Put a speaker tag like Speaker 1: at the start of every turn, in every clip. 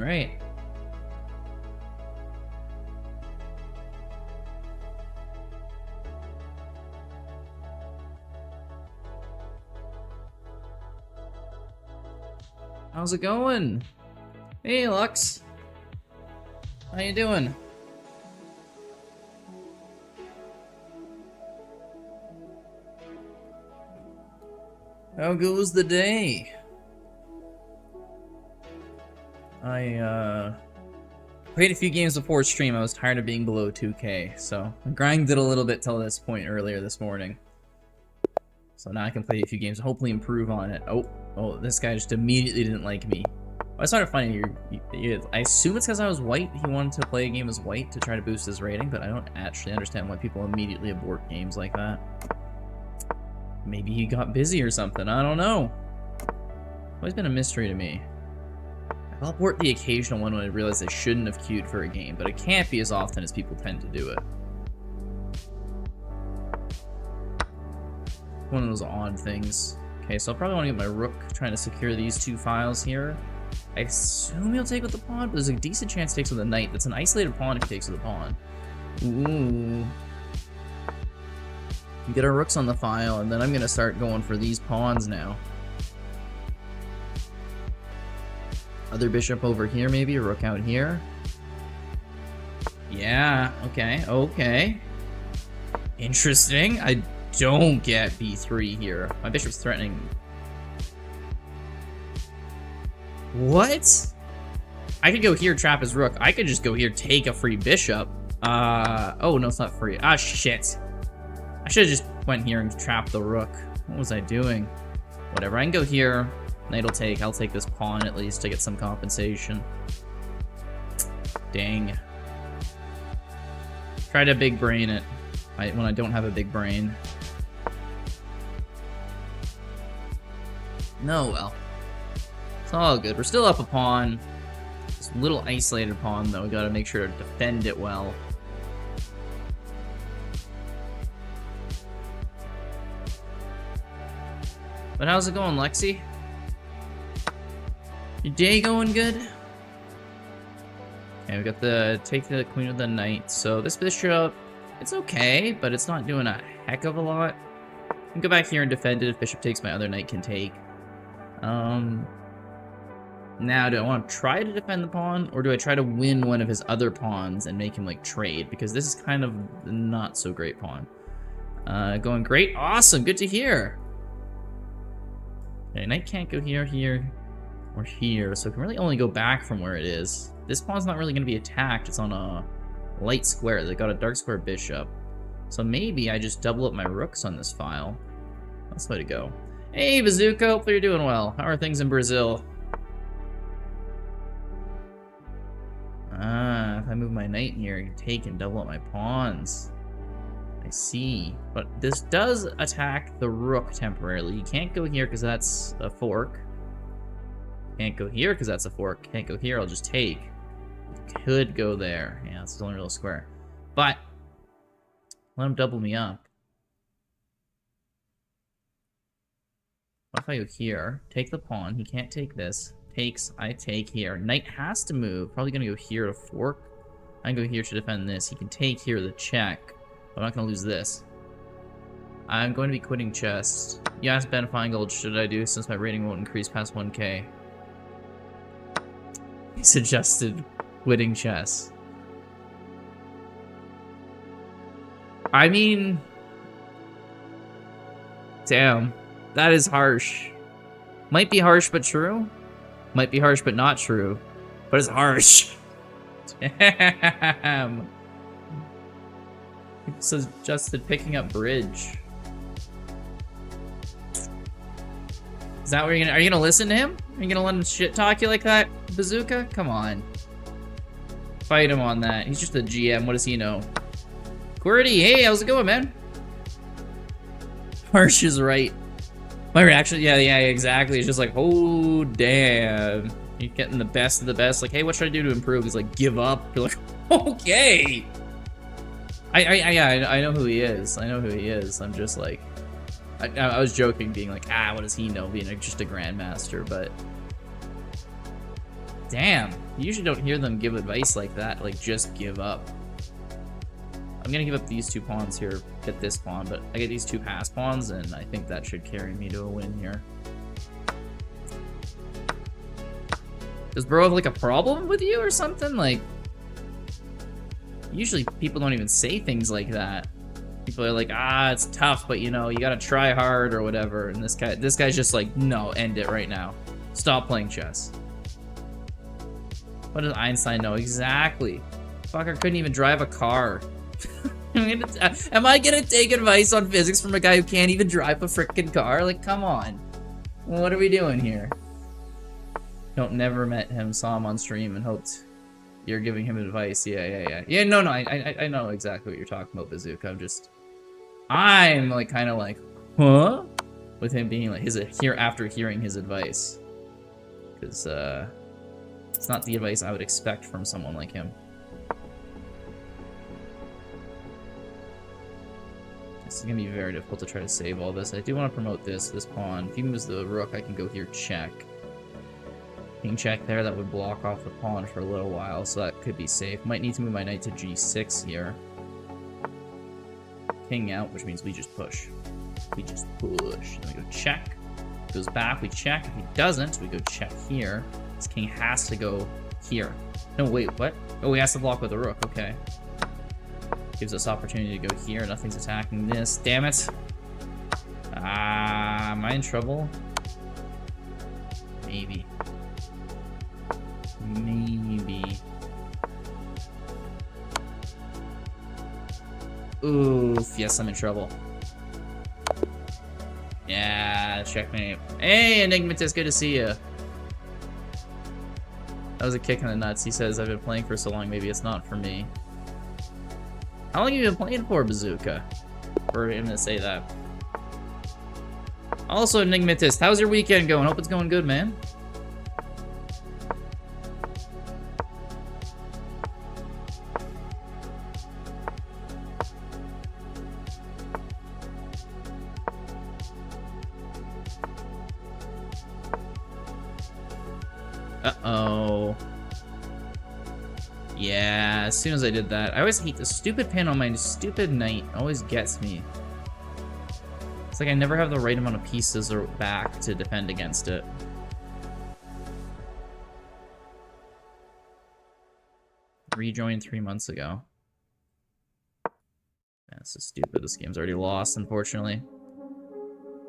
Speaker 1: right. How's it going? Hey, Lux. How you doing? How goes the day? I played a few games before stream. I was tired of being below 2K, so I grinded a little bit till this point earlier this morning. So now I can play a few games and hopefully improve on it. Oh, this guy just immediately didn't like me. I started finding I assume it's because I was white. He wanted to play a game as white to try to boost his rating, but I don't actually understand why people immediately abort games like that. Maybe he got busy or something. I don't know. Always been a mystery to me. I'll abort the occasional one when I realize I shouldn't have queued for a game, but it can't be as often as people tend to do it. One of those odd things. Okay, so I'll probably want to get my rook trying to secure these two files here. I assume he'll take with the pawn, but there's a decent chance he takes with a knight. That's an isolated pawn if he takes with a pawn. Ooh. Get our rooks on the file, and then I'm gonna start going for these pawns now. Other bishop over here, maybe, a rook out here. Yeah, okay. Interesting. I don't get b3 here. My bishop's threatening. What? I could go here, trap his rook. I could just go here, take a free bishop. Oh, no, it's not free. Ah, shit. I should have just went here and trapped the rook. What was I doing? Whatever, I can go here. Knight will take. I'll take this pawn at least to get some compensation. Dang. Try to big brain it when I don't have a big brain. No, well. It's all good. We're still up a pawn. This little isolated pawn, though. We gotta make sure to defend it well. But how's it going, Lexi? Your day going good? Okay, we got the take the queen with the knight. So this bishop, it's okay, but it's not doing a heck of a lot. I can go back here and defend it. If bishop takes, my other knight can take. Now, do I want to try to defend the pawn, or do I try to win one of his other pawns and make him, like, trade? Because this is kind of not so great pawn. Going great. Awesome. Good to hear. Okay, knight can't go here, here, or here, so it can really only go back from where it is. This pawn's not really going to be attacked. It's on a light square. They got a dark square bishop. So maybe I just double up my rooks on this file. That's the way to go. Hey, Bazooka. Hopefully you're doing well. How are things in Brazil? Ah, if I move my knight here, I can take and double up my pawns. I see. But this does attack the rook temporarily. You can't go here because that's a fork. Can't go here because that's a fork. Can't go here, I'll just take. Could go there. Yeah, it's the only real square. But let him double me up. What if I go here? Take the pawn. He can't take this. Takes, I take here. Knight has to move. Probably gonna go here to fork. I can go here to defend this. He can take here the check. I'm not gonna lose this. I'm going to be quitting chess. You asked Ben Feingold, should I do since my rating won't increase past 1K? He suggested quitting chess. I mean, damn, that is harsh. Might be harsh but true. Might be harsh but not true. But it's harsh. Damn. He suggested picking up bridge. Is that where are you gonna listen to him? Are you gonna let him shit talk you like that, Bazooka? Come on. Fight him on that. He's just a GM. What does he know? QWERTY, hey, how's it going, man? Harsh is right. My reaction, yeah, exactly. It's just like, oh, damn. You're getting the best of the best. Like, hey, what should I do to improve? He's like, give up. You're like, okay. I know who he is. I know who he is. I'm just like, I was joking, being like, what does he know, being just a grandmaster, but damn. You usually don't hear them give advice like that, like just give up. I'm gonna give up these 2 pawns here, get this pawn, but I get these 2 pass pawns, and I think that should carry me to a win here. Does bro have like a problem with you or something? Like, usually people don't even say things like that. People are like, ah, it's tough, but you know, you gotta try hard or whatever. And this guy's just like, no, end it right now. Stop playing chess. What does Einstein know? Exactly. Fucker couldn't even drive a car. Am I gonna take advice on physics from a guy who can't even drive a frickin' car? Like, come on. What are we doing here? Don't never met him, saw him on stream, and hoped you're giving him advice. Yeah, no, I know exactly what you're talking about, Bazooka. I'm like kind of like, huh? With him being like after hearing his advice. Because it's not the advice I would expect from someone like him. It's gonna be very difficult to try to save all this. I do want to promote this pawn. If he moves the rook, I can go here, check. King check there, that would block off the pawn for a little while, so that could be safe. Might need to move my knight to g6 here. King out, which means we just push. We just push. Then we go check. Goes back, we check. If he doesn't, we go check here. This king has to go here. No, wait, what? Oh, he has to block with the rook, okay. Gives us opportunity to go here. Nothing's attacking this. Damn it. Am I in trouble? Maybe. Maybe. Oof, yes, I'm in trouble. Yeah, checkmate. Hey, Enigmatus, good to see you. That was a kick in the nuts. He says, I've been playing for so long, maybe it's not for me. How long have you been playing for, Bazooka? For him to say that. Also, Enigmatist, how's your weekend going? Hope it's going good, man. Uh-oh. Yeah, as soon as I did that. I always hate the stupid pin on my stupid knight. It always gets me. It's like I never have the right amount of pieces or back to defend against it. Rejoined 3 months ago. Man, this is stupid. This game's already lost, unfortunately.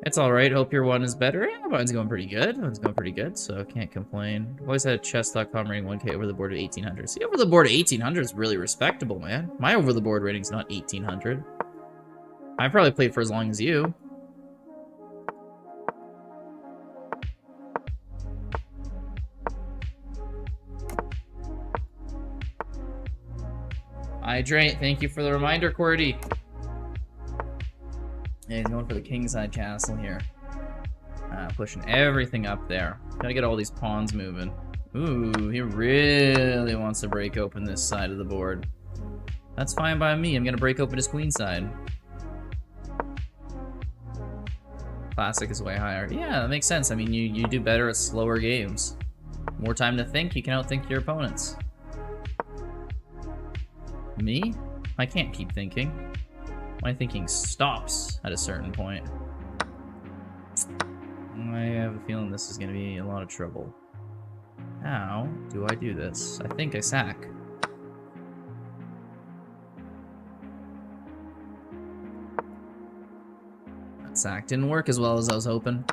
Speaker 1: It's alright. Hope your one is better. Yeah, mine's going pretty good. Mine's going pretty good, so can't complain. Always had chess.com rating 1K over the board of 1800. See, over the board of 1800 is really respectable, man. My over the board rating's not 1800. I probably played for as long as you. Hydrate, thank you for the reminder, Cordy. And he's going for the kingside castle here. Pushing everything up there. Gotta get all these pawns moving. Ooh, he really wants to break open this side of the board. That's fine by me. I'm gonna break open his queen side. Classic is way higher. Yeah, that makes sense. I mean, you do better at slower games. More time to think, you can outthink your opponents. Me? I can't keep thinking. My thinking stops at a certain point. I have a feeling this is going to be a lot of trouble. How do I do this? I think I sack. That sack didn't work as well as I was hoping.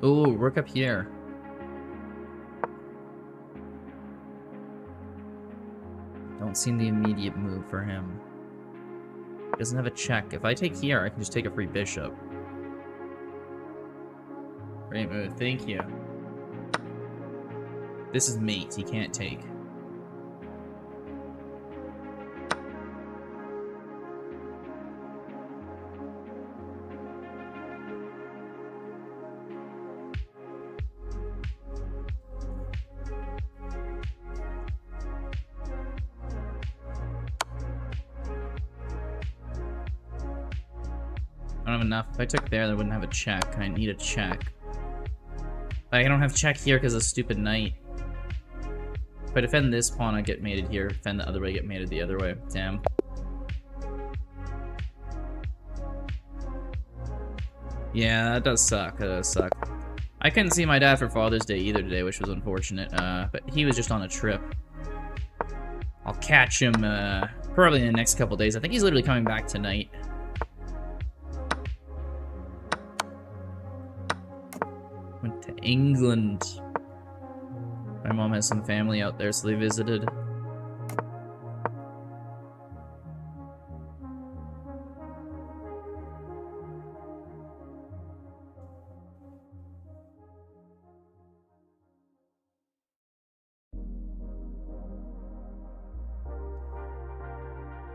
Speaker 1: Ooh, rook up here. Don't seem the immediate move for him. He doesn't have a check. If I take here, I can just take a free bishop. Great move, thank you. This is mate, he can't take. I don't have enough. If I took there, I wouldn't have a check. I need a check. I don't have check here because of stupid knight. If I defend this pawn, I get mated here. Defend the other way, get mated the other way. Damn. Yeah, that does suck. That does suck. I couldn't see my dad for Father's Day either today, which was unfortunate. But he was just on a trip. I'll catch him probably in the next couple days. I think he's literally coming back tonight. Went to England. My mom has some family out there, so they visited.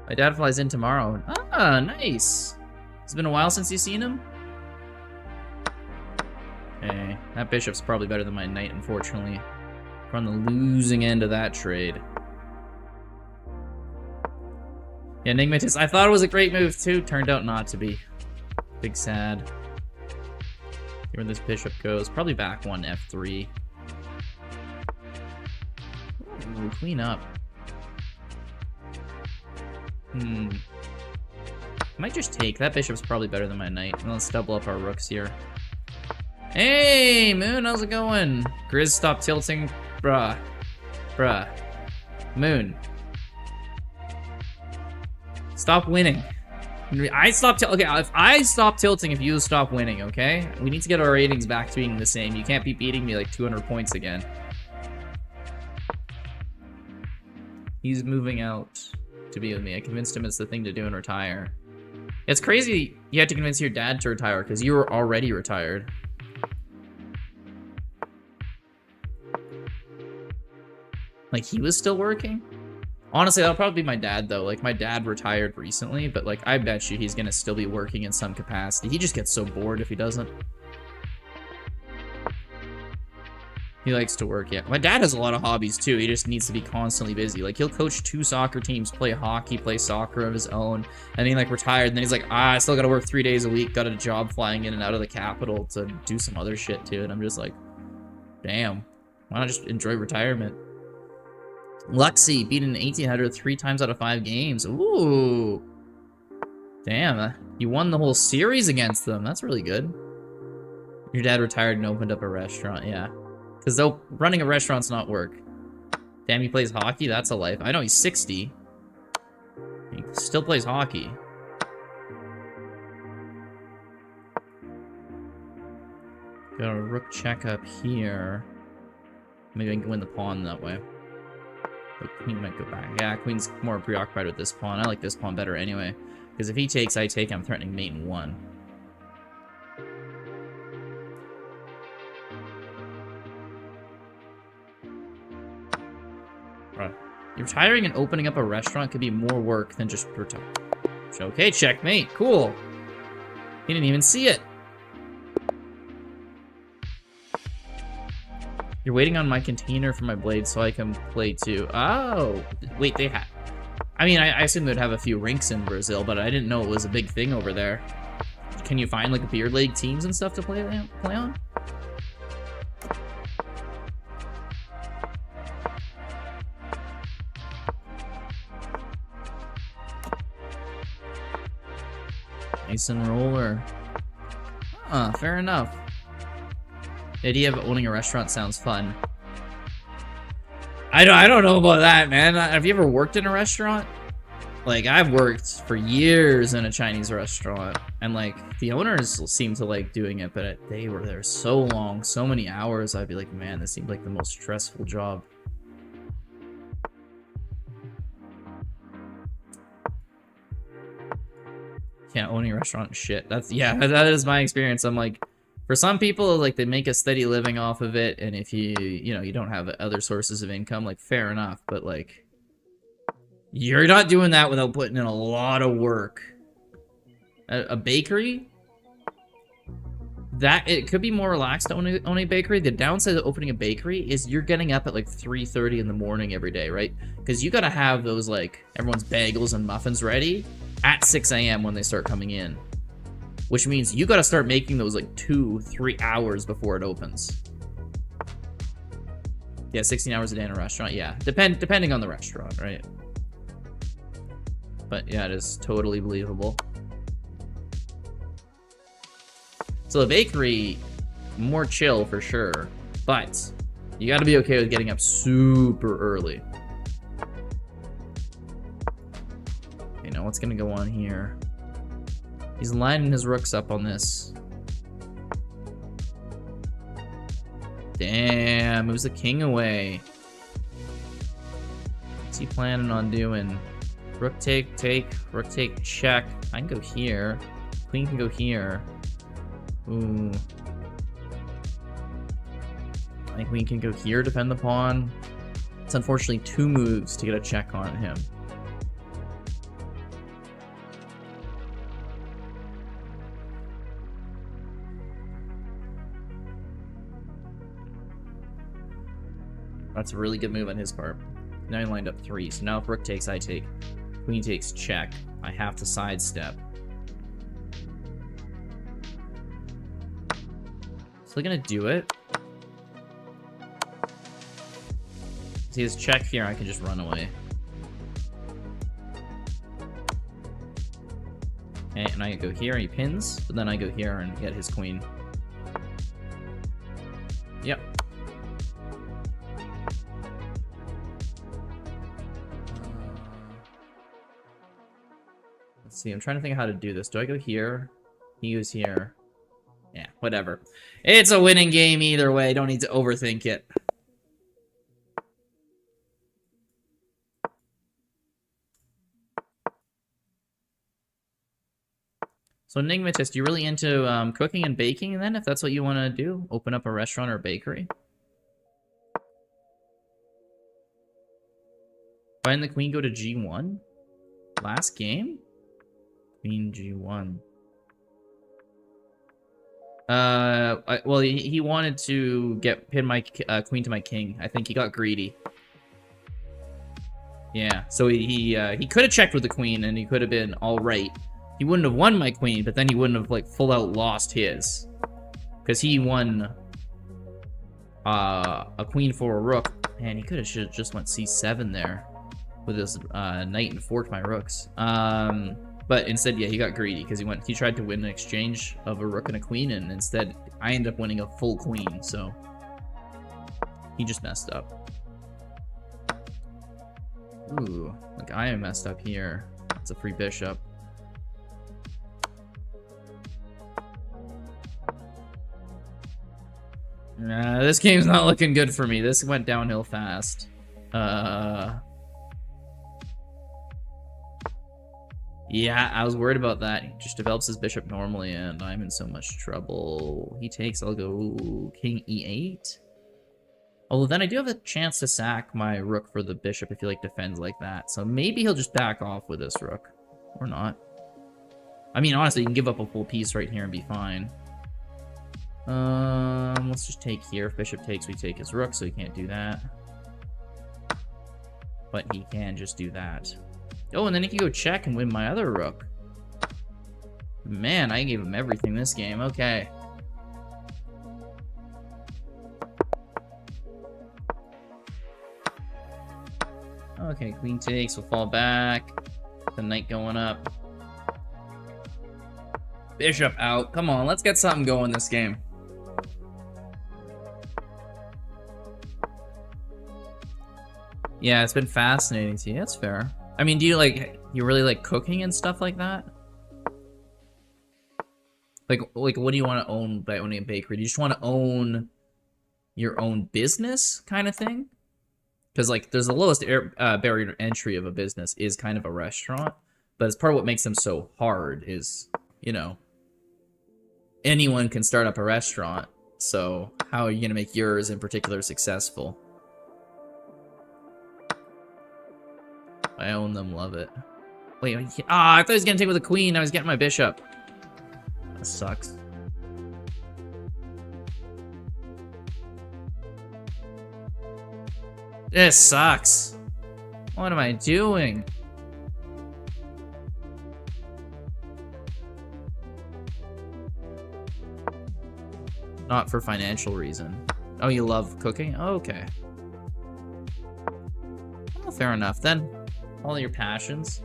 Speaker 1: My dad flies in tomorrow. Ah, nice. It's been a while since you've seen him? Okay, that bishop's probably better than my knight, unfortunately. We're on the losing end of that trade. Yeah, Enigmatus. I thought it was a great move, too. Turned out not to be. Big sad. See where this bishop goes. Probably back one, F3. Ooh, queen up. Might just take. That bishop's probably better than my knight. Let's double up our rooks here. Hey, Moon, how's it going? Grizz, stop tilting. Bruh. Bruh. Moon. Stop winning. I stop okay, if I stop tilting, if you stop winning, okay? We need to get our ratings back to being the same. You can't be beating me like 200 points again. He's moving out to be with me. I convinced him it's the thing to do and retire. It's crazy you had to convince your dad to retire because you were already retired. Like, he was still working? Honestly, that'll probably be my dad, though. Like, my dad retired recently, but, like, I bet you he's gonna still be working in some capacity. He just gets so bored if he doesn't. He likes to work, yeah. My dad has a lot of hobbies, too. He just needs to be constantly busy. Like, he'll coach 2 soccer teams, play hockey, play soccer of his own, and then, like, retired, and then he's like, I still gotta work 3 days a week, got a job flying in and out of the capital to do some other shit, too. And I'm just like, damn. Why not just enjoy retirement? Luxy beat an 1800 3 times out of 5 games. Ooh. Damn, you won the whole series against them. That's really good. Your dad retired and opened up a restaurant, yeah. Because though running a restaurant's not work. Damn, he plays hockey? That's a life. I know he's 60. He still plays hockey. Got a rook check up here. Maybe I can win the pawn that way. The queen might go back. Yeah, queen's more preoccupied with this pawn. I like this pawn better anyway. Because if he takes, I take, I'm threatening mate in 1. Right. Retiring and opening up a restaurant could be more work than just retire. Okay, checkmate. Cool. He didn't even see it. You're waiting on my container for my blade so I can play too. Oh, wait, they have. I mean, I assume they'd have a few rinks in Brazil, but I didn't know it was a big thing over there. Can you find like beer league teams and stuff to play on? Nice and roller. Huh, fair enough. The idea of owning a restaurant sounds fun. I don't know about that, man. Have you ever worked in a restaurant? Like, I've worked for years in a Chinese restaurant, and like the owners seem to like doing it, but they were there so long, so many hours. I'd be like, man, this seemed like the most stressful job. Can't own a restaurant, shit. That's, yeah, that is my experience. I'm like, for some people, like, they make a steady living off of it, and if you know, you don't have other sources of income, like, fair enough, but, like, you're not doing that without putting in a lot of work. A bakery? That, it could be more relaxed to own a bakery. The downside of opening a bakery is you're getting up at, like, 3:30 in the morning every day, right? Because you gotta have those, like, everyone's bagels and muffins ready at 6 a.m. when they start coming in. which means you gotta start making those like 2-3 hours before it opens. Yeah, 16 hours a day in a restaurant. Yeah, depending on the restaurant, right? But yeah, it is totally believable. So the bakery, more chill for sure, but you gotta be okay with getting up super early. Okay, now what's gonna go on here? He's lining his rooks up on this. Damn, moves the king away. What's he planning on doing? Rook take, rook take, check. I can go here. Queen can go here. Ooh. I think queen can go here, defend the pawn. It's unfortunately 2 moves to get a check on him. That's a really good move on his part. Now he lined up 3. So now if rook takes, I take. Queen takes, check. I have to sidestep. So they're gonna do it. See his check here, I can just run away. Okay, and I go here and he pins, but then I go here and get his queen. Yep. Let's see, I'm trying to think of how to do this. Do I go here? He goes here. Yeah, whatever. It's a winning game either way. Don't need to overthink it. So Enigmatist, you really into cooking and baking then, if that's what you want to do? Open up a restaurant or a bakery? Find the queen, go to G1? Last game? Queen G1. Well, he wanted to pin my queen to my king. I think he got greedy. Yeah, so he could have checked with the queen and he could have been all right. He wouldn't have won my queen, but then he wouldn't have like full out lost his, because he won a queen for a rook. Man, he could have just went c7 there with his knight and forked my rooks. But instead, yeah, he got greedy because he tried to win an exchange of a rook and a queen, and instead I ended up winning a full queen, so he just messed up. Ooh, like I am messed up here. It's a free bishop. Nah, this game's not looking good for me. This went downhill fast. Yeah, I was worried about that. He just develops his bishop normally, and I'm in so much trouble. He takes, I'll go king e8. Although then I do have a chance to sack my rook for the bishop if he like defends like that. So maybe he'll just back off with this rook. Or not. I mean, honestly, you can give up a full piece right here and be fine. Let's just take here. If bishop takes, we take his rook, so he can't do that. But he can just do that. Oh, and then he can go check and win my other rook. Man, I gave him everything this game. Okay. Okay, queen takes, we'll fall back. The knight going up. Bishop out. Come on, let's get something going this game. Yeah, it's been fascinating to you. That's fair. I mean, do you really like cooking and stuff like that? Like what do you want to own by owning a bakery? Do you just want to own your own business kind of thing? Because like there's the lowest barrier to entry of a business is kind of a restaurant, but it's part of what makes them so hard is, you know, anyone can start up a restaurant. So how are you gonna make yours in particular successful? I own them, love it. Wait, I thought he was gonna take with a queen. I was getting my bishop. That sucks. This sucks. What am I doing? Not for financial reason. Oh, you love cooking? Oh, okay. Well, fair enough then. All your passions.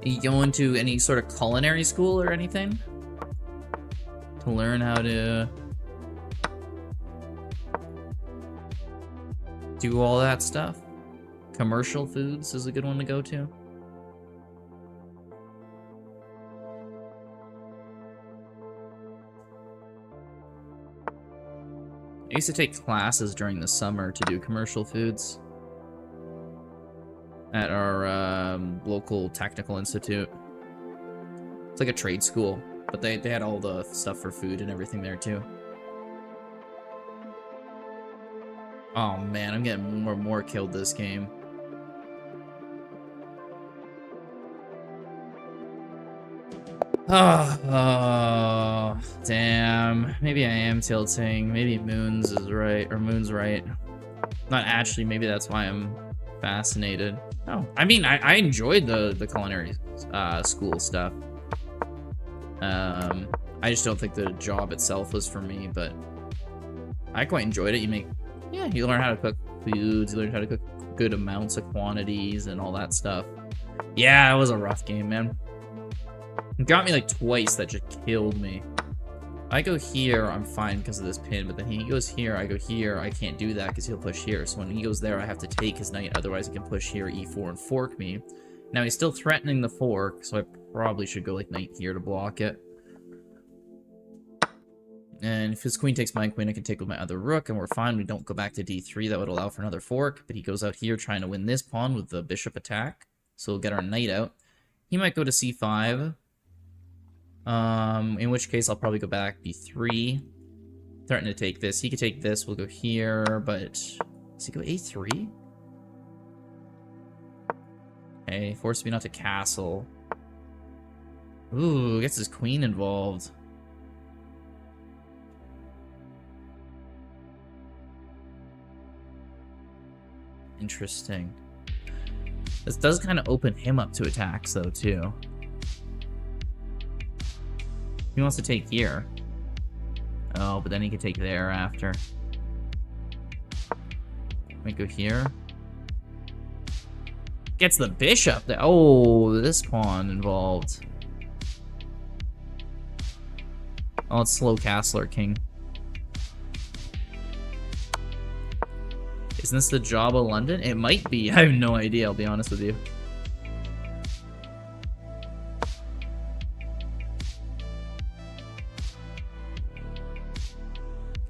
Speaker 1: Are you going to any sort of culinary school or anything? To learn how to do all that stuff? Commercial foods is a good one to go to. I used to take classes during the summer to do commercial foods at our local technical institute. It's like a trade school, but they had all the stuff for food and everything there too. Oh man, I'm getting more and more killed this game. Oh, damn. Maybe I am tilting. Maybe Moons is right, or Moon's right. Not actually, maybe that's why I'm fascinated. Oh, I mean, I enjoyed the culinary school stuff. I just don't think the job itself was for me, but I quite enjoyed it. You learn how to cook foods, you learn how to cook good amounts of quantities and all that stuff. Yeah, it was a rough game, man. It got me like twice, that just killed me. I go here, I'm fine because of this pin, but then he goes here, I go here, I can't do that because he'll push here. So when he goes there, I have to take his knight, otherwise he can push here, e4, and fork me. Now he's still threatening the fork, so I probably should go like knight here to block it. And if his queen takes my queen, I can take with my other rook, and we're fine. We don't go back to d3, that would allow for another fork, but he goes out here trying to win this pawn with the bishop attack. So we'll get our knight out. He might go to c5. In which case I'll probably go back b3. Threaten to take this. He could take this. We'll go here, but does he go a3? Okay, force me not to castle. Ooh, gets his queen involved. Interesting. This does kind of open him up to attacks though too. He wants to take here. Oh, but then he can take there after. Might go here. Gets the bishop. Oh, this pawn involved. Oh, it's slow castler king. Isn't this the job of London? It might be. I have no idea, I'll be honest with you.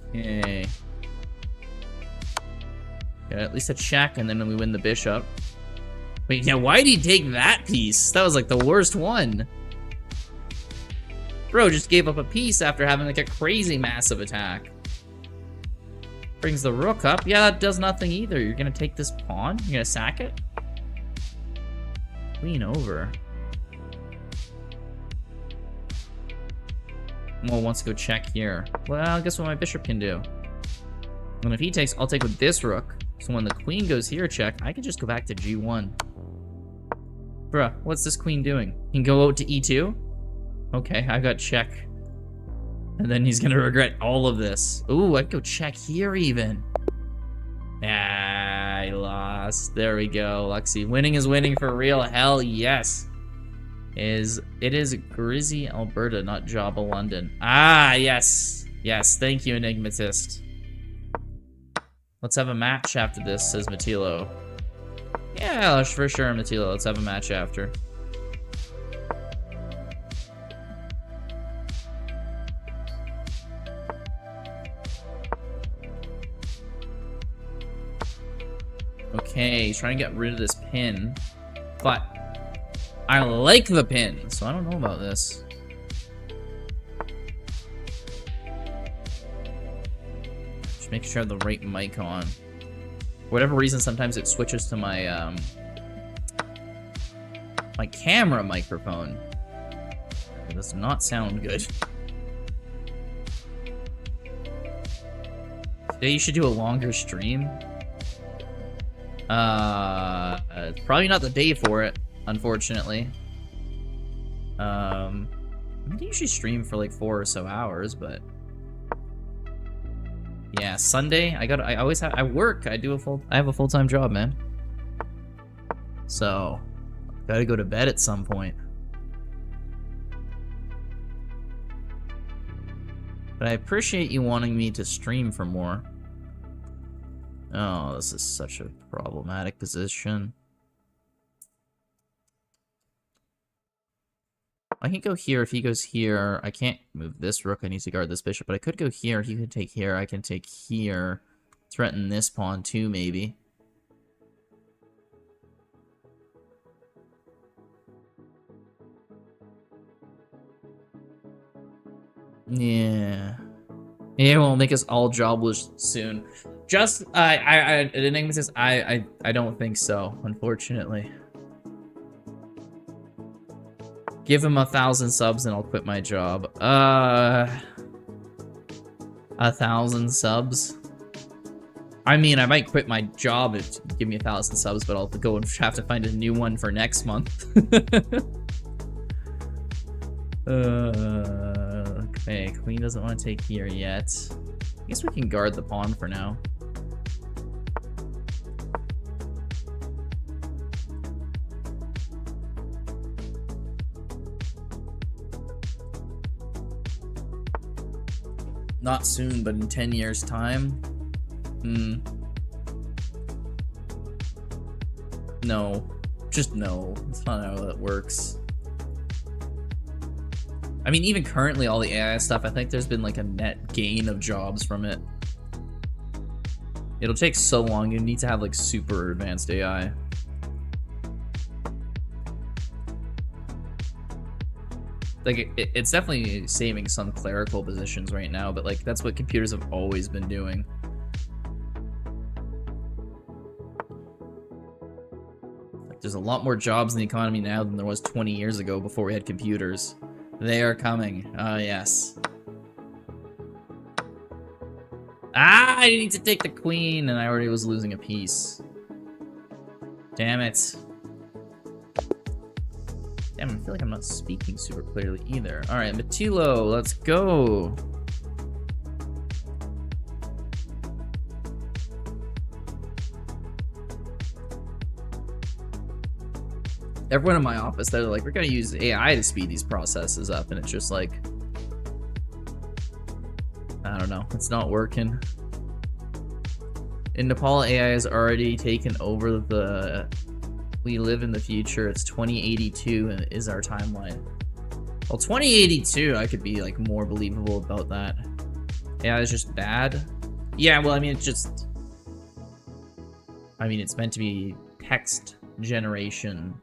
Speaker 1: Okay. Yeah, at least a check, and then we win the bishop. Wait, yeah, why did he take that piece? That was like the worst one. Bro just gave up a piece after having like a crazy massive attack. Brings the rook up. Yeah, that does nothing either. You're gonna take this pawn? You're gonna sack it? Queen over. Well, wants to go check here. Well, guess what my bishop can do? And if he takes, I'll take with this rook. So when the queen goes here check, I can just go back to g1. Bruh, what's this queen doing? He can go out to e2? Okay, I got check. And then he's gonna regret all of this. Ooh, I could go check here even. Ah, I lost. There we go, Luxie. Winning is winning for real. Hell yes. It is Grizzy, Alberta, not Java, London. Ah, yes. Yes, thank you, Enigmatist. Let's have a match after this, says Matilo. Yeah, for sure, Matilo. Let's have a match after. Okay, he's trying to get rid of this pin, but I like the pin, so I don't know about this. Just make sure I have the right mic on. For whatever reason, sometimes it switches to my my camera microphone. It does not sound good. Today you should do a longer stream. Probably not the day for it, unfortunately. I usually stream for like 4 or so hours, but Yeah, Sunday, I always have, I work, I have a full-time job, man. So, gotta go to bed at some point. But I appreciate you wanting me to stream for more. Oh, this is such a problematic position. I can go here. If he goes here, I can't move this rook. I need to guard this bishop. But I could go here. He could take here. I can take here. Threaten this pawn too, maybe. Yeah. Yeah, it will make us all jobless soon. Just, Enigma says, I don't think so, unfortunately. Give him 1,000 subs and I'll quit my job. 1,000 subs? I mean, I might quit my job if you give me 1,000 subs, but I'll go and have to find a new one for next month. Okay, queen doesn't want to take here yet. I guess we can guard the pawn for now. Not soon, but in 10 years' time? No. Just no. That's not how that works. I mean, even currently, all the AI stuff, I think there's been like a net gain of jobs from it. It'll take so long, you need to have like super advanced AI. Like, it's definitely saving some clerical positions right now, but like, that's what computers have always been doing. Like, there's a lot more jobs in the economy now than there was 20 years ago before we had computers. They are coming. Ah, yes. Ah, I need to take the queen, and I already was losing a piece. Damn it. Damn, I feel like I'm not speaking super clearly either. Alright, Matilo, let's go. Everyone in my office, they're like, we're gonna use AI to speed these processes up, and it's just like, I don't know, it's not working. In Nepal, AI has already taken over the, we live in the future, it's 2082 and is our timeline. Well, 2082, I could be like more believable about that. AI is just bad. Yeah, well, I mean, it's just, I mean, it's meant to be text generation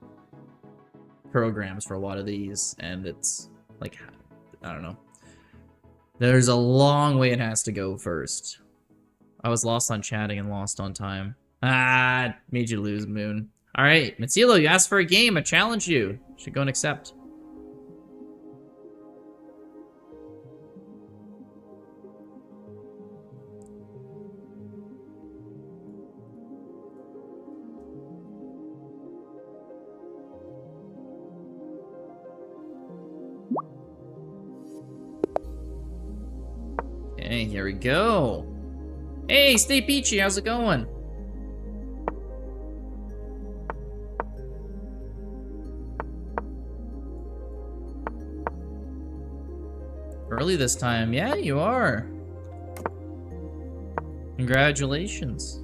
Speaker 1: programs for a lot of these, and it's like, I don't know. There's a long way it has to go first. I was lost on chatting and lost on time. Ah, made you lose, Moon. All right, Matsilo, you asked for a game. I challenge you. You should go and accept. Okay, here we go. Hey, Stay Peachy, how's it going? Early this time. Yeah, you are. Congratulations.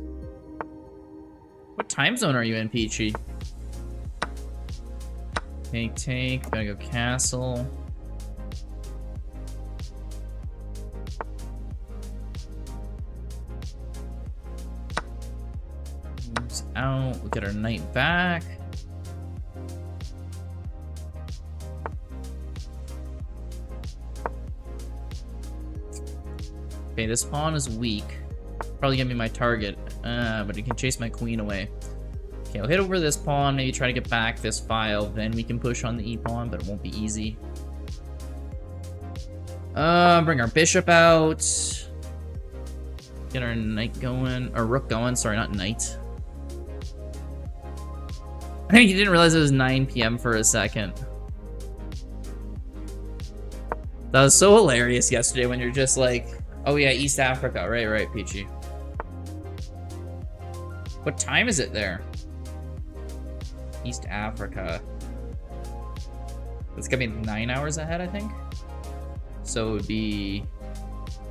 Speaker 1: What time zone are you in, Peachy? Take. Gotta go castle. Moves out. We'll get our knight back. Okay, this pawn is weak. Probably gonna be my target, but it can chase my queen away. Okay, I'll hit over this pawn, maybe try to get back this file, then we can push on the e-pawn, but it won't be easy. Bring our bishop out. Get our knight going, or rook going, sorry, not knight. I think you didn't realize it was 9 PM for a second. That was so hilarious yesterday when you're just like, Oh yeah, East Africa. Right, Peachy. What time is it there? East Africa. It's gonna be 9 hours ahead, I think. So it would be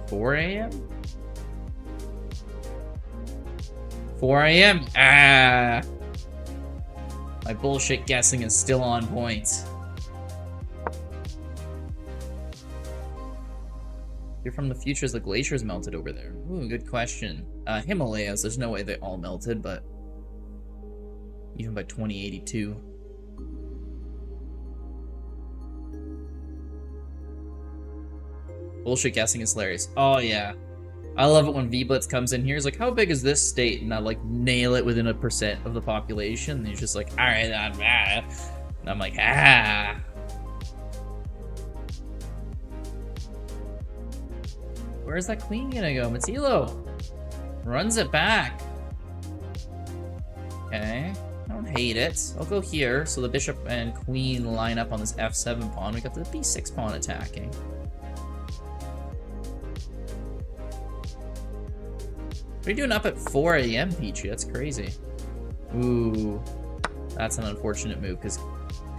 Speaker 1: 4 a.m.? 4 a.m. Ah! My bullshit guessing is still on point. You're from the future as the glaciers melted over there. Ooh, good question. Himalayas, there's no way they all melted, but even by 2082. Bullshit guessing is hilarious. Oh yeah. I love it when Blitz comes in here. He's like, how big is this state? And I like nail it within 1% of the population. And he's just like, alright, and I'm like, ah. Where's that queen gonna go? Mattilo runs it back. Okay. I don't hate it. I'll go here. So the bishop and queen line up on this f7 pawn. We got the b6 pawn attacking. What are you doing up at 4 a.m., Peachy? That's crazy. Ooh. That's an unfortunate move, because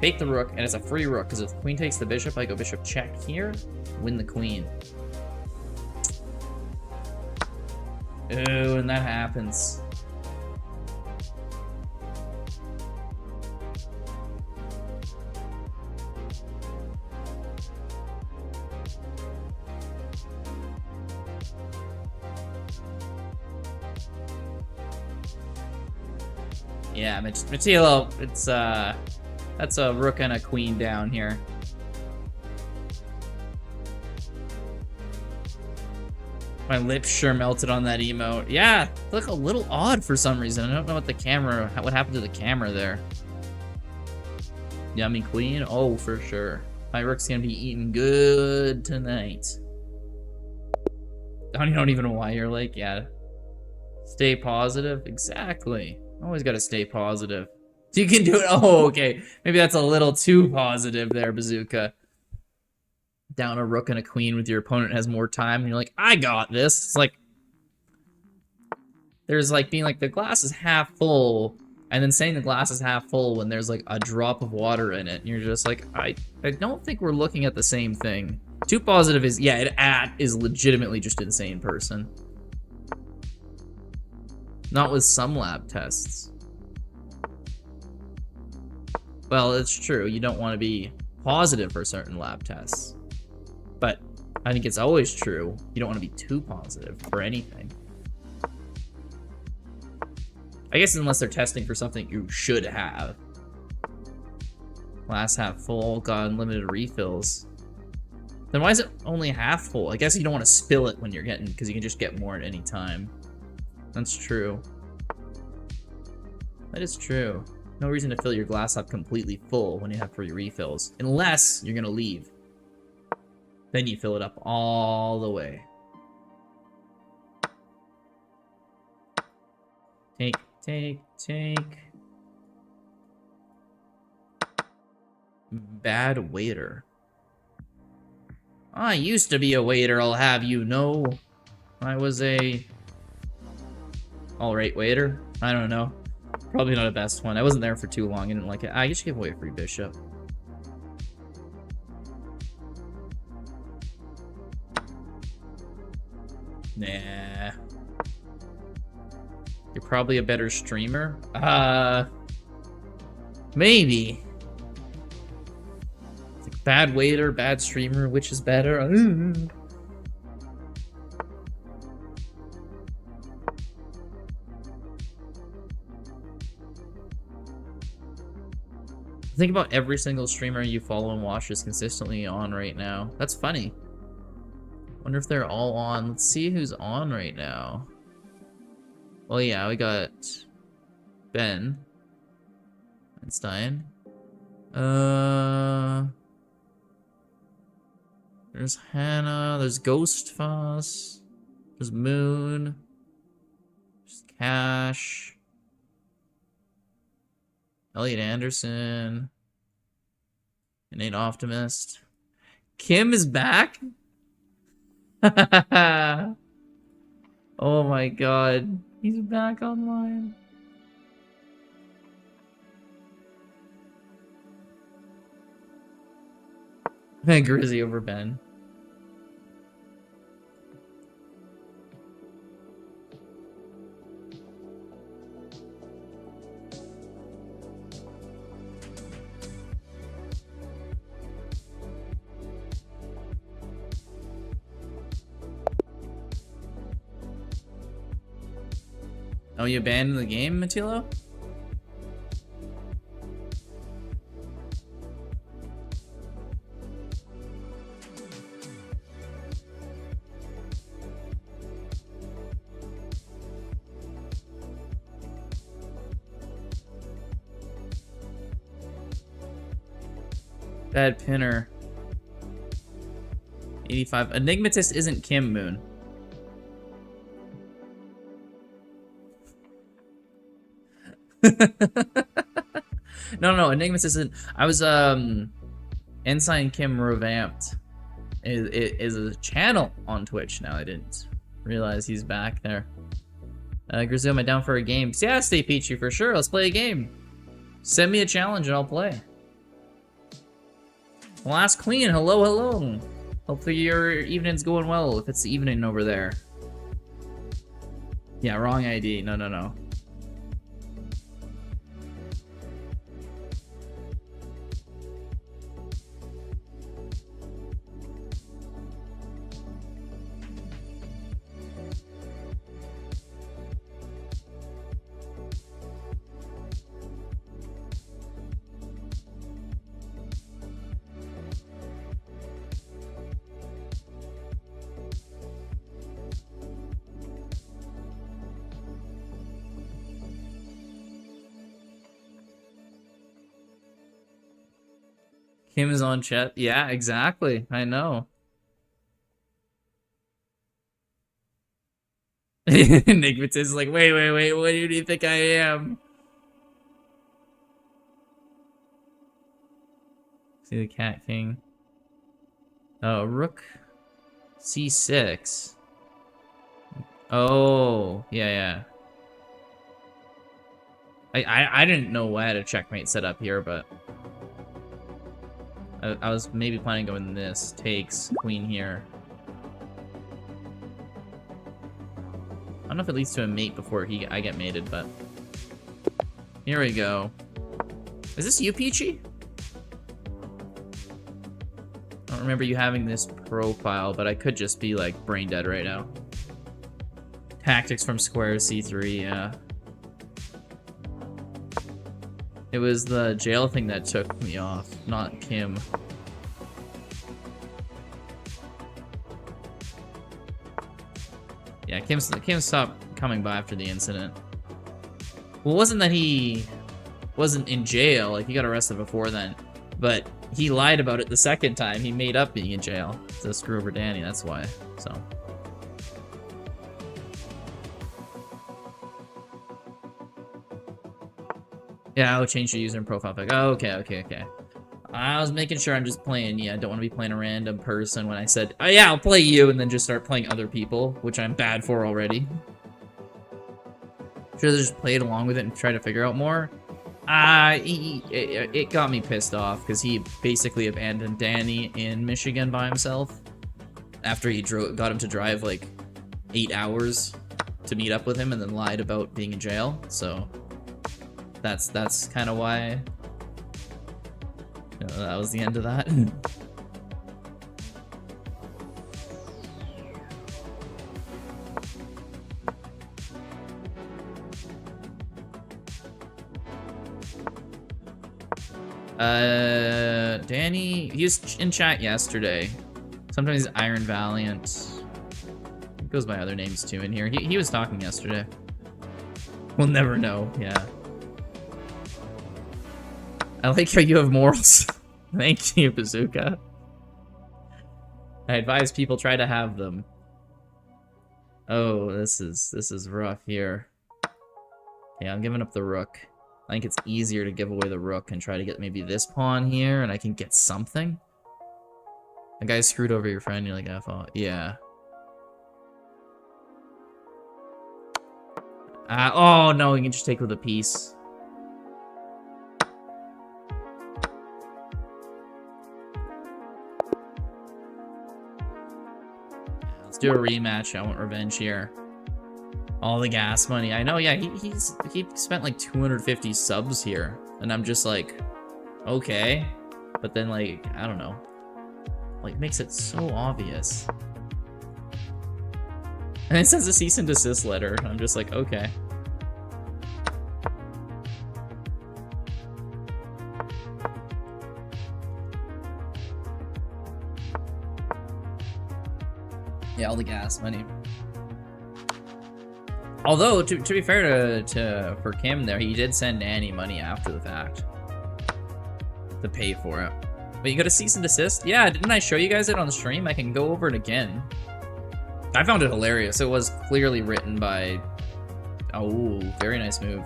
Speaker 1: take the rook, and it's a free rook, because if the queen takes the bishop, I go bishop check here, win the queen. Ooh, and that happens. Yeah, Mattilo, it's that's a rook and a queen down here. My lips sure melted on that emote. Yeah, look a little odd for some reason. I don't know what the camera, what happened to the camera there. Yummy queen? Oh, for sure. My rook's gonna be eating good tonight. I don't even know why you're like, yeah. Stay positive? Exactly. Always gotta stay positive. You can do it. Oh, okay. Maybe that's a little too positive there, Bazooka. Down a rook and a queen with your opponent has more time, and you're like, I got this. It's like, there's like being like, the glass is half full, and then saying the glass is half full when there's like a drop of water in it, and you're just like, I don't think we're looking at the same thing. Too positive is, yeah, it is legitimately just insane person. Not with some lab tests. Well, it's true. You don't want to be positive for certain lab tests. But I think it's always true. You don't want to be too positive for anything. I guess unless they're testing for something you should have. Glass half full, got unlimited refills. Then why is it only half full? I guess you don't want to spill it when you're getting, because you can just get more at any time. That's true. That is true. No reason to fill your glass up completely full when you have free refills. Unless you're gonna leave. Then you fill it up all the way. Take, take, take. Bad waiter. I used to be a waiter, I'll have you know. I was a alright waiter. I don't know. Probably not the best one. I wasn't there for too long. I didn't like it. I just gave away a free bishop. Nah. You're probably a better streamer. Maybe. It's like bad waiter, bad streamer, which is better? Think about every single streamer you follow and watch is consistently on right now. That's funny. Wonder if they're all on. Let's see who's on right now. Well, yeah, we got Ben Einstein. There's Hannah. There's Ghost Foss. There's Moon. There's Cash. Elliot Anderson. Innate Optimist. Kim is back? Oh my god. He's back online. Grizzy over Ben. Oh, you abandoned the game, Matilo? Bad pinner. 85. Enigmatist isn't Kim Moon. No, Enigmatist isn't. I was, Ensign Kim Revamped is a channel on Twitch now. I didn't realize he's back there. Grizzly, am I down for a game? Yeah, Stay Peachy for sure. Let's play a game. Send me a challenge and I'll play. Last Queen, hello. Hopefully your evening's going well, if it's the evening over there. Yeah, wrong ID. No. Kim is on chat. Yeah, exactly. I know. Enigmatist is like, wait, what do you think I am? See the Cat King. Oh, Rook C6. Oh, yeah. I didn't know I had a checkmate set up here, but I was maybe planning on going this. Takes queen here. I don't know if it leads to a mate before I get mated, but here we go. Is this you, Peachy? I don't remember you having this profile, but I could just be like brain dead right now. Tactics from square C3, yeah. It was the jail thing that took me off, not Kim. Yeah, Kim stopped coming by after the incident. Well, it wasn't that he wasn't in jail, like he got arrested before then, but he lied about it the second time. He made up being in jail to screw over Danny, that's why, so. Yeah, I'll change your user and profile pic. Oh, okay. I was making sure I'm just playing. Yeah, I don't want to be playing a random person when I said, oh yeah, I'll play you, and then just start playing other people, which I'm bad for already. Should have just played along with it and tried to figure out more. It got me pissed off, because he basically abandoned Danny in Michigan by himself. After he got him to drive like 8 hours to meet up with him, and then lied about being in jail, so... That's kind of why that was the end of that. Danny, he was in chat yesterday. Sometimes Iron Valiant. He goes by other names too in here. He was talking yesterday. We'll never know, yeah. I like how you have morals. Thank you, Bazooka. I advise people try to have them. Oh, this is rough here. Okay, I'm giving up the rook. I think it's easier to give away the rook and try to get maybe this pawn here, and I can get something. A guy screwed over your friend, you're like, F off. Yeah. Oh, no, we can just take with a piece. Let's do a rematch. I want revenge here. All the gas money. I know, yeah, he spent like 250 subs here. And I'm just like, okay. But then, like, I don't know. Like, makes it so obvious. And it sends a cease and desist letter. I'm just like, okay. Yeah, all the gas money. Although, to be fair for Kim there, he did send Annie money after the fact to pay for it. But you got a cease and desist? Yeah, didn't I show you guys it on the stream? I can go over it again. I found it hilarious. It was clearly written by... Oh, very nice move.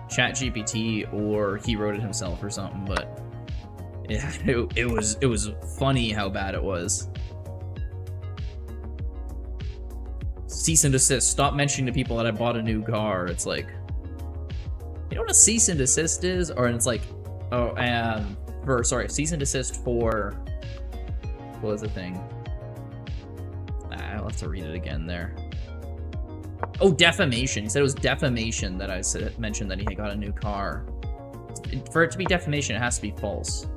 Speaker 1: ChatGPT, or he wrote it himself or something, but... Yeah, it was funny how bad it was. Cease and desist. Stop mentioning to people that I bought a new car. It's like... You know what a cease and desist is? Or it's like... Oh, sorry, cease and desist for... What was the thing? I'll have to read it again there. Oh, defamation. He said it was defamation that I mentioned that he got a new car. For it to be defamation, it has to be false.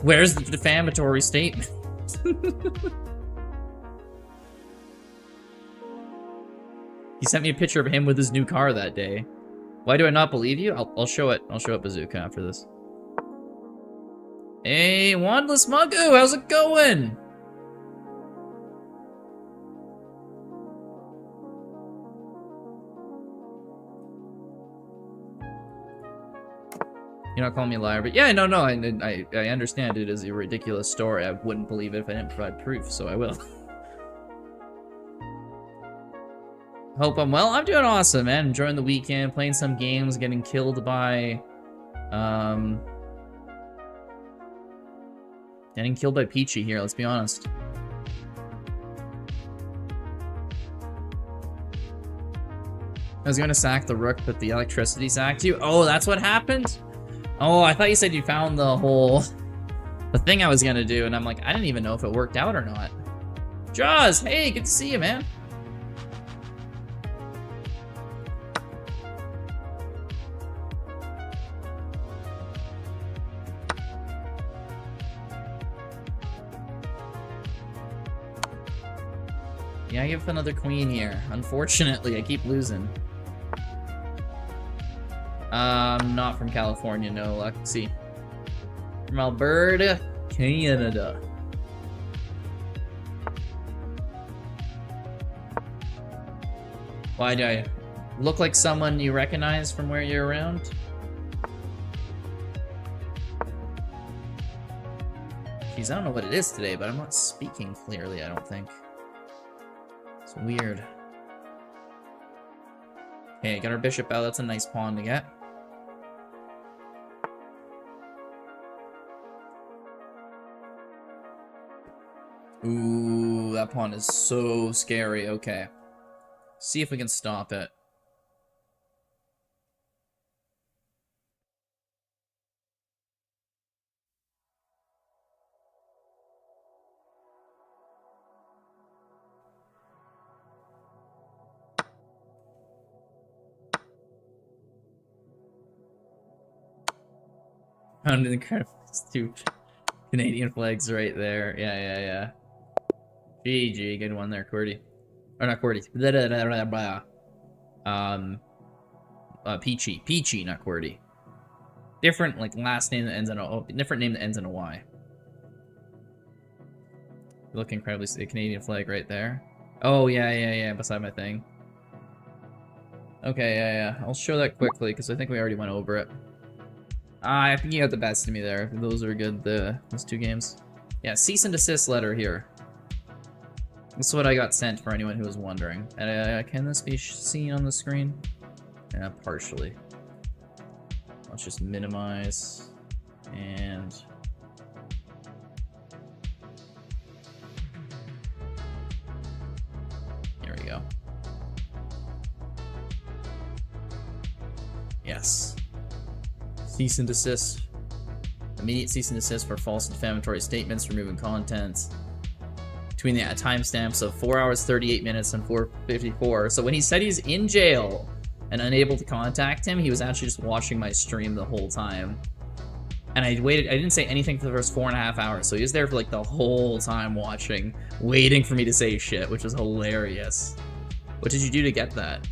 Speaker 1: Where's the defamatory statement? He sent me a picture of him with his new car that day. Why do I not believe you? I'll show it. I'll show it Bazooka after this. Hey, Wandless Muggu, how's it going? You're not calling me a liar, but yeah, no, I understand it is a ridiculous story. I wouldn't believe it if I didn't provide proof, so I will. Hope I'm well. I'm doing awesome, man. Enjoying the weekend, playing some games, getting killed by, getting killed by Peachy here, let's be honest. I was gonna sack the rook, but the electricity sacked you? Oh, that's what happened? Oh, I thought you said you found the thing I was gonna do, and I'm like, I didn't even know if it worked out or not. Jaws, hey, good to see you, man. Yeah, I give another queen here. Unfortunately, I keep losing. Not from California, no. Let's see. From Alberta, Canada. Why do I look like someone you recognize from where you're around? Jeez, I don't know what it is today, but I'm not speaking clearly, I don't think. It's weird. Okay, got our bishop out. That's a nice pawn to get. Ooh, that pawn is so scary. Okay. See if we can stop it. Under the kind of two Canadian flags right there. Yeah. GG, good one there, QWERTY. Or not QWERTY. Peachy, not QWERTY. Different, like, last name that ends in a... different name that ends in a Y. Look incredibly... the Canadian flag right there. Oh, yeah, beside my thing. Okay, yeah. I'll show that quickly, because I think we already went over it. I think you got the best of me there. Those are good, those two games. Yeah, cease and desist letter here. This is what I got sent for anyone who was wondering. Can this be seen on the screen? Yeah, partially. Let's just minimize. And... here we go. Yes. Cease and desist. Immediate cease and desist for false defamatory statements, removing content. Between the timestamps of 4 hours, 38 minutes, and 4:54. So when he said he's in jail and unable to contact him, he was actually just watching my stream the whole time. And I waited, I didn't say anything for the first 4.5 hours, so he was there for like the whole time watching, waiting for me to say shit, which was hilarious. What did you do to get that?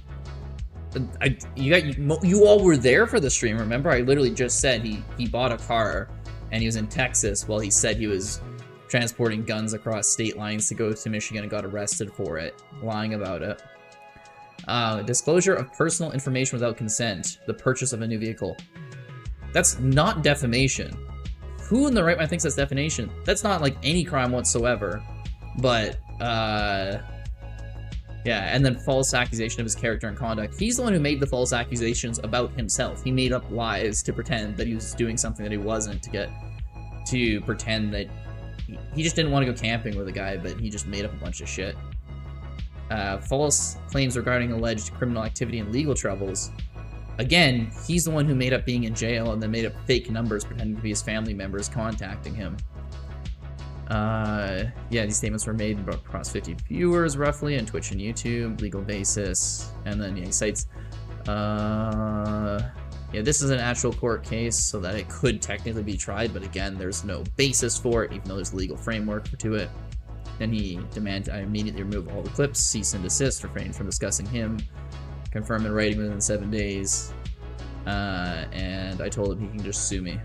Speaker 1: You all were there for the stream, remember? I literally just said he bought a car, and he was in Texas while he said he was transporting guns across state lines to go to Michigan and got arrested for it, lying about it. Disclosure of personal information without consent, the purchase of a new vehicle. That's not defamation. Who in the right mind thinks that's defamation? That's not like any crime whatsoever. But, yeah, and then false accusation of his character and conduct. He's the one who made the false accusations about himself. He made up lies to pretend that he was doing something that he wasn't, to pretend that he just didn't want to go camping with a guy, but he just made up a bunch of shit. False claims regarding alleged criminal activity and legal troubles. Again, he's the one who made up being in jail and then made up fake numbers pretending to be his family members contacting him. Yeah, these statements were made across 50 viewers roughly on Twitch and YouTube, legal basis, and then he cites, yeah, this is an actual court case, so that it could technically be tried, but again, there's no basis for it, even though there's legal framework to it. Then he demanded I immediately remove all the clips, cease and desist, refrain from discussing him, confirm in writing within 7 days, and I told him he can just sue me.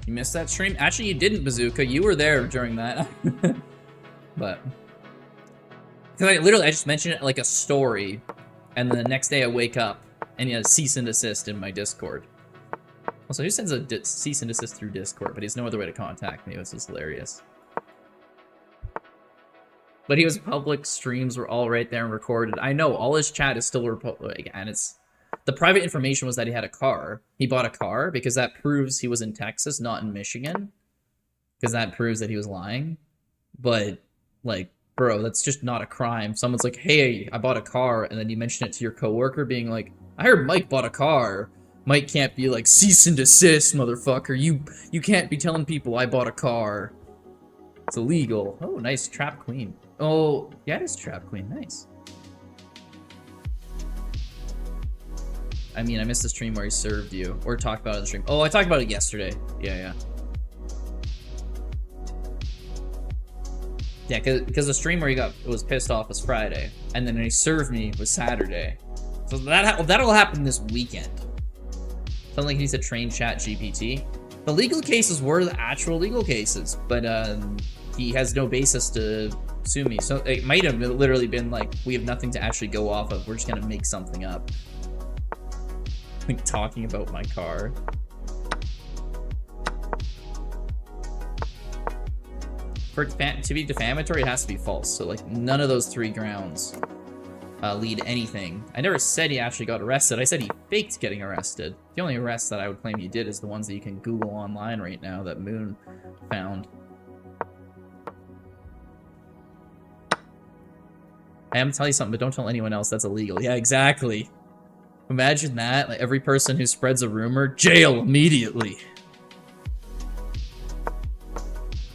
Speaker 1: You missed that stream? Actually, you didn't, Bazooka. You were there during that. But because I just mentioned it like a story, and then the next day I wake up and he has cease and desist in my Discord. Also, who sends a cease and desist through Discord? But he has no other way to contact me. This is hilarious. But he was public. Streams were all right there and recorded. I know all his chat is still public, and it's. The private information was that he had a car. He bought a car because that proves he was in Texas, not in Michigan. Because that proves that he was lying. But, like, bro, that's just not a crime. Someone's like, hey, I bought a car, and then you mention it to your coworker being like, I heard Mike bought a car. Mike can't be like, cease and desist, motherfucker. You can't be telling people I bought a car. It's illegal. Oh, nice. Trap Queen. Oh, yeah, it is Trap Queen. Nice. I mean, I missed the stream where he served you. Or talked about it in the stream. Oh, I talked about it yesterday. Yeah. Yeah, because the stream where he was pissed off was Friday. And then he served me was Saturday. So that'll happen this weekend. Something like he needs to train Chat GPT. The legal cases were the actual legal cases. But he has no basis to sue me. So it might have literally been like, we have nothing to actually go off of. We're just going to make something up. Like talking about my car. For to be defamatory, it has to be false. So like none of those 3 grounds lead anything. I never said he actually got arrested. I said he faked getting arrested. The only arrest that I would claim he did is the ones that you can Google online right now that Moon found. I am telling you something, but don't tell anyone else. That's illegal. Yeah, exactly. Imagine that, like every person who spreads a rumor, jail immediately.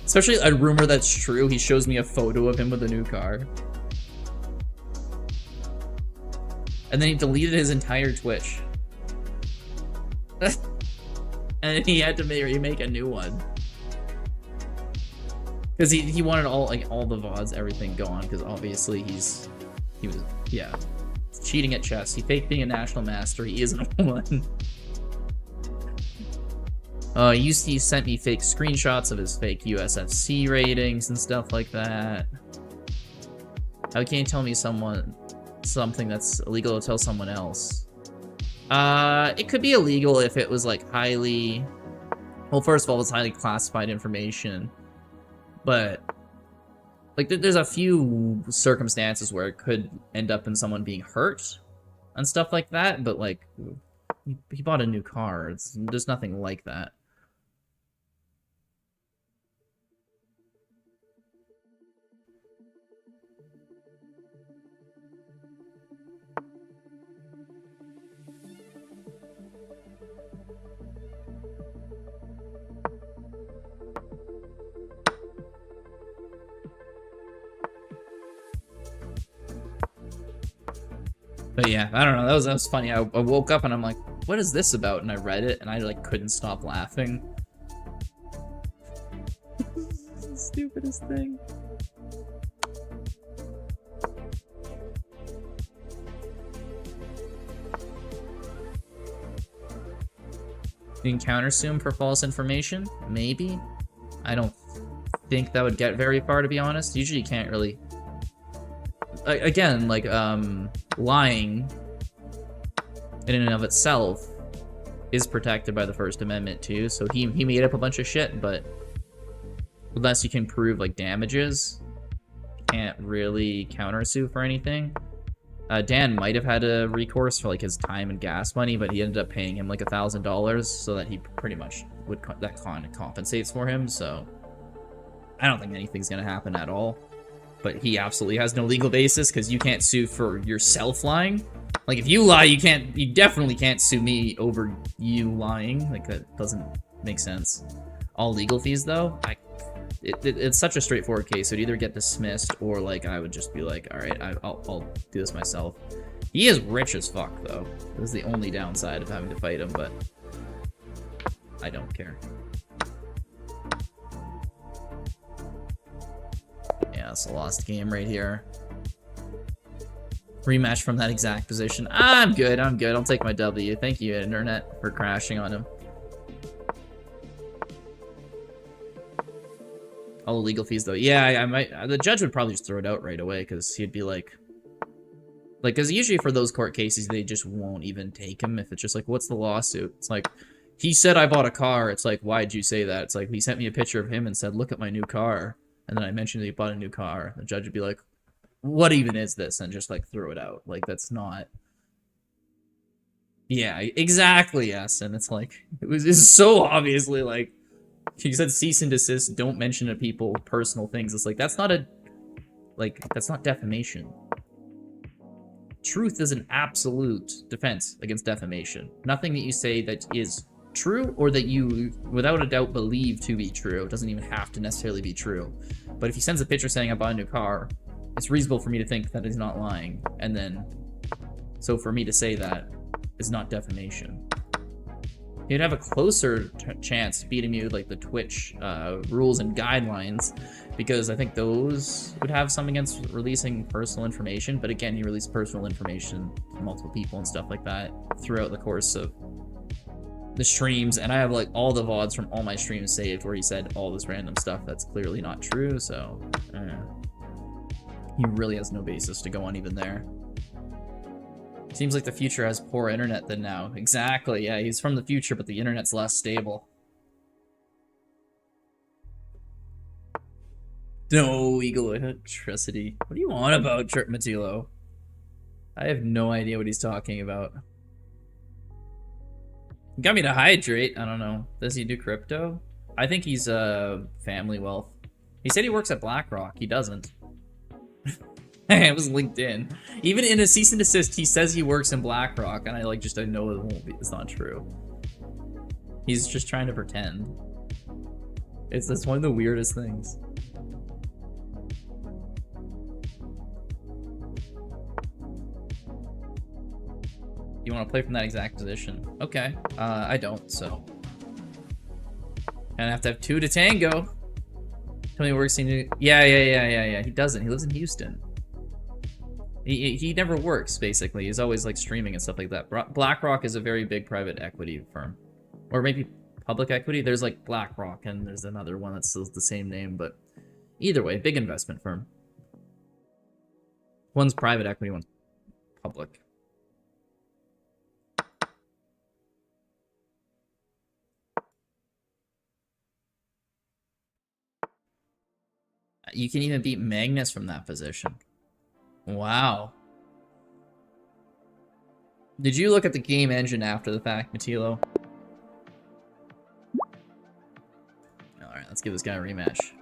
Speaker 1: Especially a rumor that's true. He shows me a photo of him with a new car. And then he deleted his entire Twitch. And he had to remake a new one. Because he wanted all the VODs, everything gone, because obviously he was, yeah. Cheating at chess. He faked being a national master. He isn't one. He sent me fake screenshots of his fake USFC ratings and stuff like that. How can you tell me something that's illegal to tell someone else? It could be illegal if it was like highly. Well, first of all, it's highly classified information, but. Like, there's a few circumstances where it could end up in someone being hurt and stuff like that, but, like, he bought a new car. There's nothing like that. But yeah, I don't know. That was funny. I woke up and I'm like, what is this about? And I read it and I like couldn't stop laughing. This is the stupidest thing. You can countersume for false information? Maybe. I don't think that would get very far, to be honest. Usually you can't really... Again, like, lying in and of itself is protected by the First Amendment, too. So he made up a bunch of shit, but unless you can prove, like, damages, can't really countersue for anything. Dan might have had a recourse for like his time and gas money, but he ended up paying him like $1,000 so that he pretty much would compensates for him. So I don't think anything's gonna happen at all. But he absolutely has no legal basis because you can't sue for yourself lying. Like if you lie, you definitely can't sue me over you lying. Like that doesn't make sense. All legal fees though, it's such a straightforward case. It'd either get dismissed or like I would just be like, all right, I'll do this myself. He is rich as fuck though. This is the only downside of having to fight him, but I don't care. Yeah, it's a lost game right here. Rematch from that exact position. I'm good. I'll take my W. Thank you, internet, for crashing on him. All the legal fees, though. Yeah, I might... The judge would probably just throw it out right away, because he'd be like... because usually for those court cases, they just won't even take him if it's just like, what's the lawsuit? It's like, he said I bought a car. It's like, why'd you say that? It's like, he sent me a picture of him and said, look at my new car. And then I mentioned that he bought a new car. The judge would be like, what even is this? And just, like, throw it out. Like, that's not... Yeah, exactly, yes. And it's like, it's so obviously, like... He said cease and desist, don't mention to people personal things. It's like, that's not a... Like, that's not defamation. Truth is an absolute defense against defamation. Nothing that you say that is true or that you, without a doubt, believe to be true. It doesn't even have to necessarily be true. But if he sends a picture saying I bought a new car, it's reasonable for me to think that he's not lying. And then, so for me to say that is not defamation. You'd have a closer chance beating me with like the Twitch rules and guidelines, because I think those would have some against releasing personal information. But again, he released personal information to multiple people and stuff like that throughout the course of the streams. And I have like all the VODs from all my streams saved where he said all this random stuff that's clearly not true. So he really has no basis to go on even there. Seems like the future has poor internet than now. Exactly, yeah, he's from the future, but the internet's less stable. No eagle electricity. What do you want about Trip Matilo? I have no idea what he's talking about. He got me to hydrate. I don't know. Does he do crypto? I think he's family wealth. He said he works at BlackRock. He doesn't. It was LinkedIn. Even in a cease and desist, he says he works in BlackRock, and I know it won't be. It's not true. He's just trying to pretend. It's one of the weirdest things. You want to play from that exact position? Okay. I don't, so. And I have to have two to tango. Tell me works in... Yeah. He doesn't. He lives in Houston. He never works, basically. He's always, like, streaming and stuff like that. BlackRock is a very big private equity firm. Or maybe public equity. There's, like, BlackRock, and there's another one that's still the same name, but either way, big investment firm. One's private equity, one's public. You can even beat Magnus from that position. Wow. Did you look at the game engine after the fact, Matilo? Alright, let's give this guy a rematch.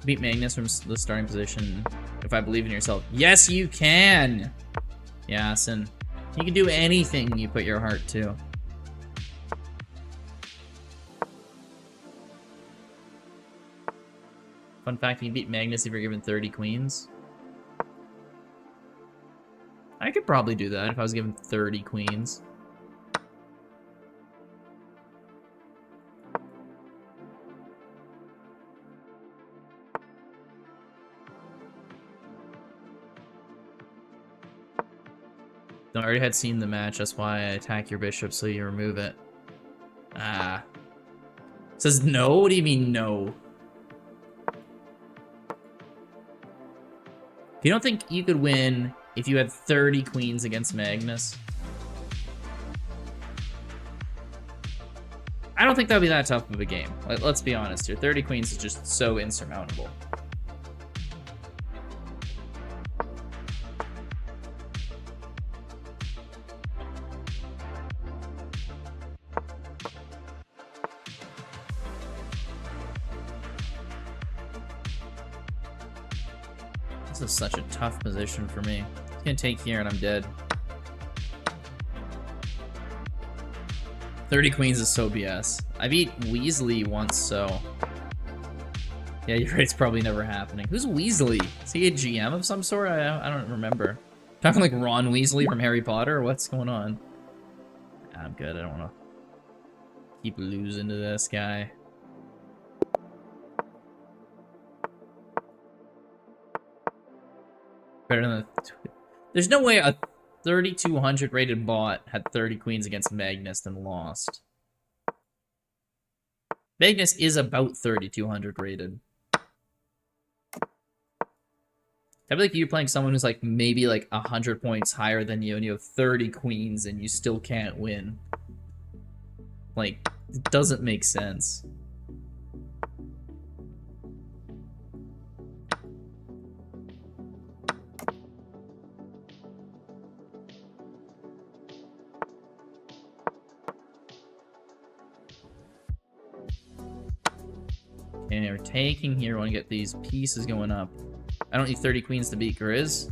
Speaker 1: Beat Magnus from the starting position if I believe in yourself. Yes, you can! Yasin. You can do anything you put your heart to. Fun fact, you can beat Magnus if you're given 30 queens. I could probably do that if I was given 30 queens. No, I already had seen the match, that's why I attack your bishop so you remove it. Ah. It says no? What do you mean no? You don't think you could win if you had 30 queens against Magnus? I don't think that would be that tough of a game. Let's be honest here. 30 queens is just so insurmountable. This is such a tough position for me. He's gonna take here and I'm dead. 30 queens is so BS. I beat Weasley once, so... Yeah, you're right, it's probably never happening. Who's Weasley? Is he a GM of some sort? I don't remember. Talking like Ron Weasley from Harry Potter? What's going on? I'm good, I don't want to keep losing to this guy. Better than the... There's no way a 3200 rated bot had 30 queens against Magnus and lost. Magnus is about 3200 rated. I feel like you're playing someone who's like maybe like 100 points higher than you and you have 30 queens and you still can't win. Like, it doesn't make sense. Okay, we're taking here. I want to get these pieces going up. I don't need 30 queens to beat Grizz.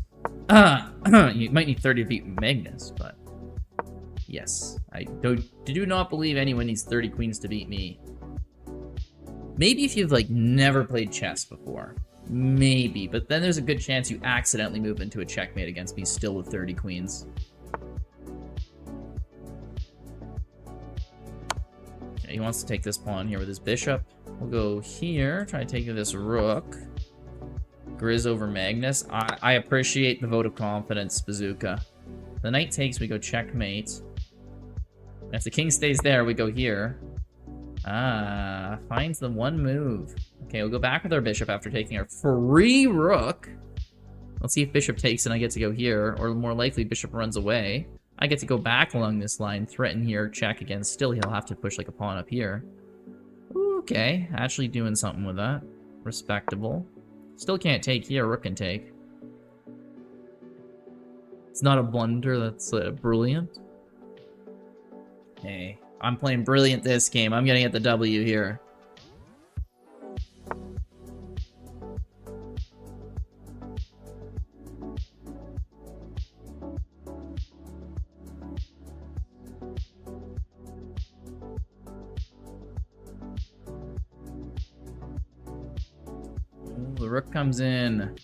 Speaker 1: You might need 30 to beat Magnus, but... Yes. I do not believe anyone needs 30 queens to beat me. Maybe if you've, like, never played chess before. Maybe. But then there's a good chance you accidentally move into a checkmate against me still with 30 queens. Okay, he wants to take this pawn here with his bishop. We'll go here, try to take this rook. Grizz over Magnus. I appreciate the vote of confidence, Bazooka. The knight takes, we go checkmate. And if the king stays there, we go here. Ah, finds the one move. Okay, we'll go back with our bishop after taking our free rook. Let's see if bishop takes and I get to go here, or more likely bishop runs away. I get to go back along this line, threaten here, check again. Still, he'll have to push like a pawn up here. Okay, actually doing something with that. Respectable. Still can't take here, rook can take. It's not a blunder, that's brilliant. Hey, I'm playing brilliant this game. I'm gonna get the W here. The rook comes in.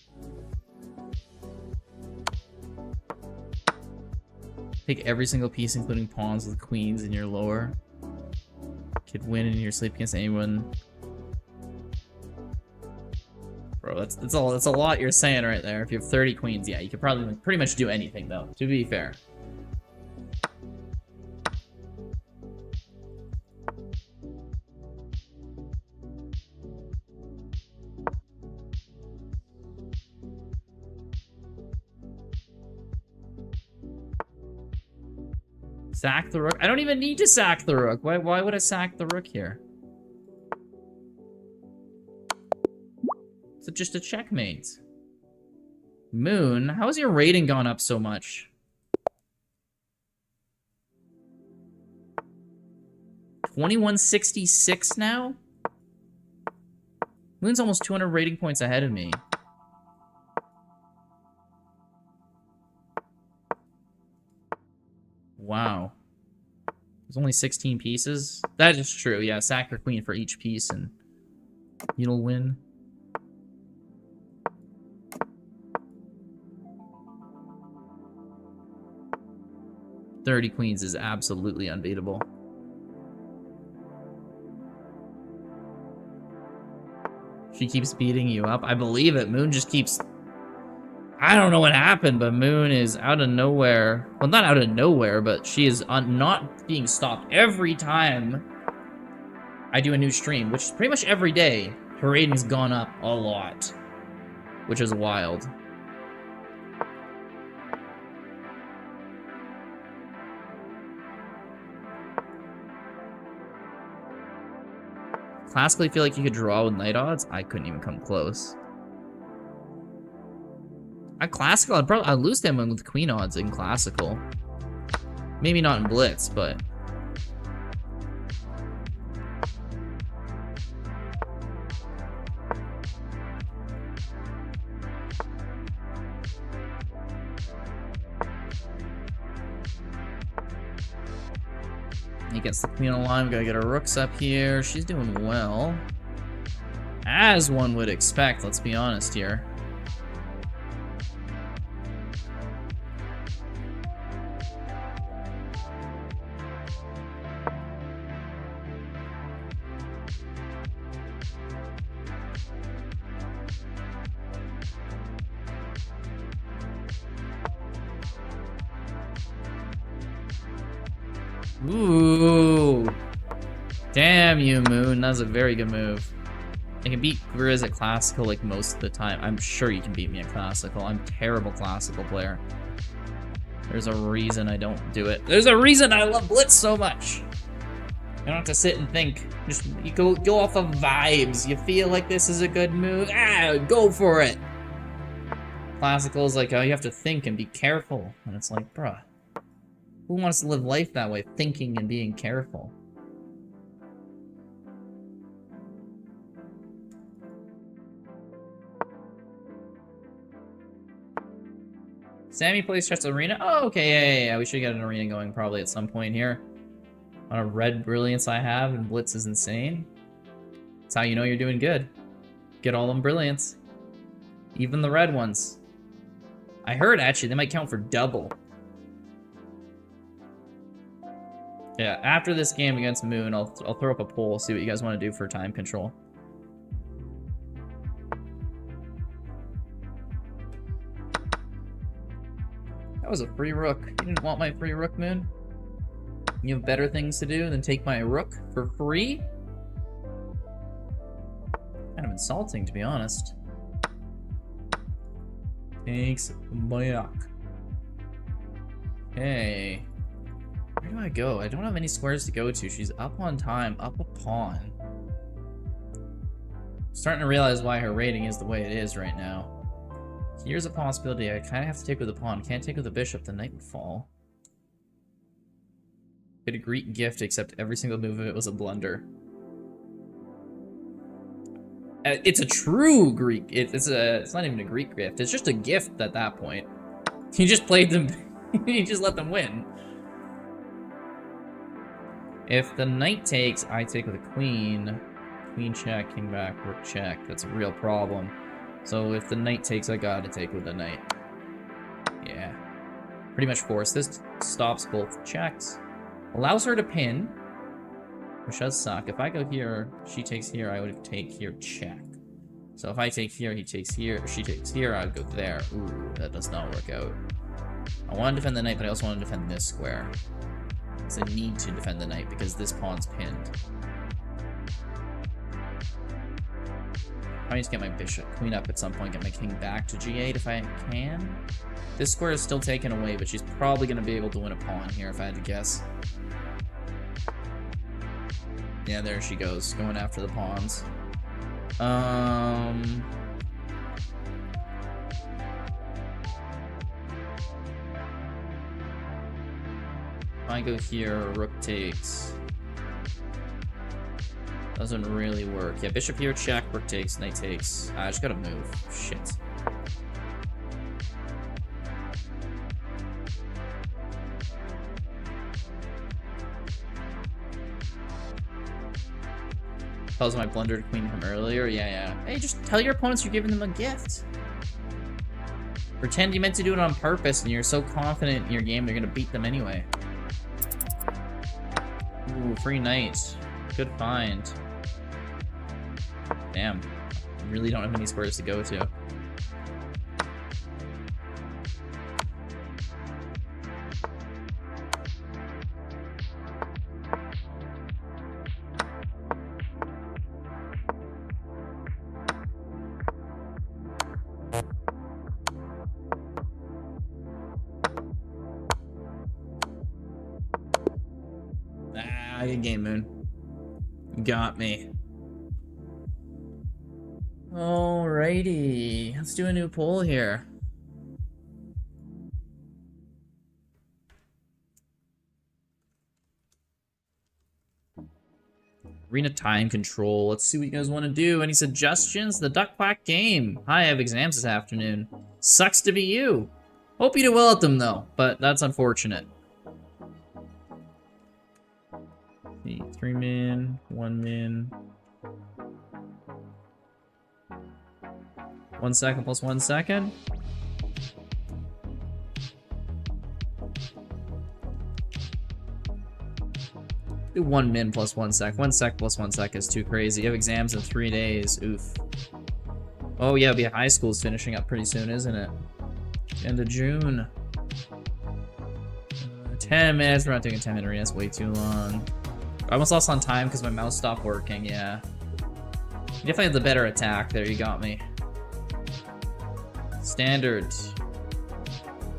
Speaker 1: Take every single piece, including pawns with queens in your lower. Could win in your sleep against anyone. Bro, that's a lot you're saying right there. If you have 30 queens, yeah, you could probably pretty much do anything though, to be fair. Sack the rook? I don't even need to sack the rook. Why would I sack the rook here? It's just a checkmate. Moon, how has your rating gone up so much? 2166 now? Moon's almost 200 rating points ahead of me. Wow. There's only 16 pieces. That is true, yeah. Sack your queen for each piece and you'll win. "30 queens is absolutely unbeatable. She keeps beating you up. I believe it. Moon just keeps... I don't know what happened, but Moon is out of nowhere. Well, not out of nowhere, but she is not being stopped every time I do a new stream, which is pretty much every day. Her rating's gone up a lot, which is wild. Classically, feel like you could draw with knight odds. I couldn't even come close. At classical, I'd lose them with queen odds in classical. Maybe not in Blitz, but... He gets the queen on the line. We gotta get our rooks up here. She's doing well. As one would expect, let's be honest here. Ooh. Damn you, Moon. That was a very good move. I can beat Grizz at classical like most of the time. I'm sure you can beat me at classical. I'm a terrible classical player. There's a reason I don't do it. There's a reason I love Blitz so much. You don't have to sit and think. Just you go off of vibes. You feel like this is a good move. Go for it. Classical is like, oh, you have to think and be careful. And it's like, bruh. Who wants to live life that way, thinking and being careful? Sammy plays chess arena? Oh, okay, yeah. We should get an arena going probably at some point here. On a red brilliance I have, and Blitz is insane. That's how you know you're doing good. Get all them brilliance. Even the red ones. I heard, actually, they might count for double. Yeah, after this game against Moon, I'll throw up a poll, see what you guys want to do for time control. That was a free rook. You didn't want my free rook, Moon? You have better things to do than take my rook for free? Kind of insulting, to be honest. Thanks, Bayak. Hey. Where do I go? I don't have any squares to go to. She's up on time, up a pawn. I'm starting to realize why her rating is the way it is right now. Here's a possibility. I kind of have to take with the pawn. Can't take with the bishop. The knight would fall. Get a Greek gift, except every single move of it was a blunder. It's a true Greek. It's not even a Greek gift. It's just a gift at that point. He just played them. He just let them win. If the knight takes, I take with a queen. Queen check, king back, rook check. That's a real problem. So if the knight takes, I gotta take with the knight. Yeah. Pretty much force. This stops both checks. Allows her to pin, which does suck. If I go here, she takes here, I would take here, check. So if I take here, he takes here, she takes here, I would go there. Ooh, that does not work out. I want to defend the knight, but I also want to defend this square. I need to defend the knight because this pawn's pinned. I need to get my bishop queen up at some point, get my king back to g8 if I can. This square is still taken away, but she's probably going to be able to win a pawn here if I had to guess. Yeah, there she goes, going after the pawns. If I go here, rook takes. Doesn't really work. Yeah, bishop here, check, rook takes, knight takes. I just gotta move. Shit. That was my blundered queen from earlier. Yeah. Hey, just tell your opponents you're giving them a gift. Pretend you meant to do it on purpose and you're so confident in your game they're gonna beat them anyway. Ooh, free knight. Good find. Damn. I really don't have any squares to go to. Good game, Moon. You got me. Alrighty. Let's do a new poll here. Arena time control. Let's see what you guys want to do. Any suggestions? The Duck Quack game. Hi, I have exams this afternoon. Sucks to be you. Hope you do well at them, though. But that's unfortunate. 3 min, 1 min. 1 second plus 1 second. Do 1 min plus 1 sec. 1 sec plus 1 sec is too crazy. You have exams in 3 days. Oof. Oh yeah, be high school's finishing up pretty soon, isn't it? End of June. 10 minutes. We're not doing a 10-minute arena. That's way too long. I almost lost on time because my mouse stopped working, yeah. You definitely had the better attack there, you got me. Standard.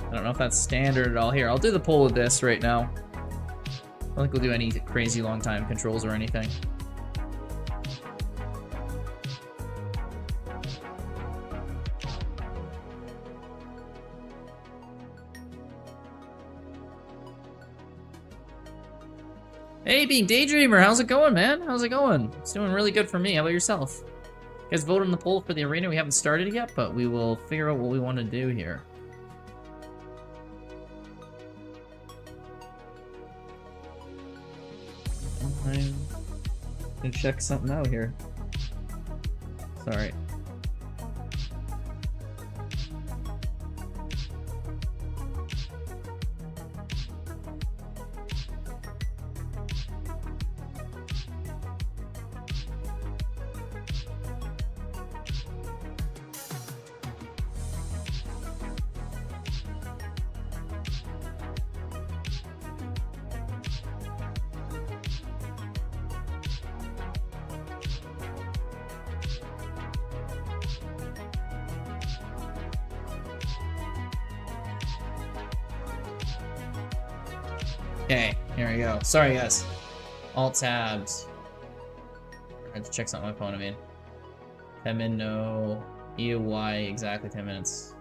Speaker 1: I don't know if that's standard at all. Here, I'll do the poll with this right now. I don't think we'll do any crazy long time controls or anything. Hey, Being Daydreamer, how's it going, man? How's it going? It's doing really good for me. How about yourself? You guys voted in the poll for the arena. We haven't started yet, but we will figure out what we want to do here. I'm gonna check something out here. Sorry. Okay, here we go. Sorry, guys. Alt tabs. I had to check something on my phone, I mean. 10 min, no. EOY, exactly 10 minutes.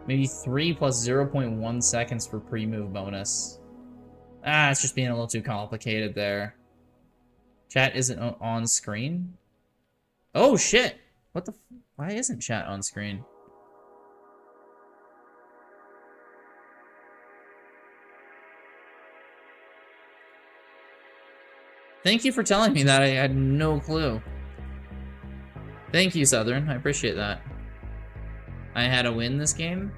Speaker 1: Maybe 3 plus 0.1 seconds for pre-move bonus. Ah, it's just being a little too complicated there. Chat isn't on screen? Oh, shit! What the f- Why isn't chat on screen? Thank you for telling me that. I had no clue. Thank you, Southern. I appreciate that. I had to win this game?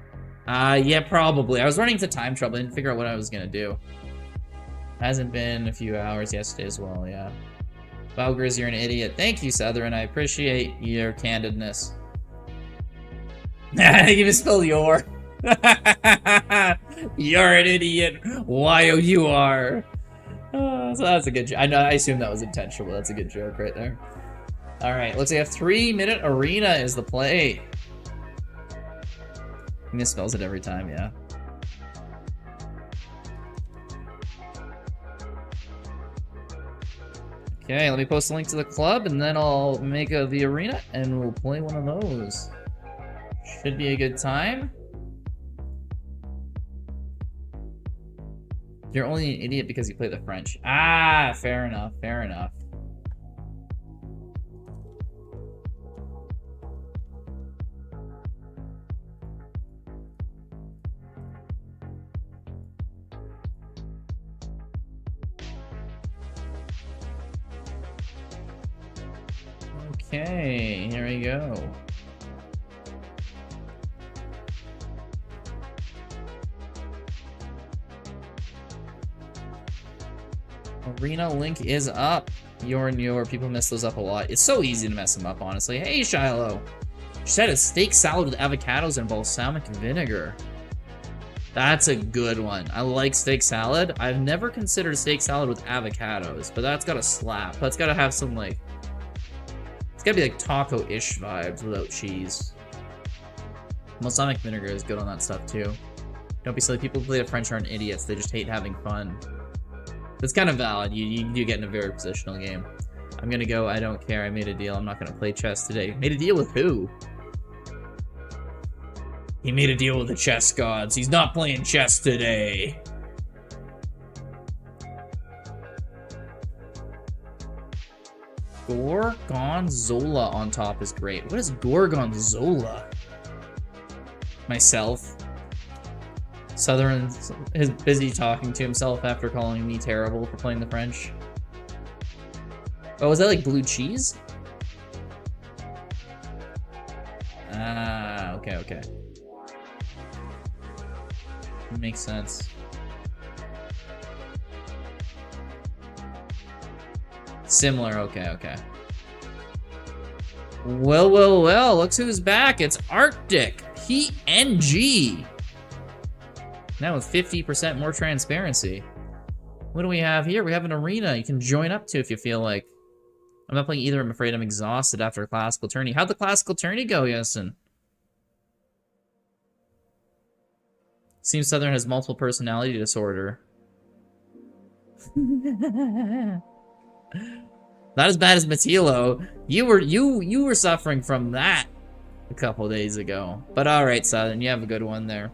Speaker 1: Yeah, probably. I was running into time trouble. I didn't figure out what I was gonna do. Hasn't been a few hours yesterday as well, yeah. Valgriz, you're an idiot. Thank you, Southern. I appreciate your candidness. You misspelled your. You're an idiot. Y-O-U-R. So that's a good joke. I assume that was intentional. That's a good joke right there. Alright, let's see. 3-minute arena is the play. He misspells it every time, yeah. Okay, let me post a link to the club, and then I'll make the arena, and we'll play one of those. Should be a good time. You're only an idiot because you play the French. Ah, fair enough, fair enough. Okay, here we go. Arena link is up. Your people mess those up a lot. It's so easy to mess them up, honestly. Hey, Shiloh. She said a steak salad with avocados and balsamic vinegar. That's a good one. I like steak salad. I've never considered steak salad with avocados, but that's gotta slap. That's gotta have some, like... It's gotta be like taco-ish vibes without cheese. Balsamic vinegar is good on that stuff, too. Don't be silly. People who play the French aren't idiots. They just hate having fun. It's kind of valid. You do get in a very positional game. I'm gonna go, I don't care. I made a deal. I'm not gonna play chess today. Made a deal with who? He made a deal with the chess gods. He's not playing chess today. Gorgonzola on top is great. What is Gorgonzola? Myself. Southern is busy talking to himself after calling me terrible for playing the French. Oh, is that like blue cheese? Ah, okay, okay. Makes sense. Similar, okay, okay. Well, well, well, look who's back. It's Arctic Heat NG. Now with 50% more transparency. What do we have here? We have an arena you can join up to if you feel like. I'm not playing either. I'm afraid I'm exhausted after a classical tourney. How'd the classical tourney go, Yesen? Seems Southern has multiple personality disorder. Not as bad as Matilo. You were suffering from that a couple days ago. But alright, Southern, you have a good one there.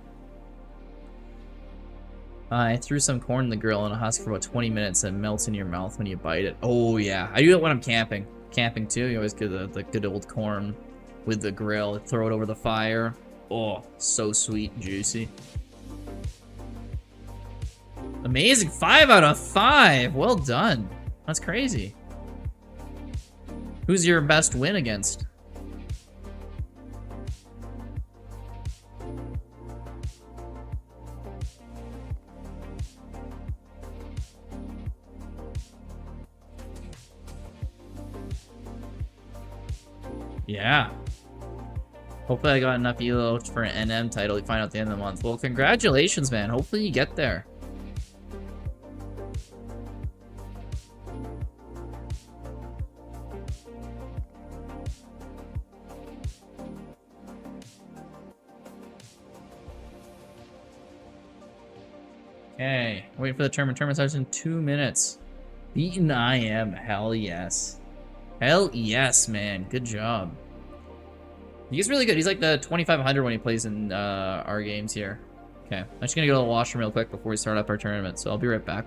Speaker 1: I threw some corn in the grill in a husk for about 20 minutes and it melts in your mouth when you bite it. Oh yeah, I do it when I'm camping. Camping too, you always get the good old corn with the grill. Throw it over the fire. Oh, so sweet and juicy. Amazing, 5 out of 5. Well done. That's crazy. Who's your best win against? Yeah. Hopefully I got enough ELO for an NM title to find out at the end of the month. Well, congratulations, man. Hopefully you get there. Okay, wait for the tournament. Tournament starts in 2 minutes. Beaten I am. Hell yes. Hell yes, man. Good job. He's really good. He's like the 2500 when he plays in our games here. Okay, I'm just gonna go to the washroom real quick before we start up our tournament, so I'll be right back.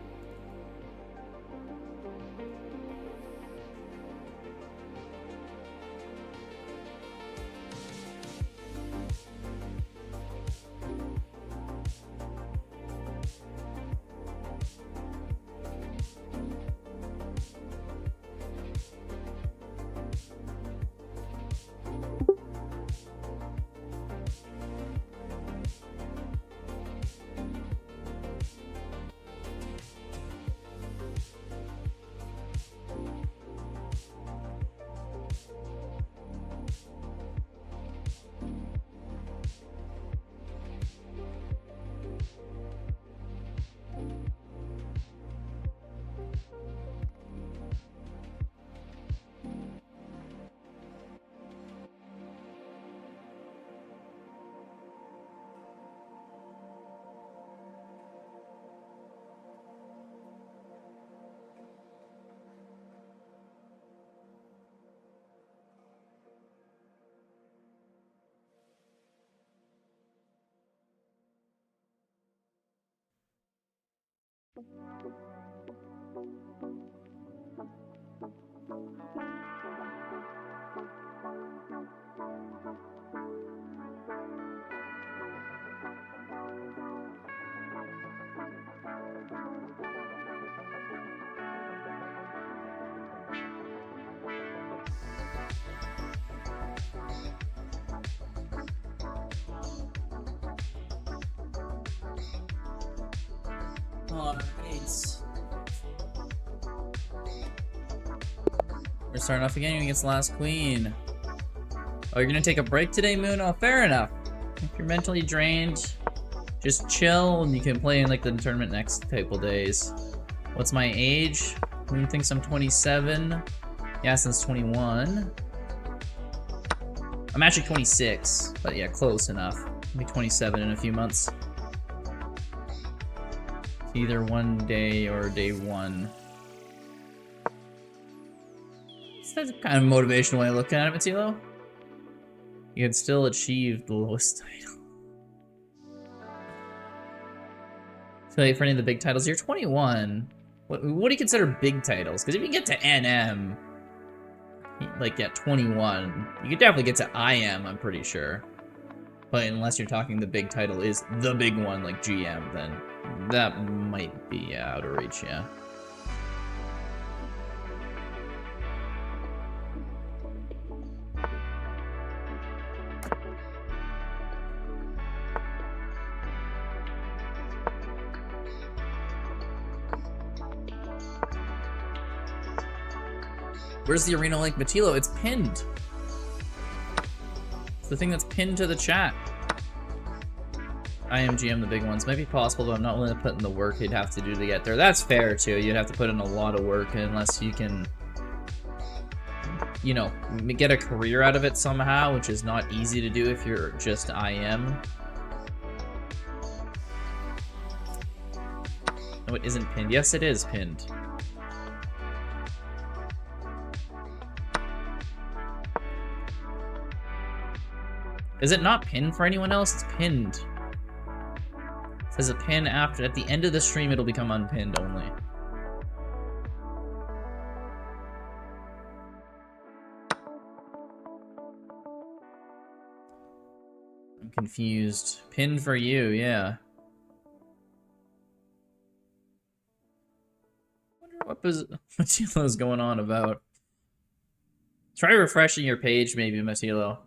Speaker 1: Alright. We're starting off again against the last queen. Oh, you're gonna take a break today, Moon? Oh, fair enough. If you're mentally drained, just chill and you can play in like the tournament next couple days. What's my age? Moon thinks I'm 27. Yeah, since 21. I'm actually 26, but yeah, close enough. I'll be 27 in a few months. Either one day or day one. So that's kind of a motivational way of looking at it, Matilo. You can still achieve the lowest title. So for any of the big titles, you're 21. What do you consider big titles? Because if you get to NM, like at 21, you could definitely get to IM, I'm pretty sure. But unless you're talking the big title is the big one, like GM, then that might be out of reach, yeah. Where's the arena link, Matilo? It's pinned. It's the thing that's pinned to the chat. I am GM the big ones. Might be possible, but I'm not willing to put in the work you'd have to do to get there. That's fair, too. You'd have to put in a lot of work unless you can, you know, get a career out of it somehow, which is not easy to do if you're just IM. No, it isn't pinned. Yes, it is pinned. Is it not pinned for anyone else? It's pinned. It says a pin after. At the end of the stream, it'll become unpinned only. I'm confused. Pinned for you, yeah. I wonder what Matilo's going on about. Try refreshing your page, maybe, Matilo.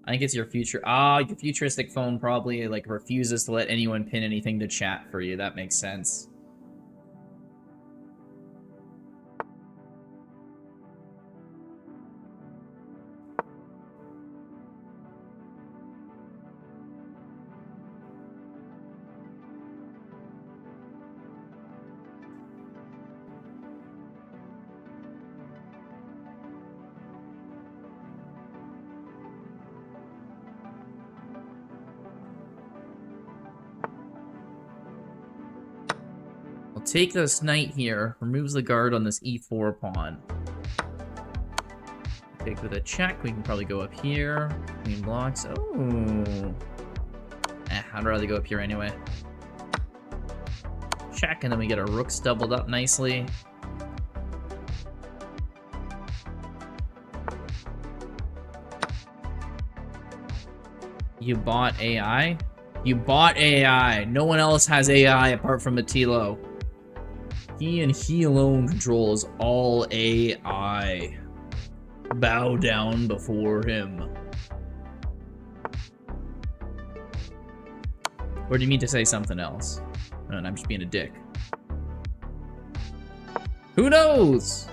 Speaker 1: I think it's your future. Your futuristic phone probably like refuses to let anyone pin anything to chat for you. That makes sense. Take this knight here, removes the guard on this e4 pawn. Take with a check, we can probably go up here. Queen blocks. Oh. I'd rather go up here anyway. Check, and then we get our rooks doubled up nicely. You bought AI? You bought AI. No one else has AI apart from Matilo. He and he alone controls all AI. Bow down before him. Or do you mean to say something else? And I'm just being a dick. Who knows?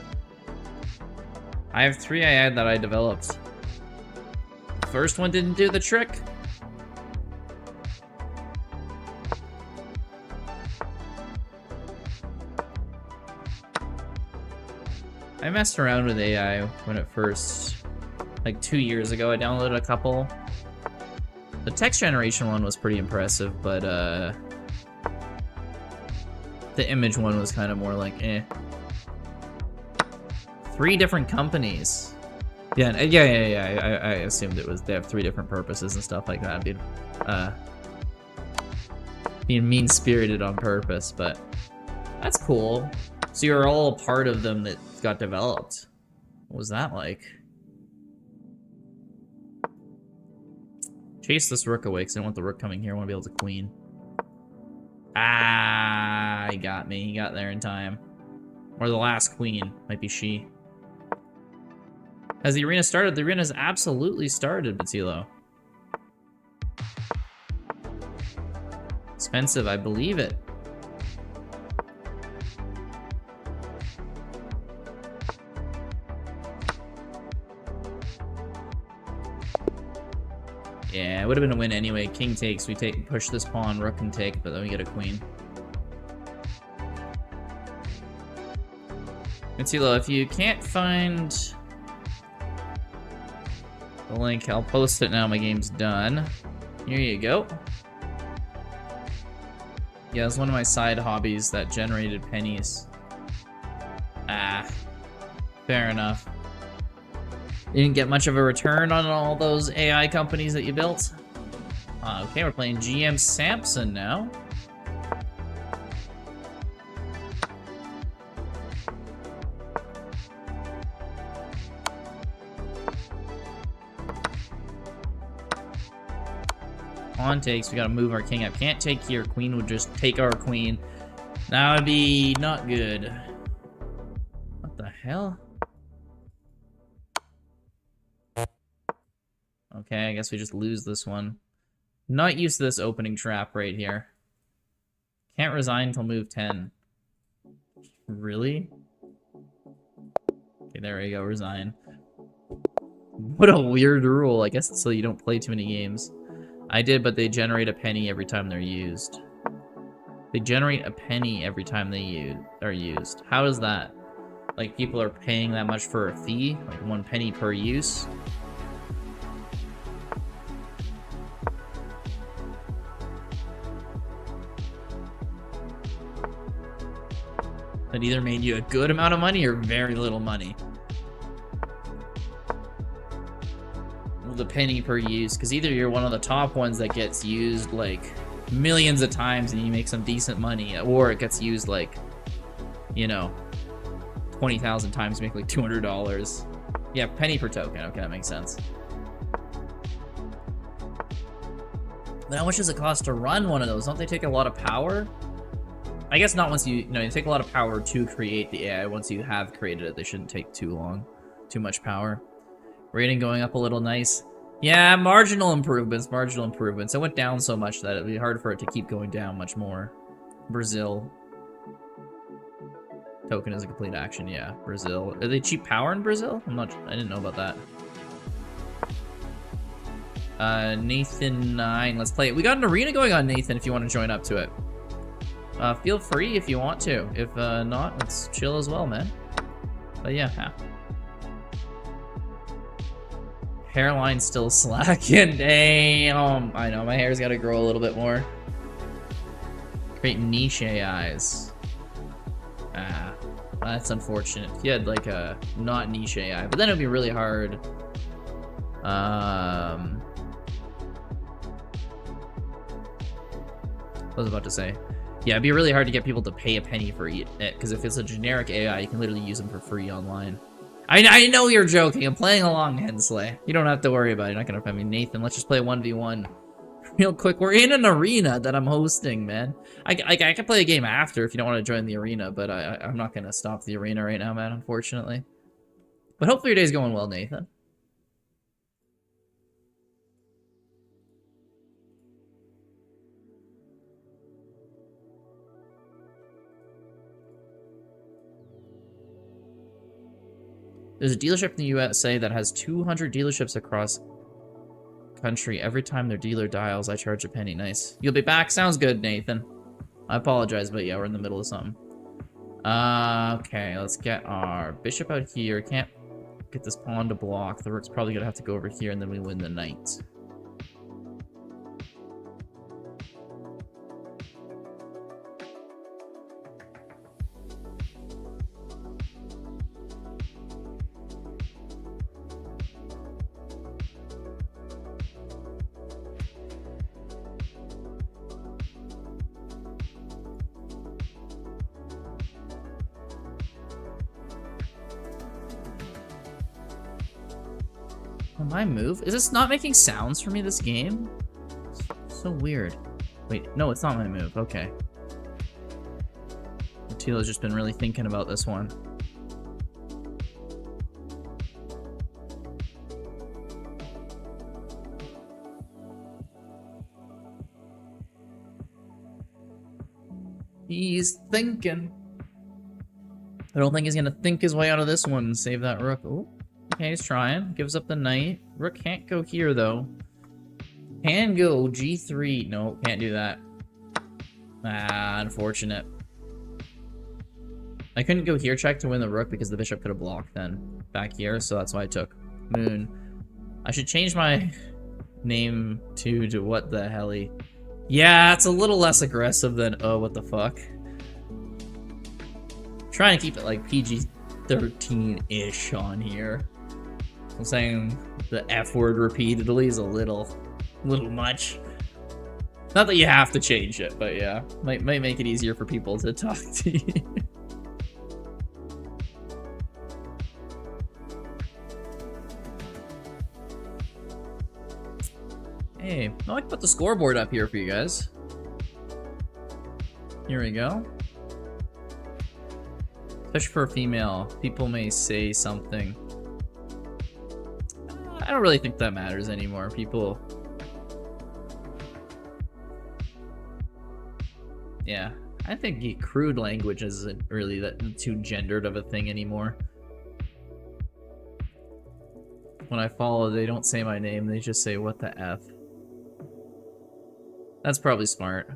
Speaker 1: I have 3 AI that I developed. The first one didn't do the trick. I messed around with AI when it first, like 2 years ago, I downloaded a couple. The text generation one was pretty impressive, but the image one was kind of more like, eh. 3 different companies. Yeah, I assumed it was, they have 3 different purposes and stuff like that. Being mean-spirited on purpose, but that's cool. So you're all a part of them that got developed. What was that like? Chase this rook away, because I don't want the rook coming here. I want to be able to queen. He got me. He got there in time. Or the last queen. Might be she. Has the arena started? The arena's absolutely started, Batilo. Expensive, I believe it. Yeah, it would have been a win anyway. King takes, we push this pawn, rook can take, but then we get a queen. Mattilo, if you can't find the link, I'll post it now. My game's done. Here you go. Yeah, it's one of my side hobbies that generated pennies. Ah, fair enough. You didn't get much of a return on all those AI companies that you built? Okay, we're playing GM Samson now. Pawn takes, we gotta move our king up. Can't take here, queen would just take our queen. That would be not good. What the hell? Okay, I guess we just lose this one. Not used to this opening trap right here. Can't resign until move 10. Really? Okay, there we go, resign. What a weird rule. I guess it's so you don't play too many games. I did, but they generate a penny every time they're used. They generate a penny every time they are used. How is that? Like, people are paying that much for a fee? Like, 1 penny per use? That either made you a good amount of money or very little money. Well, the penny per use, because either you're one of the top ones that gets used like millions of times and you make some decent money, or it gets used like, you know, 20,000 times to make like $200. Yeah, penny per token. Okay, that makes sense. But how much does it cost to run one of those? Don't they take a lot of power? I guess not once you take a lot of power to create the AI. Once you have created it, they shouldn't take too long. Too much power. Rating going up a little, nice. Yeah, marginal improvements, marginal improvements. It went down so much that it'd be hard for it to keep going down much more. Brazil. Token is a complete action, yeah. Brazil. Are they cheap power in Brazil? I didn't know about that. Nathan 9, let's play it. We got an arena going on, Nathan, if you want to join up to it. Feel free if you want to. If not, let's chill as well, man. But yeah. Hairline still slacking. Damn. I know, my hair's got to grow a little bit more. Create niche AIs. Ah, that's unfortunate. If you had like a not niche AI, but then it would be really hard. What was I about to say? Yeah, it'd be really hard to get people to pay a penny for it, because if it's a generic AI, you can literally use them for free online. I know you're joking. I'm playing along, Hensley. You don't have to worry about it. You're not gonna find me. Nathan, let's just play 1v1 real quick. We're in an arena that I'm hosting, man. I can play a game after if you don't want to join the arena, but I'm not gonna stop the arena right now, man, unfortunately. But hopefully your day's going well, Nathan. There's a dealership in the USA that has 200 dealerships across country. Every time their dealer dials, I charge a penny. Nice. You'll be back? Sounds good, Nathan. I apologize, but yeah, we're in the middle of something. Okay, let's get our bishop out here. Can't get this pawn to block. The rook's probably gonna have to go over here, and then we win the knight. My move? Is this not making sounds for me, this game? It's so weird. Wait, no, it's not my move. Okay. Mattila's just been really thinking about this one. He's thinking. I don't think he's gonna think his way out of this one and save that rook. Ooh. Okay, he's trying. Gives up the knight. Rook can't go here, though. Can go G3. No, can't do that. Ah, unfortunate. I couldn't go here check to win the rook because the bishop could have blocked then back here, so that's why I took moon. I should change my name to what the helly. Yeah, it's a little less aggressive than oh what the fuck. Trying to keep it like PG-13-ish on here. I'm saying the F word repeatedly is a little much. Not that you have to change it, but yeah, might make it easier for people to talk to you. Hey, I can put the scoreboard up here for you guys. Here we go. Especially for a female, people may say something. I don't really think that matters anymore. People... Yeah, I think crude language isn't really that too gendered of a thing anymore. When I follow, they don't say my name, they just say, what the F. That's probably smart.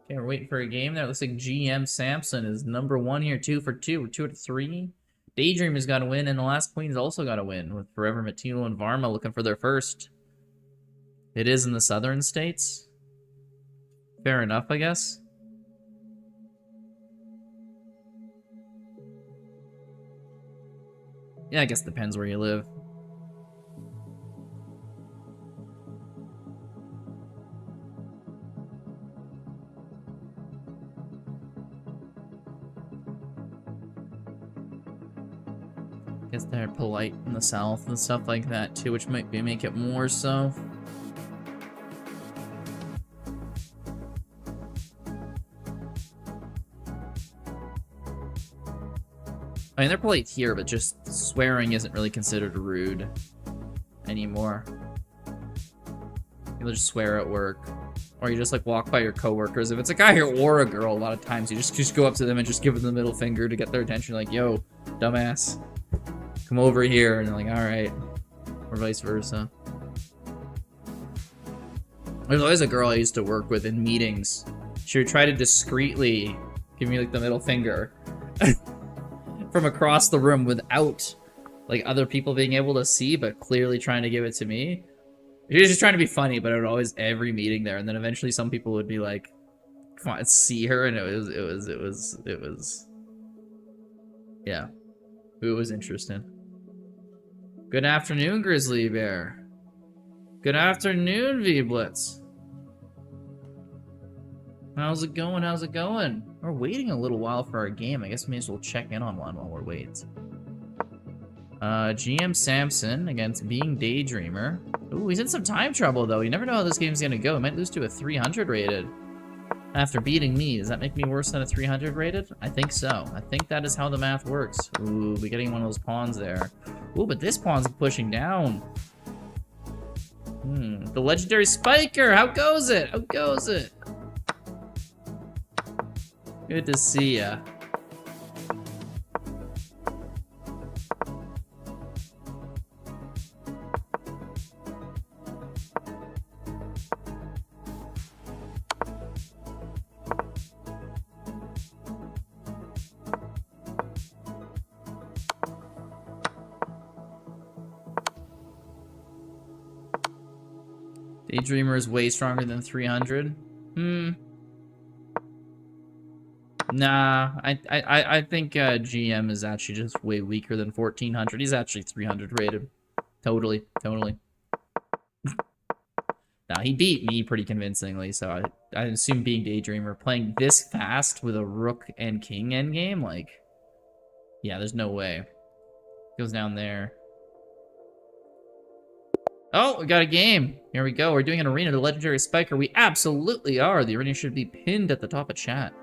Speaker 1: Okay, we're waiting for a game there. Looks like GM Samson is number 1 here, 2 for 2. We're 2 out of 3. Daydreamer's got to win, and the last queen's also got to win, with Forever Matino and Varma looking for their first. It is in the southern states. Fair enough, I guess. Yeah, I guess it depends where you live. Guess they're polite in the south and stuff like that too, which might make it more so. I mean, they're polite here, but just swearing isn't really considered rude anymore. You'll just swear at work. Or you just like walk by your coworkers. If it's a guy or a girl, a lot of times you just go up to them and just give them the middle finger to get their attention. Like, yo, dumbass, come over here. And they're like, all right. Or vice versa. There's always a girl I used to work with in meetings. She would try to discreetly give me like the middle finger from across the room without like other people being able to see, but clearly trying to give it to me. She was just trying to be funny, but it would always every meeting there, and then eventually some people would be like, "Come on, see her," and it was, yeah, it was interesting. Good afternoon, Grizzly Bear. Good afternoon, V Blitz. How's it going? How's it going? We're waiting a little while for our game. I guess we may as well check in on one while we're waiting. GM Samson against Being Daydreamer. Ooh, he's in some time trouble, though. You never know how this game's gonna go. He might lose to a 300 rated. After beating me, does that make me worse than a 300 rated? I think so. I think that is how the math works. Ooh, we're getting one of those pawns there. Ooh, but this pawn's pushing down. The legendary Spiker! How goes it? How goes it? Good to see ya. Daydreamer is way stronger than 300. Nah, I think GM is actually just way weaker than 1400. He's actually 300 rated. Totally. Now, he beat me pretty convincingly, so I assume Being Daydreamer playing this fast with a rook and king endgame, like, yeah, there's no way. Goes down there. Oh, we got a game. Here we go. We're doing an arena to legendary Spiker. We absolutely are. The arena should be pinned at the top of chat.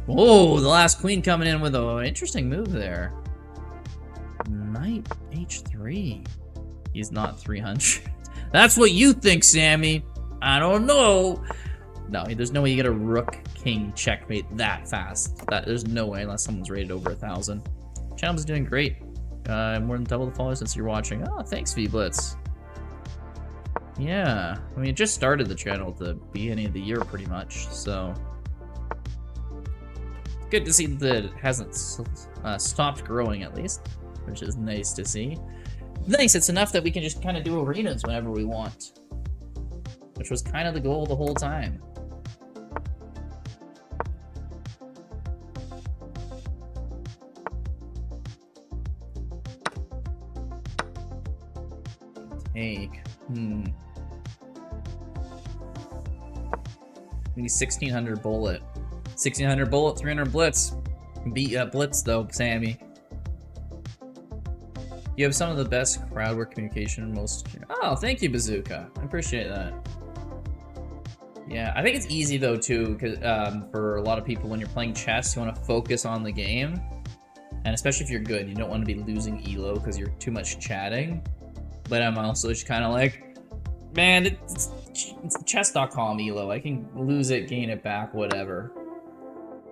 Speaker 1: Oh, the last queen coming in with an interesting move there. Knight H3. He's not 300. That's what you think, Sammy. I don't know. No, there's no way you get a rook king checkmate that fast. There's no way unless someone's rated over 1,000. Channel's doing great. More than double the followers since you're watching. Oh, thanks, V-Blitz. Yeah, I mean, it just started the channel at the beginning of the year, pretty much, so... Good to see that it hasn't stopped growing, at least, which is nice to see. Nice, it's enough that we can just kind of do arenas whenever we want. Which was kind of the goal the whole time. Take. Maybe 1600 bullet. 1600 bullet, 300 blitz. Beat Blitz though, Sammy. You have some of the best crowd work communication most. Oh, thank you, Bazooka. I appreciate that. Yeah, I think it's easy though too, cause for a lot of people when you're playing chess, you want to focus on the game, and especially if you're good, you don't want to be losing elo because you're too much chatting. But I'm also just kind of like, man, it's chess.com elo. I can lose it, gain it back, whatever.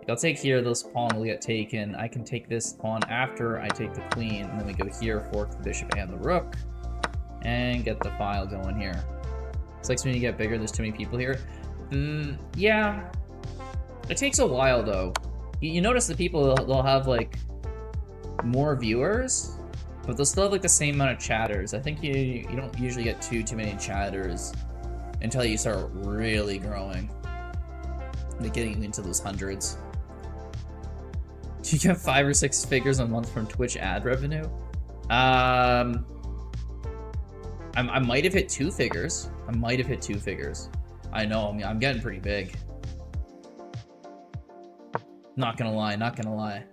Speaker 1: I'll take here, this pawn will get taken. I can take this pawn after I take the queen, and then we go here, fork the bishop and the rook, and get the file going here. It's like when you get bigger, there's too many people here. Yeah. It takes a while, though. You notice the people, they'll have, like, more viewers, but they'll still have, like, the same amount of chatters. I think you don't usually get too many chatters until you start really growing. Like, getting into those hundreds. Do you get 5 or 6 figures a month from Twitch ad revenue? I might have hit 2 figures. I might have hit 2 figures. I know, I mean, I'm getting pretty big. Not gonna lie, not gonna lie.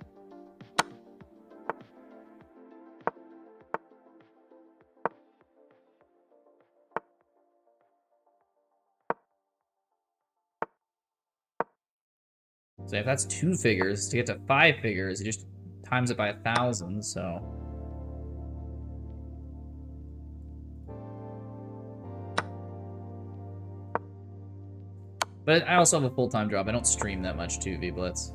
Speaker 1: So if that's 2 figures, to get to 5 figures, you just times it by 1,000, so... But I also have a full-time job. I don't stream that much too, V-Blitz.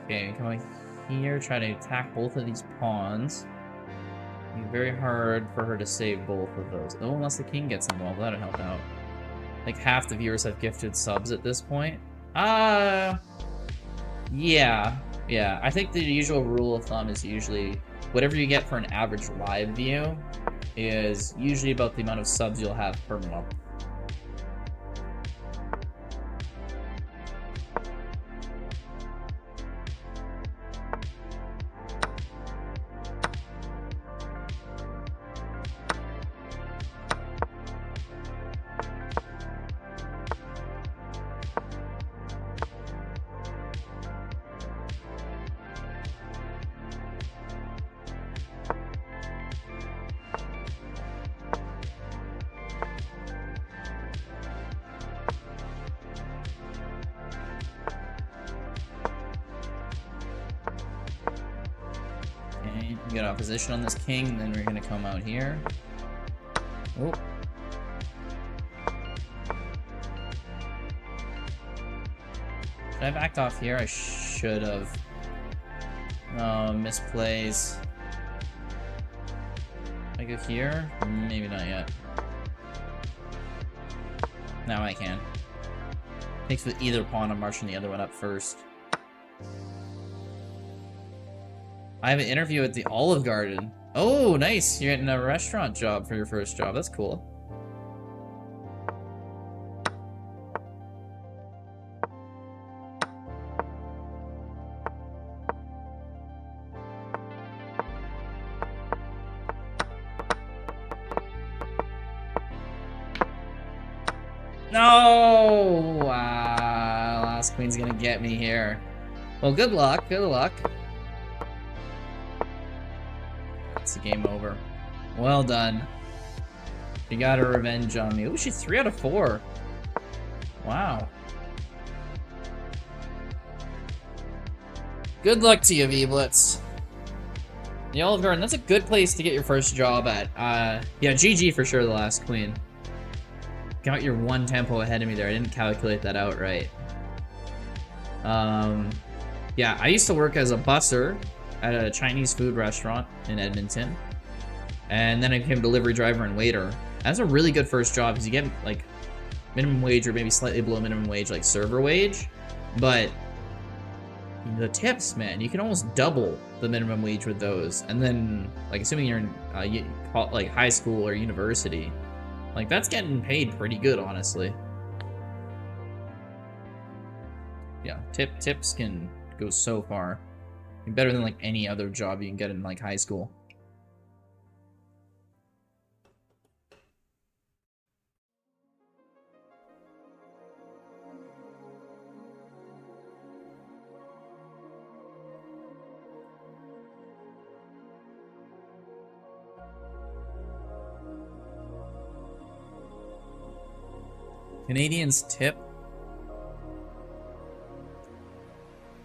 Speaker 1: Okay, come on here, try to attack both of these pawns. It'll be very hard for her to save both of those. Oh, unless the king gets involved, that'll help out. Like half the viewers have gifted subs at this point. Yeah. Yeah, I think the usual rule of thumb is usually whatever you get for an average live view is usually about the amount of subs you'll have per month. We got opposition on this king, then we're gonna come out here. Oh. Should I have backed off here? I should have. Oh, misplays. I go here? Maybe not yet. Now I can. Thanks with either pawn, I'm marching the other one up first. I have an interview at the Olive Garden. Oh, nice. You're getting a restaurant job for your first job. That's cool. No! Last queen's gonna get me here. Well, good luck. Good luck. It's a game over. Well done. You got a revenge on me. Ooh, she's 3 out of 4. Wow. Good luck to you, V-Blitz. The Olive Garden, that's a good place to get your first job at. Yeah, GG for sure, the last queen. got your one tempo ahead of me there. I didn't calculate that out right. Yeah, I used to work as a busser at a Chinese food restaurant in Edmonton. And then I became delivery driver and waiter. That's a really good first job because you get like minimum wage or maybe slightly below minimum wage, like server wage. But the tips, man, you can almost double the minimum wage with those. And then, like, assuming you're in like high school or university, like that's getting paid pretty good, honestly. Yeah, tips can go so far. Better than like any other job you can get in like high school. Canadians tip.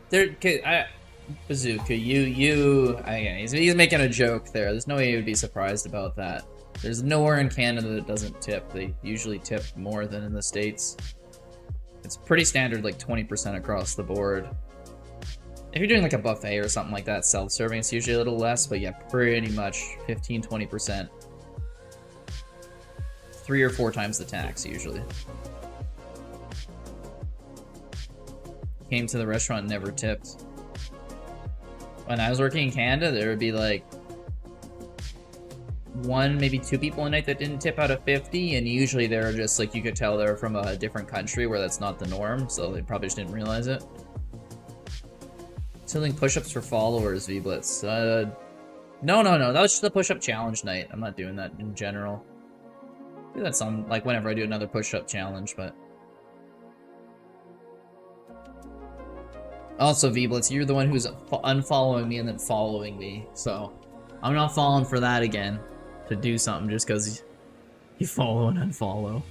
Speaker 1: Bazooka, he's making a joke there. There's no way you would be surprised about that. There's nowhere in Canada that doesn't tip. They usually tip more than in the States. It's pretty standard, like 20% across the board. If you're doing like a buffet or something like that, self-serving, it's usually a little less, but yeah, pretty much 15-20%. 3 or 4 times the tax, usually. Came to the restaurant and never tipped. When I was working in Canada, there would be like 1, maybe 2 people a night that didn't tip out of 50, and usually they're just like, you could tell they're from a different country where that's not the norm, so they probably just didn't realize it. Tilting push-ups for followers, V-Blitz. No, that was just a push-up challenge night. I'm not doing that in general. I do that some, like whenever I do another push-up challenge, but... Also, V-Blitz, you're the one who's unfollowing me and then following me, so I'm not falling for that again, to do something just because you follow and unfollow.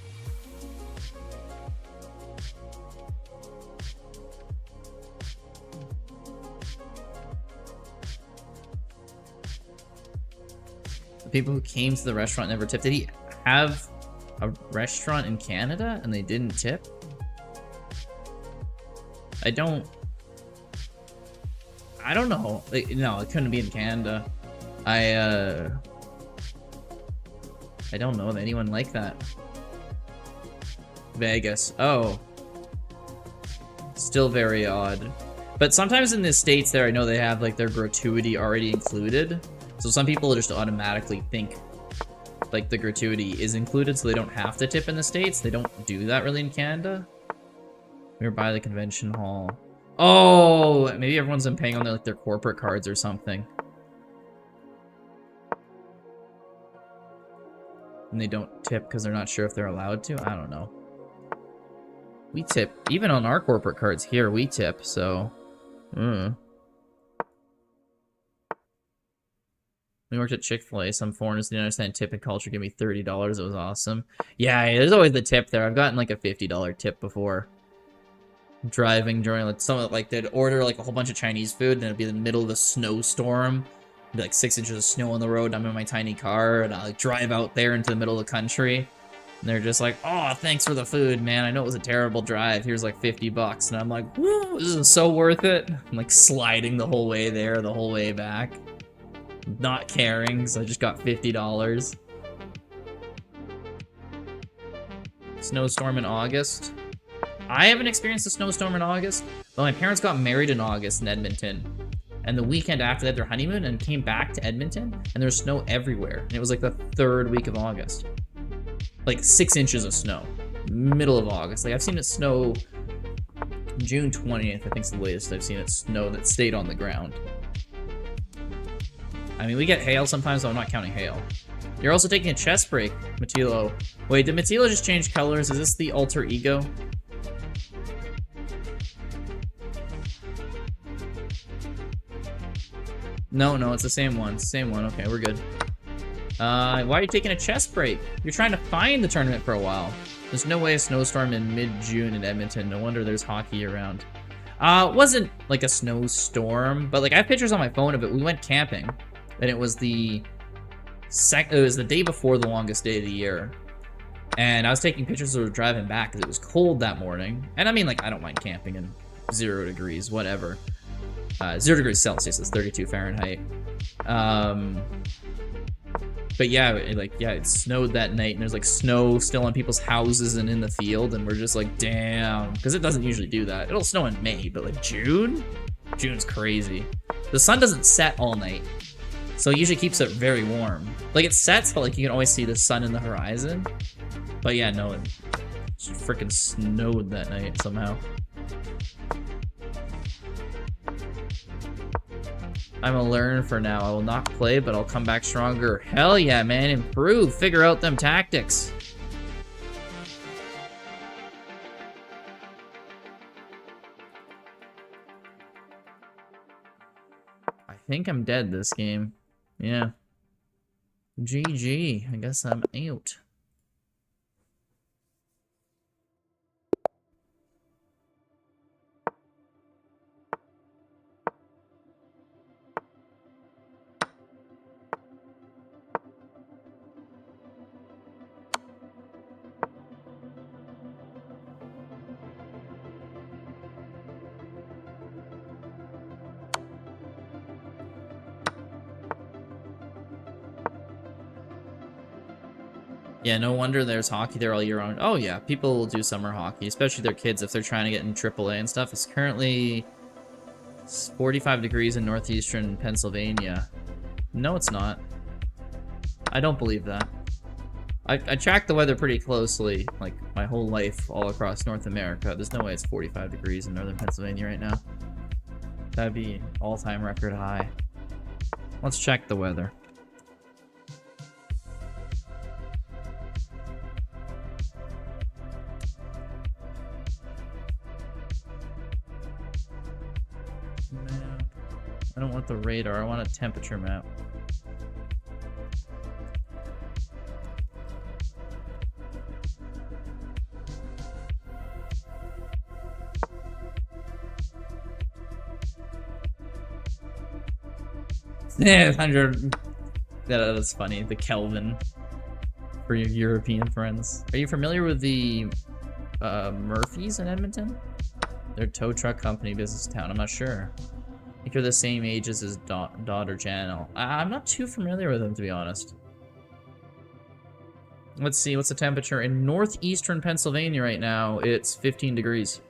Speaker 1: The people who came to the restaurant never tipped. Did he have a restaurant in Canada and they didn't tip? I don't know. No, it couldn't be in Canada. I don't know of anyone like that. Vegas. Oh. Still very odd. But sometimes in the States there, I know they have like their gratuity already included. So some people just automatically think like the gratuity is included so they don't have to tip in the States. They don't do that really in Canada. We were by the convention hall. Oh, maybe everyone's been paying on their, like, their corporate cards or something. And they don't tip because they're not sure if they're allowed to? I don't know. We tip. Even on our corporate cards here, we tip, so... We worked at Chick-fil-A. Some foreigners didn't understand tipping culture. Give me $30. It was awesome. Yeah, there's always the tip there. I've gotten like a $50 tip before. Driving during like some like they'd order like a whole bunch of Chinese food and it'd be in the middle of the snowstorm. It'd be like 6 inches of snow on the road. I'm in my tiny car and I like drive out there into the middle of the country. And they're just like, oh, thanks for the food, man. I know it was a terrible drive. Here's like $50. And I'm like, woo, this is so worth it. I'm like sliding the whole way there, the whole way back. Not caring, so I just got $50. Snowstorm in August. I haven't experienced a snowstorm in August, but my parents got married in August in Edmonton. And the weekend after that, their honeymoon, and came back to Edmonton, and there's snow everywhere. And it was like the 3rd week of August. Like 6 inches of snow. Middle of August. Like I've seen it snow June 20th, I think is the latest I've seen it snow that stayed on the ground. I mean, we get hail sometimes, so I'm not counting hail. You're also taking a chest break, Matilo. Wait, did Matilo just change colors? Is this the alter ego? No, it's the same one. It's the same one. Okay, we're good. Why are you taking a chest break? You're trying to find the tournament for a while. There's no way a snowstorm in mid-June in Edmonton. No wonder there's hockey around. It wasn't like a snowstorm, but like I have pictures on my phone of it. We went camping, and it was the day before the longest day of the year. And I was taking pictures of driving back because it was cold that morning. And I mean, like, I don't mind camping in 0 degrees, whatever. 0 degrees Celsius is 32 Fahrenheit. But yeah, it snowed that night, and there's like snow still on people's houses and in the field, and we're just like, damn, because it doesn't usually do that. It'll snow in May, but like June? June's crazy. The sun doesn't set all night, so it usually keeps it very warm. Like, it sets, but like you can always see the sun in the horizon. But yeah, no, it freaking snowed that night somehow. I'm gonna learn for now. I will not play, but I'll come back stronger. Hell yeah, man. Improve. Figure out them tactics. I think I'm dead this game. Yeah. GG. I guess I'm out. Yeah, no wonder there's hockey there all year round. Oh yeah, people will do summer hockey, especially their kids if they're trying to get in AAA and stuff. It's currently 45 degrees in northeastern Pennsylvania. No, it's not. I don't believe that. I track the weather pretty closely, like my whole life all across North America. There's no way it's 45 degrees in northern Pennsylvania right now. That'd be all-time record high. Let's check the weather. Map. I don't want the radar, I want a temperature map. Yeah, 100. That is funny. The Kelvin for your European friends. Are you familiar with the Murphys in Edmonton? They're a tow truck company, business town. I'm not sure. I think they're the same age as his daughter Channel. I'm not too familiar with them, to be honest. Let's see, what's the temperature in northeastern Pennsylvania right now? It's 15 degrees.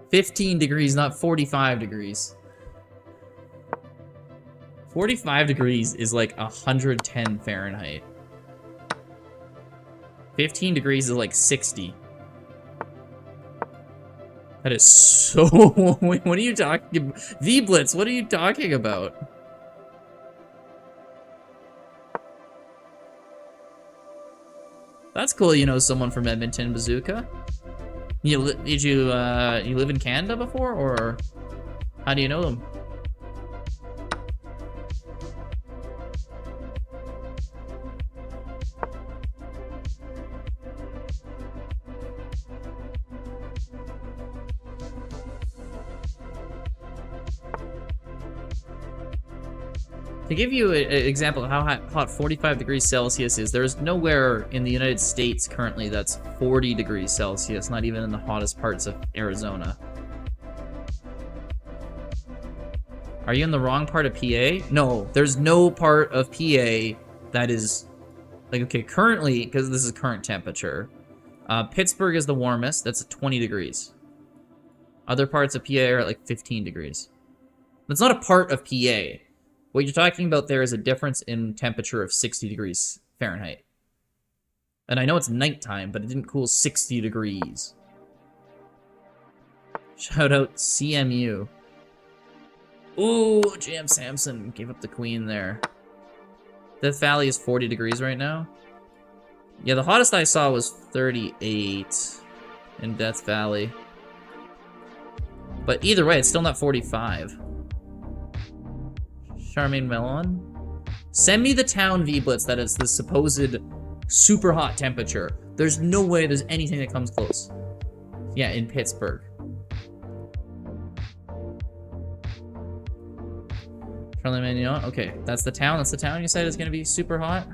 Speaker 1: 15 degrees, not 45 degrees. 45 degrees is like 110 Fahrenheit. 15 degrees is like 60. That is so... What are you talking about? V-Blitz, what are you talking about? That's cool, you know someone from Edmonton, Bazooka. Did you live in Canada before, or how do you know them? To give you an example of how hot 45 degrees Celsius is, there's nowhere in the United States currently that's 40 degrees Celsius, not even in the hottest parts of Arizona. Are you in the wrong part of PA? No, there's no part of PA that is, like, okay, currently, because this is current temperature, Pittsburgh is the warmest, that's 20 degrees. Other parts of PA are at like 15 degrees. That's not a part of PA. What you're talking about there is a difference in temperature of 60 degrees Fahrenheit. And I know it's nighttime, but it didn't cool 60 degrees. Shout out CMU. Ooh, Jam Samson gave up the queen there. Death Valley is 40 degrees right now. Yeah, the hottest I saw was 38 in Death Valley. But either way, it's still not 45. Charmaine Melon. Send me the town V-Blitz that is the supposed super hot temperature. There's no way there's anything that comes close. Yeah, in Pittsburgh. Charmaine Melon. Okay, that's the town. That's the town you said is going to be super hot?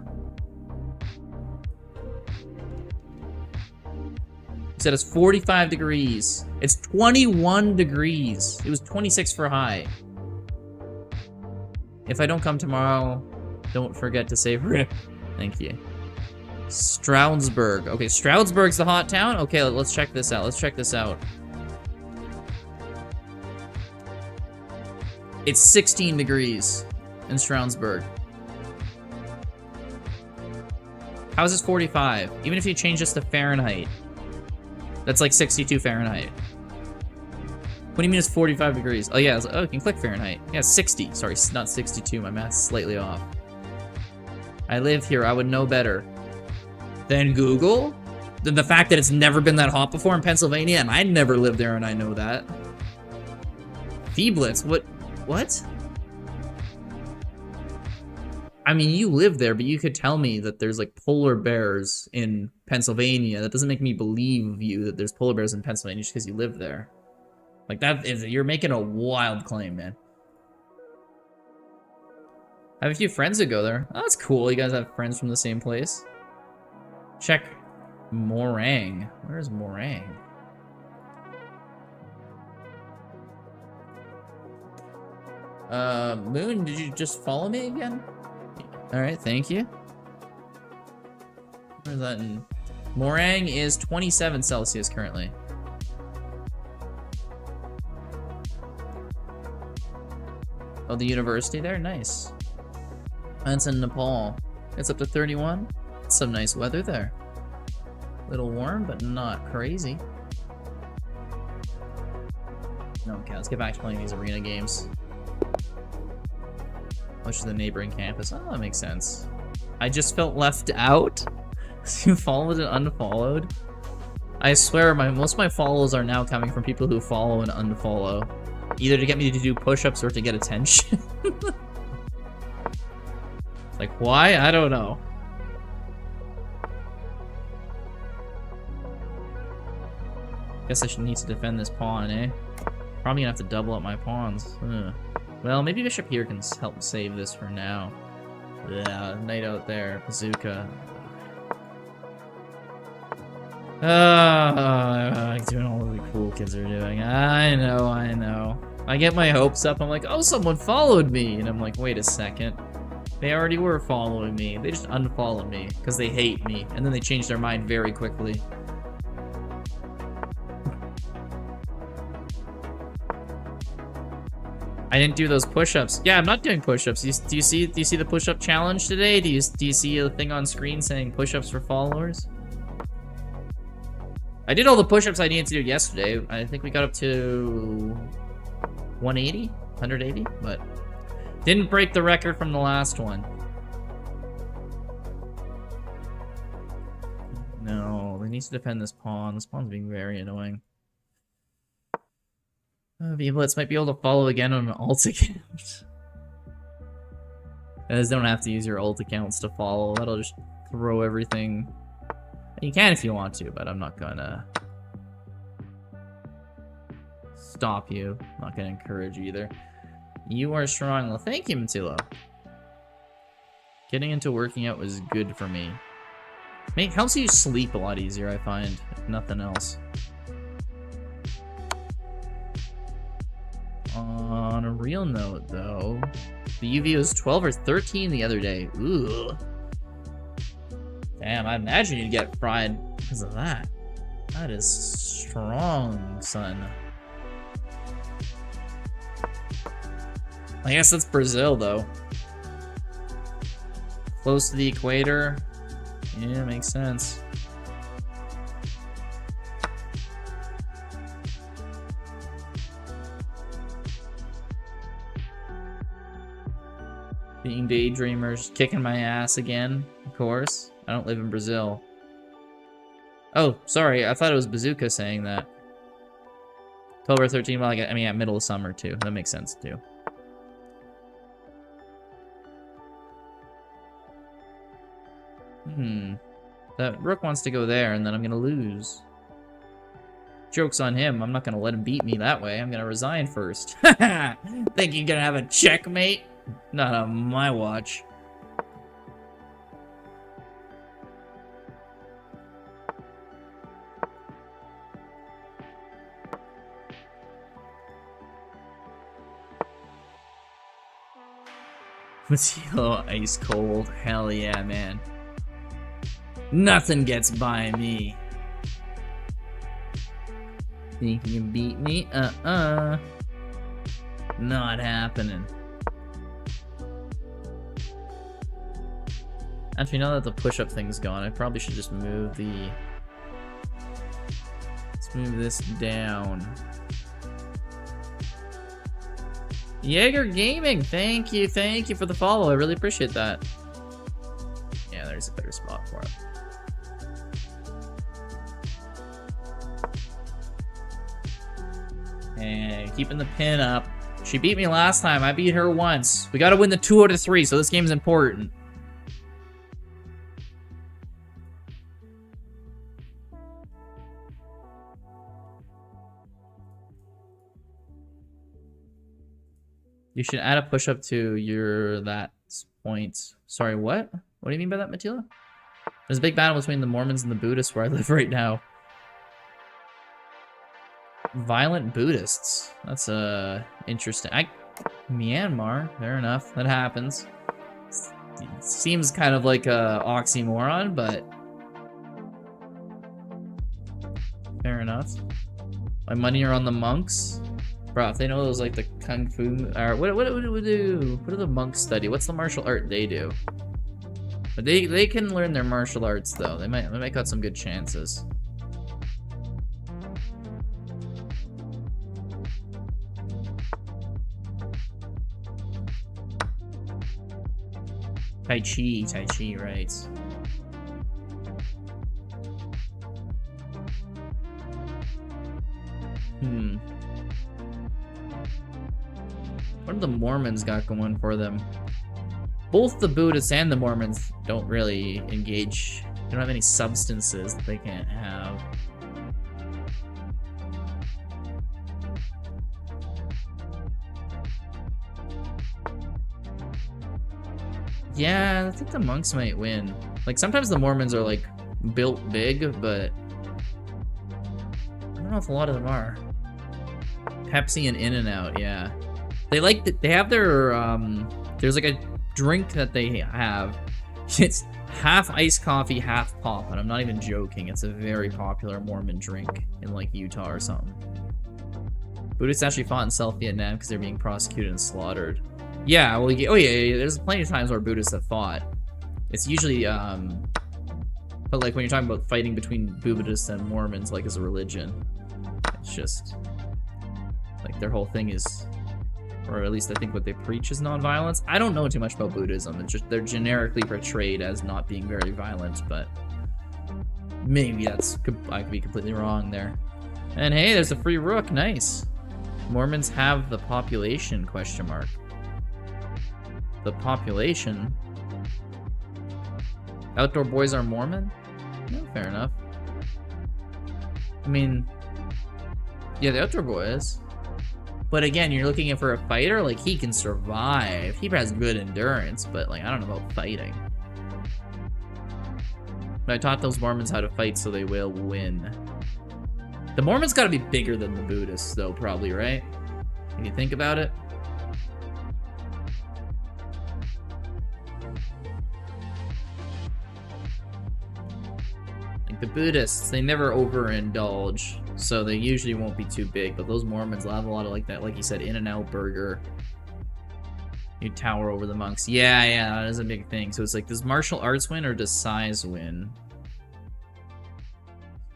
Speaker 1: said it's 45 degrees. It's 21 degrees. It was 26 for high. If I don't come tomorrow, don't forget to save Rip. Thank you. Stroudsburg. Okay, Stroudsburg's the hot town? Okay, let's check this out. Let's check this out. It's 16 degrees in Stroudsburg. How is this 45? Even if you change this to Fahrenheit, that's like 62 Fahrenheit. What do you mean it's 45 degrees? Oh yeah, oh, you can click Fahrenheit. Yeah, 60. Sorry, not 62. My math's slightly off. I live here. I would know better than Google. Than the fact that it's never been that hot before in Pennsylvania, and I never lived there, and I know that. Blitz, what? What? I mean, you live there, but you could tell me that there's like polar bears in Pennsylvania. That doesn't make me believe you that there's polar bears in Pennsylvania just because you live there. Like that is, you're making a wild claim, man. I have a few friends that go there. Oh, that's cool. You guys have friends from the same place. Check Morang. Where's Morang? Moon, did you just follow me again? Alright, thank you. Where's that in? Morang is 27 Celsius currently. Oh, the university there? Nice. That's in Nepal. It's up to 31. It's some nice weather there. A little warm, but not crazy. Okay, let's get back to playing these arena games. Which is the neighboring campus. Oh, that makes sense. I just felt left out. You followed and unfollowed. I swear, most of my follows are now coming from people who follow and unfollow. Either to get me to do push-ups or to get attention. Like, why? I don't know. Guess I should need to defend this pawn, eh? Probably gonna have to double up my pawns. Ugh. Well, maybe bishop here can help save this for now. Yeah, knight out there, bazooka. Doing all the cool kids are doing. I know. I get my hopes up. I'm like, oh, someone followed me. And I'm like, wait a second. They already were following me. They just unfollowed me because they hate me. And then they changed their mind very quickly. I didn't do those push-ups. Yeah, I'm not doing push-ups. Do you see the push-up challenge today? Do you see a thing on screen saying push-ups for followers? I did all the push-ups I needed to do yesterday. I think we got up to 180, but didn't break the record from the last one. No, they need to defend this pawn. This pawn's being very annoying. Blitz might be able to follow again on an alt account. You guys don't have to use your alt accounts to follow. That'll just throw everything. You can if you want to, but I'm not gonna stop you. I'm not gonna encourage you either. You are strong. Well, thank you, Matilo. Getting into working out was good for me. Helps you sleep a lot easier, I find, if nothing else. On a real note, though, the UV was 12 or 13 the other day. Ooh. Damn, I imagine you'd get fried because of that. That is strong, son. I guess that's Brazil, though. Close to the equator. Yeah, makes sense. Being daydreamers, kicking my ass again, of course. I don't live in Brazil. Oh, sorry, I thought it was Bazooka saying that. 12 or 13, well, I mean, at middle of summer, too. That makes sense, too. That rook wants to go there, and then I'm gonna lose. Joke's on him. I'm not gonna let him beat me that way. I'm gonna resign first. Think you're gonna have a checkmate? Not on my watch. Matilo ice cold. Hell yeah, man. Nothing gets by me. Think you can beat me? Not happening. Actually, now that the push-up thing's gone, I probably should just move the... Let's move this down. Jaeger Gaming, thank you for the follow. I really appreciate that. Yeah, there's a better spot for it. And keeping the pin up. She beat me last time. I beat her once. We gotta win the 2 out of 3, so this game's important. You should add a push-up to your that point. Sorry, what? What do you mean by that, Matila? There's a big battle between the Mormons and the Buddhists where I live right now. Violent Buddhists. That's interesting. Myanmar. Fair enough. That happens. It seems kind of like a oxymoron, but fair enough. My money are on the monks. Bro, if they know those like the kung fu, or what do we do? What do the monks study? What's the martial art they do? But they can learn their martial arts though. They might got some good chances. Tai Chi, right. What do the Mormons got going for them? Both the Buddhists and the Mormons don't really engage. They don't have any substances that they can't have. Yeah, I think the monks might win. Like, sometimes the Mormons are, like, built big, but I don't know if a lot of them are. Pepsi and In-N-Out, yeah. They like, they have their, there's like a drink that they have. It's half iced coffee, half pop, and I'm not even joking. It's a very popular Mormon drink in, like, Utah or something. Buddhists actually fought in South Vietnam because they're being prosecuted and slaughtered. Yeah, well, oh yeah, there's plenty of times where Buddhists have fought. It's usually, but like when you're talking about fighting between Buddhists and Mormons, like as a religion, it's just, like their whole thing is, or at least I think what they preach is nonviolence. I don't know too much about Buddhism. It's just, they're generically portrayed as not being very violent, but maybe that's, I could be completely wrong there. And hey, there's a free rook, nice. Mormons have the population, question mark. The population? Outdoor boys are Mormon? No, fair enough. I mean, yeah, the outdoor boy is. But again, you're looking for a fighter, like he can survive. He has good endurance, but like I don't know about fighting. But I taught those Mormons how to fight so they will win. The Mormons gotta be bigger than the Buddhists though, probably, right? If you think about it. Like the Buddhists, they never overindulge, so they usually won't be too big, but those Mormons will have a lot of like that, like you said, In-N-Out burger. You tower over the monks. Yeah, that is a big thing. So it's like, does martial arts win or does size win?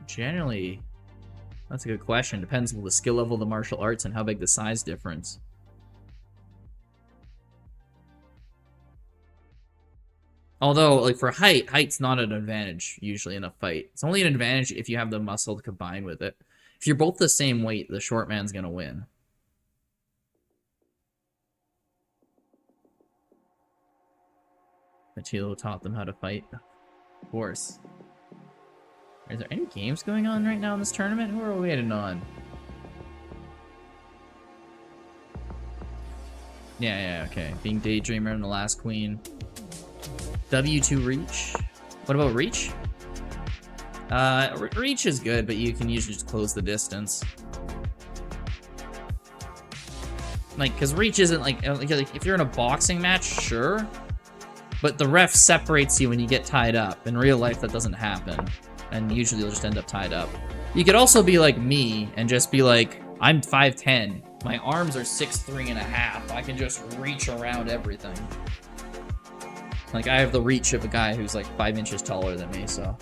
Speaker 1: Generally, that's a good question. Depends on the skill level of the martial arts and how big the size difference. Although, like for height, height's not an advantage usually in a fight. It's only an advantage if you have the muscle to combine with it. If you're both the same weight, the short man's gonna win. Machilo taught them how to fight. Of course. Is there any games going on right now in this tournament? Who are we waiting on? Yeah, okay. Being Daydreamer and the Last Queen. W2 Reach. What about Reach? Reach is good, but you can usually just close the distance. Like, because reach isn't like if you're in a boxing match, sure. But the ref separates you when you get tied up. In real life, that doesn't happen. And usually you'll just end up tied up. You could also be like me and just be like, I'm 5'10". My arms are 6'3.5". I can just reach around everything. Like, I have the reach of a guy who's like 5 inches taller than me, so.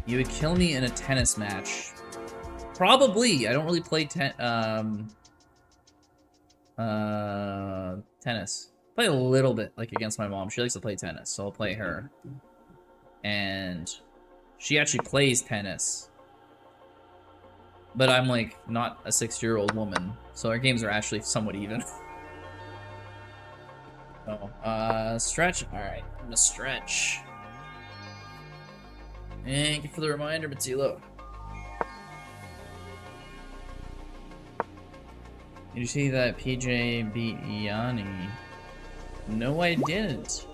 Speaker 1: You would kill me in a tennis match. Probably. I don't really play tennis. Play a little bit, like, against my mom. She likes to play tennis, so I'll play her. And she actually plays tennis. But I'm, like, not a 6-year-old woman, so our games are actually somewhat even. Oh, stretch? Alright, I'm gonna stretch. Thank you for the reminder, Mattilo. Did you see that PJ beat Yanni? No, I didn't.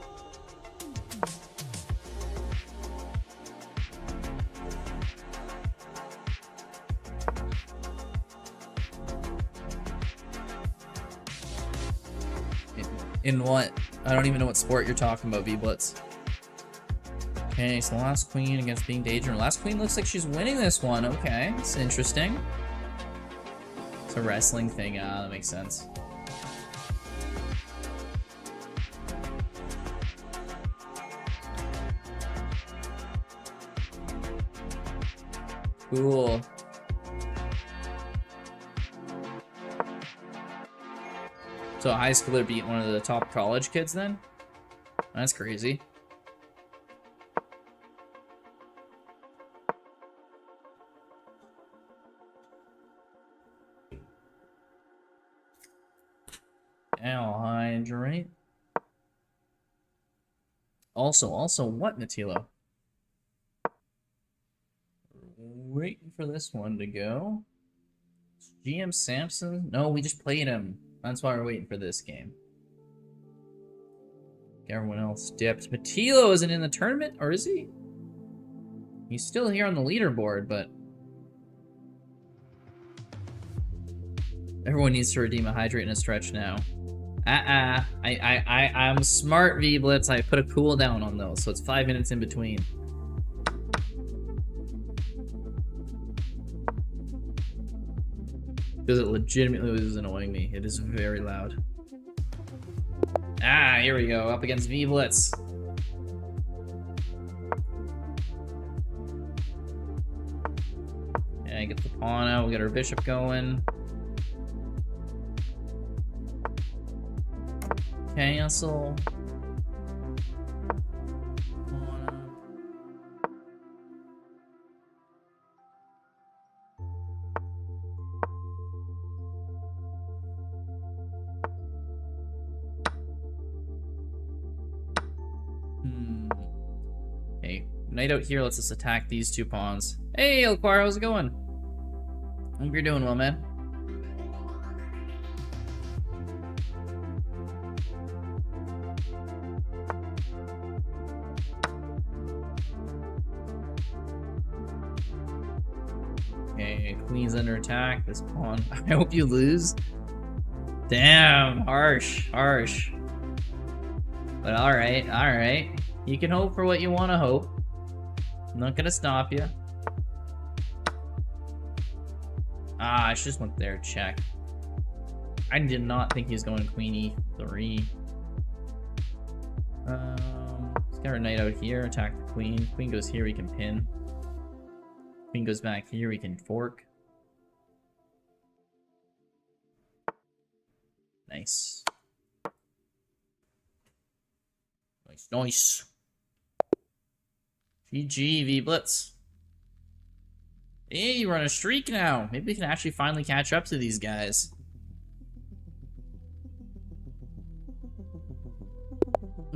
Speaker 1: In what? I don't even know what sport you're talking about, V-Blitz. Okay, so last queen against being Daedra. Last queen looks like she's winning this one. Okay, it's interesting. It's a wrestling thing. That makes sense. Cool. So a high schooler beat one of the top college kids then? That's crazy. I'll hydrate. Also, what, Natilo? Waiting for this one to go. GM Samson? No, we just played him. That's why we're waiting for this game. Everyone else dipped. Matilo isn't in the tournament, or is he? He's still here on the leaderboard, but everyone needs to redeem a hydrate and a stretch now. I'm smart, V-Blitz. I put a cooldown on those, so it's 5 minutes in between. Because it legitimately is annoying me. It is very loud. Ah, here we go. Up against V-Blitz. Yeah, get the pawn out. We got our bishop going. Cancel. Hey, knight out here lets us attack these two pawns. Hey, Elquar, how's it going? Hope you're doing well, man. Okay, queen's under attack. This pawn. I hope you lose. Damn, harsh, harsh. But alright, alright. You can hope for what you want to hope. I'm not gonna stop you. Ah, I just went there, check. I did not think he was going queen e3. Let's get our knight out here, attack the queen. Queen goes here, we can pin. Queen goes back here, we can fork. Nice. Nice, nice. GG, V-Blitz. Hey, we're on a streak now. Maybe we can actually finally catch up to these guys.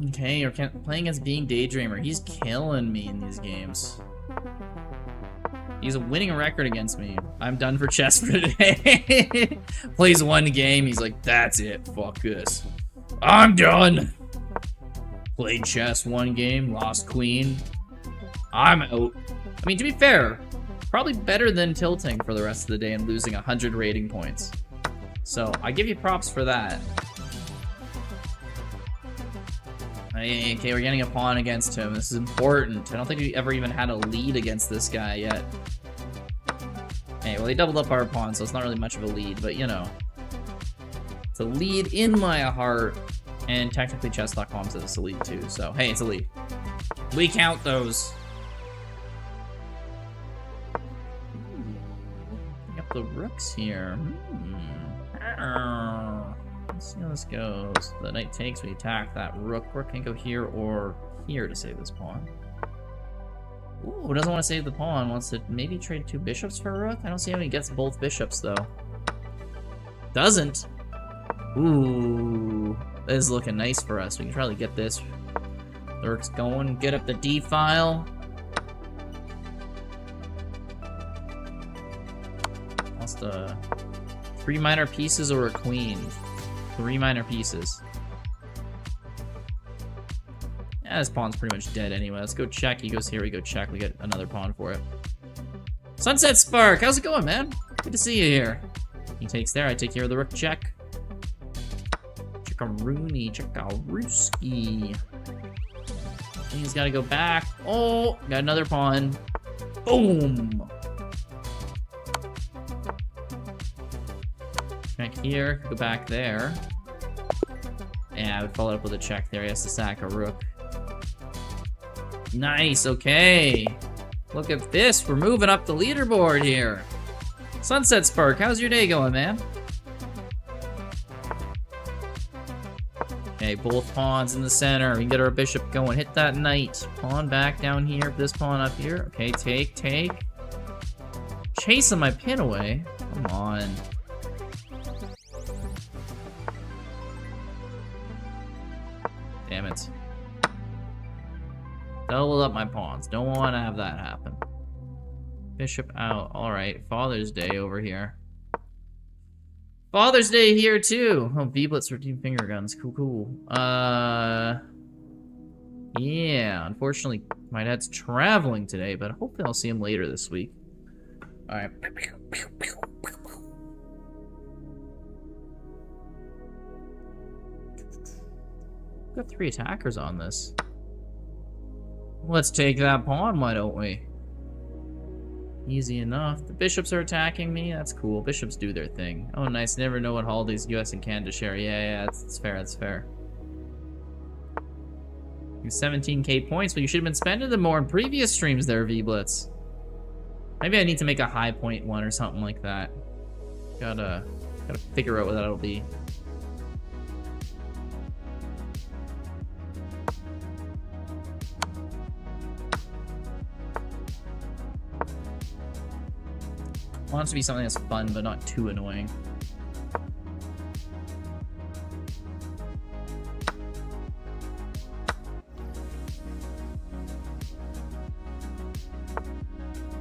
Speaker 1: Okay, you're playing as being Daydreamer. He's killing me in these games. He's a winning record against me. I'm done for chess for today. Plays one game, he's like, that's it, fuck this. I'm done. Played chess one game, lost queen. I'm out. I mean, to be fair, probably better than tilting for the rest of the day and losing 100 rating points. So I give you props for that. Okay, we're getting a pawn against him. This is important. I don't think we ever even had a lead against this guy yet. Hey, well, they doubled up our pawn, so it's not really much of a lead, but you know. It's a lead in my heart, and technically chess.com says it's a lead too, so hey, it's a lead. We count those. Pick up the rooks here. Let's see how this goes. The knight takes, we attack that rook. Rook can go here or here to save this pawn. Ooh, who doesn't want to save the pawn? Wants to maybe trade 2 bishops for a rook? I don't see how he gets both bishops, though. Doesn't. Ooh, this is looking nice for us. We can probably get this. The rook's going. Get up the D file. Lost 3 minor pieces or a queen. 3 minor pieces. Yeah, this pawn's pretty much dead anyway. Let's go check. He goes here, we go check. We get another pawn for it. Sunset Spark, how's it going, man? Good to see you here. He takes there, I take care of the rook check. Checkaroony, checkarooski. He's gotta go back. Oh, got another pawn. Boom! Check here, go back there. Yeah, I would follow up with a check there. He has to sack a rook. Nice, okay. Look at this, we're moving up the leaderboard here. Sunset Spark, how's your day going, man? Okay, both pawns in the center. We can get our bishop going. Hit that knight. Pawn back down here. This pawn up here. Okay, take. Chasing my pin away. Come on. Damn it. Double up my pawns. Don't want to have that happen. Bishop out. Alright, Father's Day over here. Father's Day here too. Oh, V-Blitz redeemed finger guns. Cool. Yeah, unfortunately, my dad's traveling today, but hopefully I'll see him later this week. Alright. Got 3 attackers on this. Let's take that pawn, why don't we? Easy enough. The bishops are attacking me. That's cool. Bishops do their thing. Oh, nice. Never know what holidays US and Canada share. Yeah, that's fair. That's fair. 17k points. Well, you should have been spending them more in previous streams there, V-Blitz. Maybe I need to make a high point one or something like that. Gotta figure out what that'll be. Wants to be something that's fun, but not too annoying.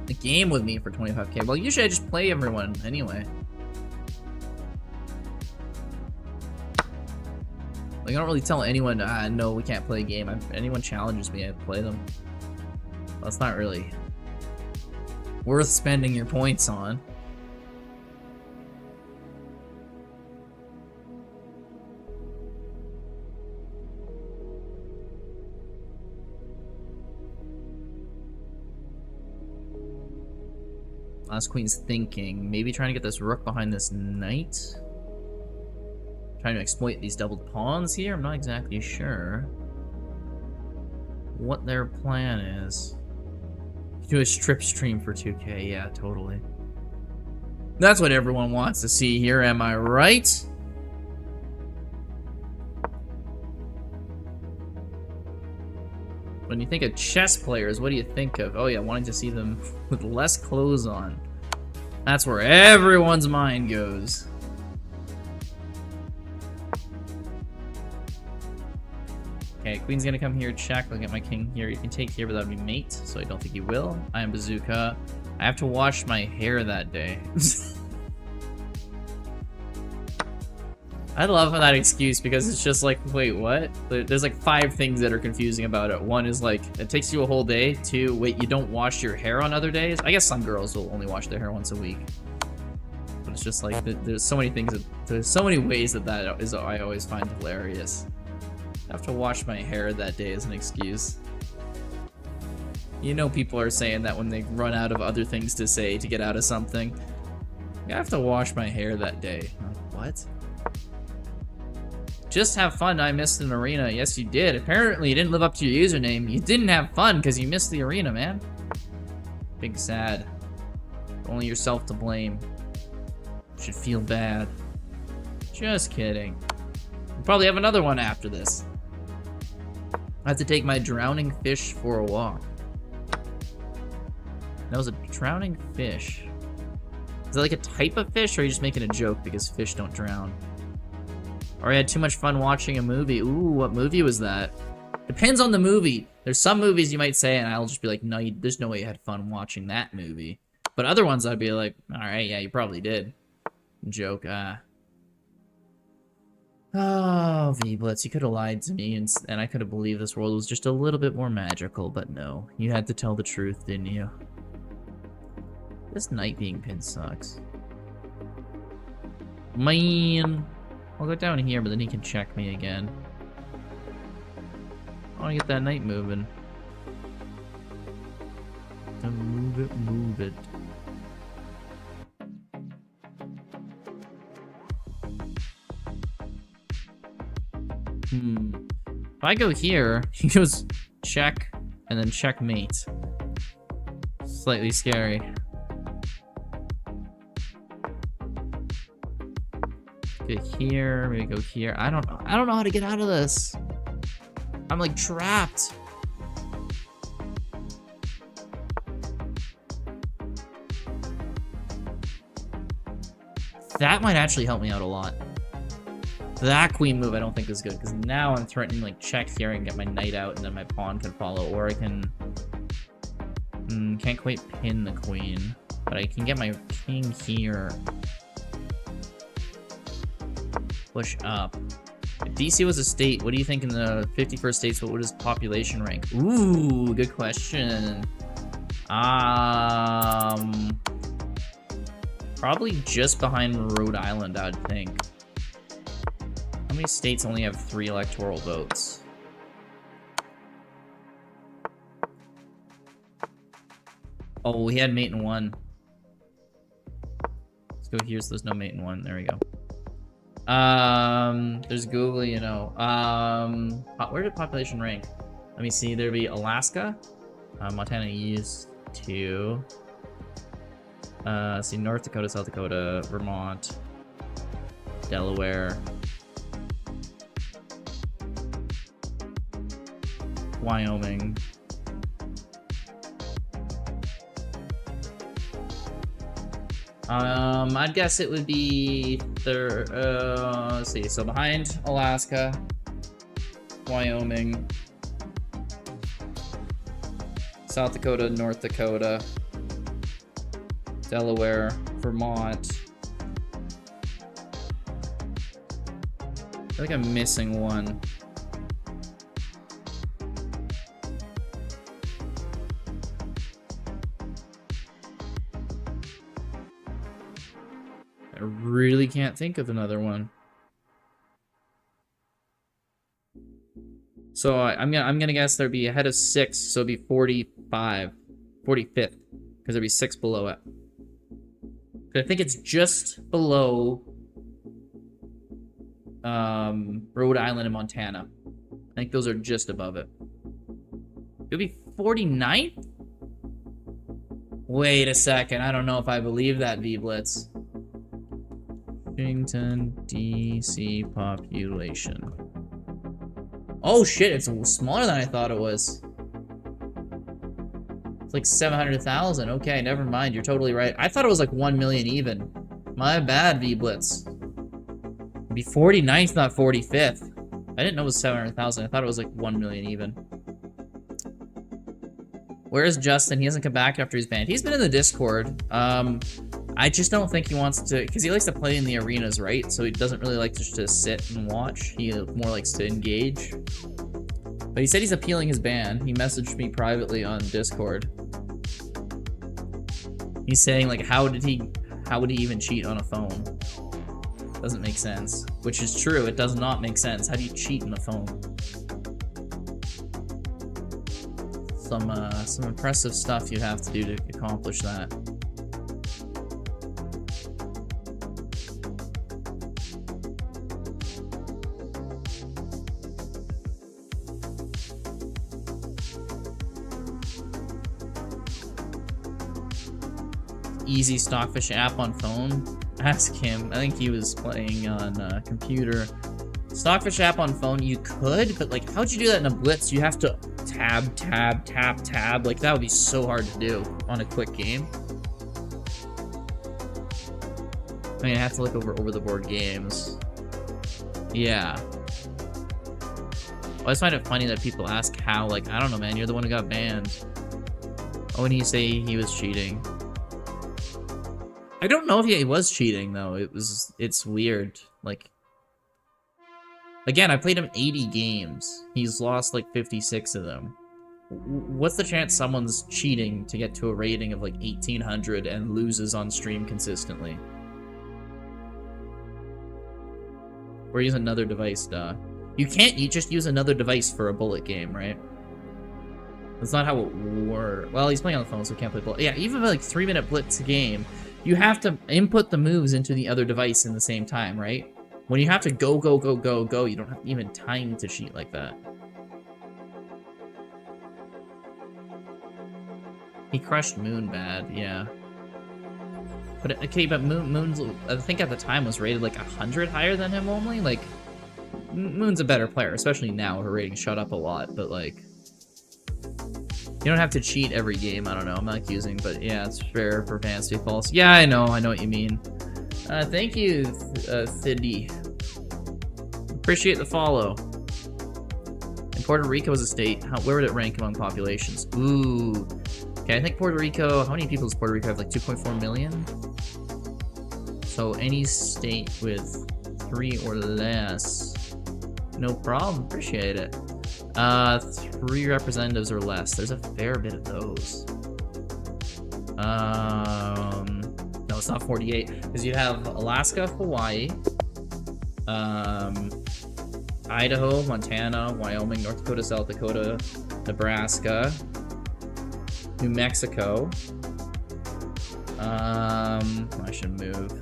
Speaker 1: The game with me for 25k. Well, usually I just play everyone anyway. Like, I don't really tell anyone, no, we can't play a game. If anyone challenges me, I play them. Well, that's not really worth spending your points on. Last queen's thinking, maybe trying to get this rook behind this knight. Trying to exploit these doubled pawns here. I'm not exactly sure what their plan is. Do a strip stream for 2k, yeah, totally. That's what everyone wants to see here, am I right? When you think of chess players, what do you think of? Oh yeah, wanting to see them with less clothes on. That's where everyone's mind goes. Okay, queen's gonna come here, check. I'll get my king here. You can take here, but that'll be mate, so I don't think he will. I am bazooka. I have to wash my hair that day. I love that excuse because it's just like, wait, what? There's like 5 things that are confusing about it. One is like, it takes you a whole day. 2, wait, you don't wash your hair on other days? I guess some girls will only wash their hair once a week. But it's just like, there's so many things, there's so many ways that is I always find hilarious. I have to wash my hair that day as an excuse. You know people are saying that when they run out of other things to say to get out of something. I have to wash my hair that day. Like, what? Just have fun. I missed an arena. Yes, you did. Apparently, you didn't live up to your username. You didn't have fun because you missed the arena, man. Big sad. Only yourself to blame. Should feel bad. Just kidding. We'll probably have another one after this. I have to take my drowning fish for a walk. That was a drowning fish. Is that like a type of fish, or are you just making a joke because fish don't drown? Or I had too much fun watching a movie. Ooh, what movie was that? Depends on the movie. There's some movies you might say, and I'll just be like, no, there's no way you had fun watching that movie. But other ones I'd be like, alright, yeah, you probably did. Joke, Oh, V-Blitz, you could have lied to me, and I could have believed this world was just a little bit more magical, but no. You had to tell the truth, didn't you? This night being pinned sucks. Man. I'll go down here, but then he can check me again. I want to get that knight moving. Move it, move it. If I go here, he goes check, and then checkmate. Slightly scary. Get here, maybe go here. I don't know how to get out of this. I'm like trapped. That might actually help me out a lot. That queen move I don't think is good, because now I'm threatening like check here and get my knight out, and then my pawn can follow, or I can can't quite pin the queen, but I can get my king here. Push up. If DC was a state, what do you think in the 51st states, what would his population rank? Ooh, good question. Probably just behind Rhode Island, I'd think. How many states only have 3 electoral votes? Oh, he had mate in 1. Let's go here so there's no mate in 1. There we go. There's Google, you know. Where did population rank? Let me see. There'd be Alaska, Montana East 2. See, North Dakota, South Dakota, Vermont, Delaware, Wyoming. I'd guess it would be let's see, so behind Alaska, Wyoming, South Dakota, North Dakota, Delaware, Vermont. I feel like I'm missing one. I really can't think of another one. So I'm gonna guess there'd be ahead of 6, so it'd be 45, 45th, because there'd be 6 below it. I think it's just below Rhode Island and Montana. I think those are just above it. It'd be 49th? Wait a second, I don't know if I believe that, V-Blitz. Washington, D.C. population. Oh shit, it's smaller than I thought it was. It's like 700,000. Okay, never mind. You're totally right. I thought it was like 1 million even. My bad, V-Blitz. It'd be 49th, not 45th. I didn't know it was 700,000. I thought it was like 1 million even. Where is Justin? He hasn't come back after he's banned. He's been in the Discord. I just don't think he wants to, because he likes to play in the arenas, right? So he doesn't really like to just sit and watch. He more likes to engage. But he said he's appealing his ban. He messaged me privately on Discord. He's saying, like, how would he even cheat on a phone? Doesn't make sense. Which is true, it does not make sense. How do you cheat on a phone? Some impressive stuff you have to do to accomplish that. Easy Stockfish app on phone? Ask him. I think he was playing on computer. Stockfish app on phone, you could, but like, how'd you do that in a Blitz? You have to tab, tab, tab, tab. Like, that would be so hard to do on a quick game. I mean, I have to look over the board games. Yeah. I always find it funny that people ask how, like, I don't know, man, you're the one who got banned. Oh, and you say he was cheating. I don't know if he was cheating, though. It's weird. Like, again, I played him 80 games. He's lost, like, 56 of them. What's the chance someone's cheating to get to a rating of, like, 1800 and loses on stream consistently? Or use another device, duh. You just use another device for a bullet game, right? That's not how it works. Well, he's playing on the phone, so he can't play bullet. Yeah, even like 3-minute Blitz game, you have to input the moves into the other device in the same time, right? When you have to go, go, go, go, go, you don't have even time to cheat like that. He crushed Moon bad, yeah. But, okay, but Moon's, I think at the time, was rated like 100 higher than him only. Like, Moon's a better player, especially now. Her rating shot up a lot, but like, you don't have to cheat every game. I don't know. I'm not accusing, but yeah, it's fair for fans to be false. Yeah, I know what you mean. Thank you, Thiddy. Appreciate the follow. And Puerto Rico is a state. Where would it rank among populations? Ooh. Okay, I think Puerto Rico, how many people does Puerto Rico have? Like 2.4 million? So any state with 3 or less. No problem. Appreciate it. 3 representatives or less. There's a fair bit of those. No, it's not 48. Because you have Alaska, Hawaii, Idaho, Montana, Wyoming, North Dakota, South Dakota, Nebraska, New Mexico. I should move.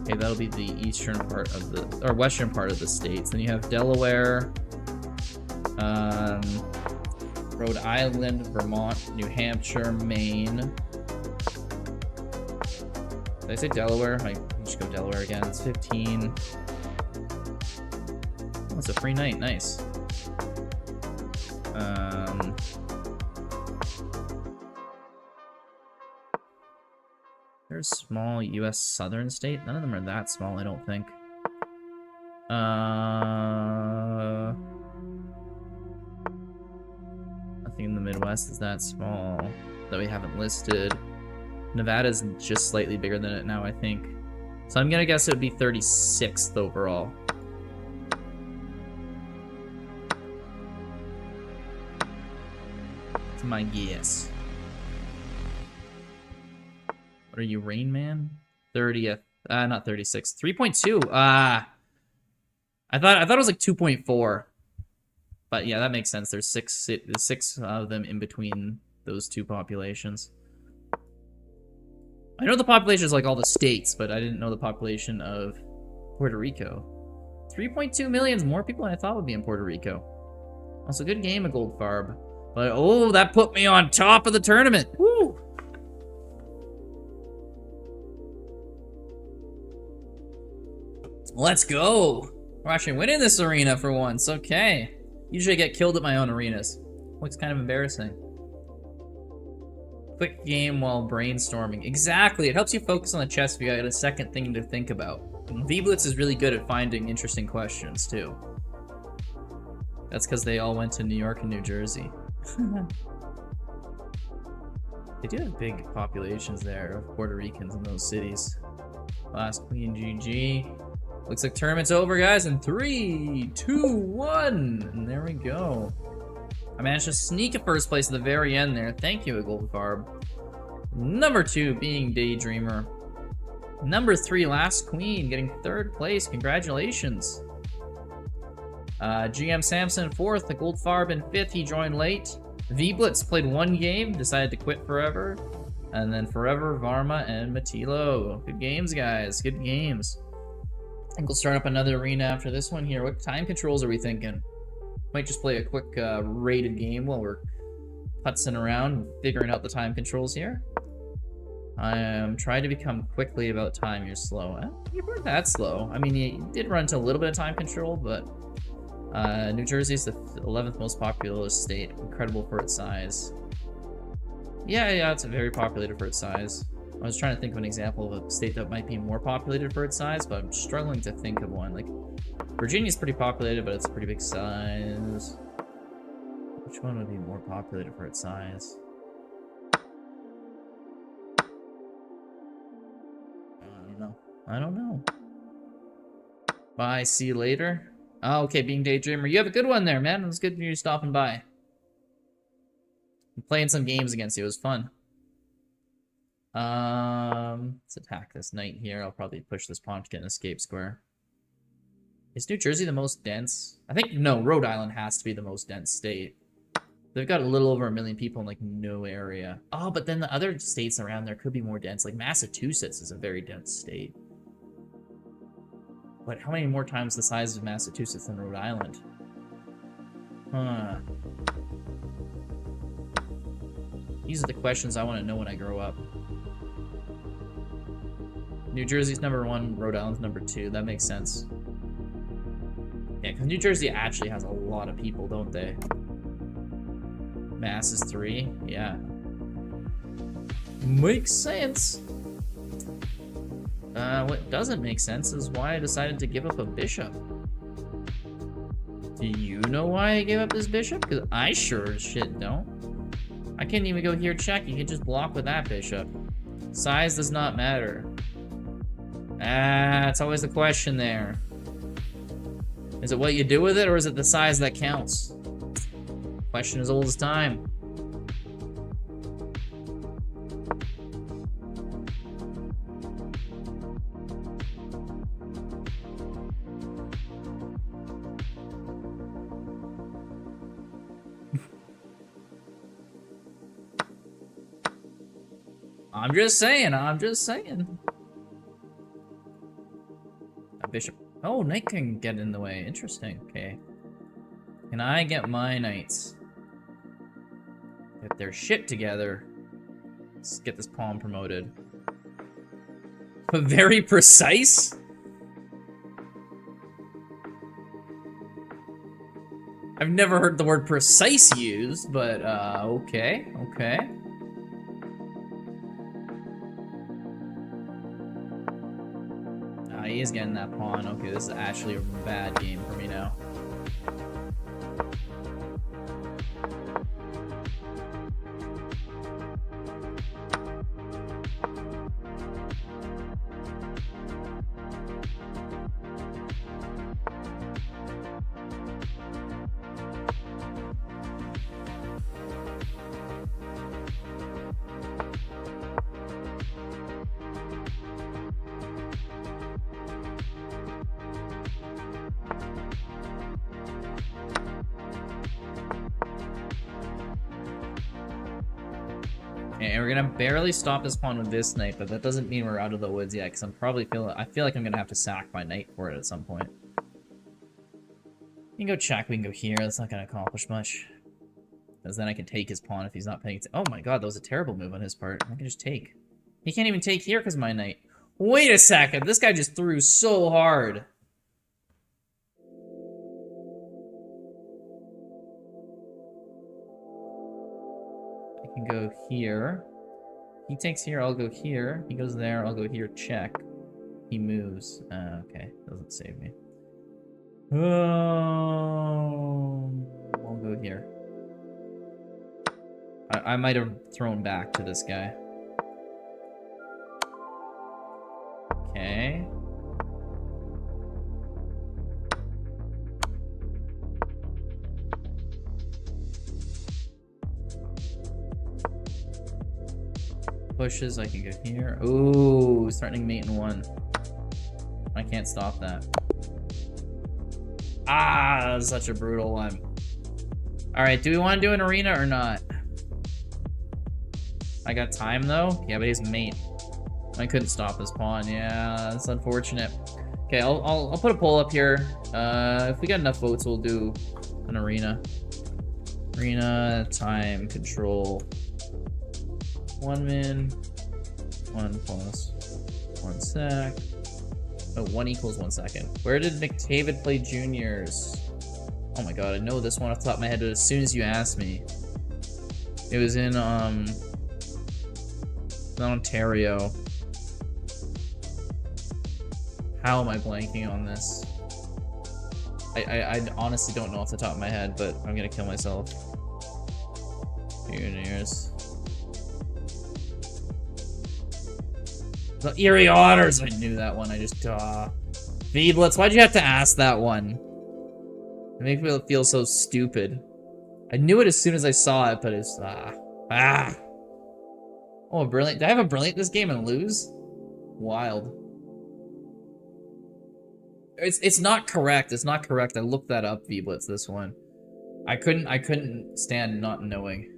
Speaker 1: Okay, that'll be the eastern part of the, or western part of the states. Then you have Delaware, Rhode Island, Vermont, New Hampshire, Maine. Did I say Delaware? I just go Delaware again. It's 15. Oh, it's a free night. Nice. There's a small U.S. southern state. None of them are that small, I don't think. Nothing in the Midwest is that small that we haven't listed. Nevada's just slightly bigger than it now, I think. So I'm gonna guess it would be 36th overall. That's my guess. What are you, Rain Man? 30th. Not 36th. 3.2. I thought it was like 2.4. But yeah, that makes sense. There's six of them in between those two populations. I know the population is like all the states, but I didn't know the population of Puerto Rico. 3.2 million is more people than I thought would be in Puerto Rico. Also, good game of Goldfarb. But oh, that put me on top of the tournament. Woo! Let's go. We're actually winning this arena for once. Okay. Usually I get killed at my own arenas. Looks kind of embarrassing. Quick game while brainstorming. Exactly. It helps you focus on the chess if you got a second thing to think about. V-Blitz is really good at finding interesting questions, too. That's because they all went to New York and New Jersey. They do have big populations there of Puerto Ricans in those cities. Last Queen GG. Looks like tournament's over, guys, in 3, 2, 1. And there we go. I managed to sneak a first place at the very end there. Thank you, Goldfarb. Number 2 being Daydreamer. Number 3, Last Queen, getting 3rd place. Congratulations. GM Samson 4th, the Goldfarb in 5th. He joined late. V-Blitz played 1 game, decided to quit forever. And then Forever, Varma, and Matilo. Good games, guys. Good games. I think we'll start up another arena after this one here. What time controls are we thinking? Might just play a quick rated game while we're putzing around, figuring out the time controls here. I am trying to become quickly about time. You're slow. You weren't that slow. I mean, you did run into a little bit of time control, but New Jersey is the 11th most populous state. Incredible for its size. Yeah, it's very populated for its size. I was trying to think of an example of a state that might be more populated for its size, but I'm struggling to think of one. Like, Virginia's pretty populated, but it's a pretty big size. Which one would be more populated for its size? I don't know. Bye, see you later. Oh, okay, being Daydreamer. You have a good one there, man. It was good for you stopping by. I'm playing some games against you. It was fun. Let's attack this knight here. I'll probably push this pawn to get an escape square. Is New Jersey the most dense? I think, no, Rhode Island has to be the most dense state. They've got a little over 1 million people in, like, no area. Oh, but then the other states around there could be more dense. Like, Massachusetts is a very dense state. But how many more times the size of Massachusetts than Rhode Island? Huh. These are the questions I want to know when I grow up. New Jersey's number 1, Rhode Island's number 2. That makes sense. Yeah, because New Jersey actually has a lot of people, don't they? Mass is 3. Yeah. Makes sense. What doesn't make sense is why I decided to give up a bishop. Do you know why I gave up this bishop? Because I sure as shit don't. I can't even go here check. You can just block with that bishop. Size does not matter. It's always the question there. Is it what you do with it, or is it the size that counts? Question as old as time. I'm just saying. A bishop. Oh, knight can get in the way. Interesting. Okay. Can I get my knights? Get their shit together. Let's get this pawn promoted. But very precise? I've never heard the word precise used, but okay. He is getting that pawn. Okay, this is actually a bad game for me now. And we're gonna barely stop this pawn with this knight, but that doesn't mean we're out of the woods yet, because I feel like I'm gonna have to sack my knight for it at some point. We can go check, we can go here, that's not gonna accomplish much. Because then I can take his pawn if he's not paying attention. Oh my god, that was a terrible move on his part. I can just take. He can't even take here because of my knight. Wait a second, this guy just threw so hard. I can go here. He takes here, I'll go here. He goes there, I'll go here, check. He moves. Okay, doesn't save me. I'll go here. I might have thrown back to this guy. Okay. Pushes, I can go here. Ooh, threatening mate in 1. I can't stop that. Ah, such a brutal one. Alright, do we want to do an arena or not? I got time though? Yeah, but he's mate. I couldn't stop his pawn. Yeah, that's unfortunate. Okay, I'll put a poll up here. If we got enough votes, we'll do an arena. Arena, time, control. 1 min, 1 plus 1 sec. Oh, 1 equals 1 second. Where did McDavid play juniors? Oh my god, I know this one off the top of my head, but as soon as you asked me, it was in Ontario. How am I blanking on this? I honestly don't know off the top of my head, but I'm gonna kill myself. Juniors. The Erie Otters! I knew that one, I just, Blitz, why'd you have to ask that one? It makes me feel so stupid. I knew it as soon as I saw it, but it's, Oh, brilliant. Did I have a brilliant this game and lose? Wild. It's not correct, it's not correct. I looked that up, V-Blitz, this one. I couldn't stand not knowing.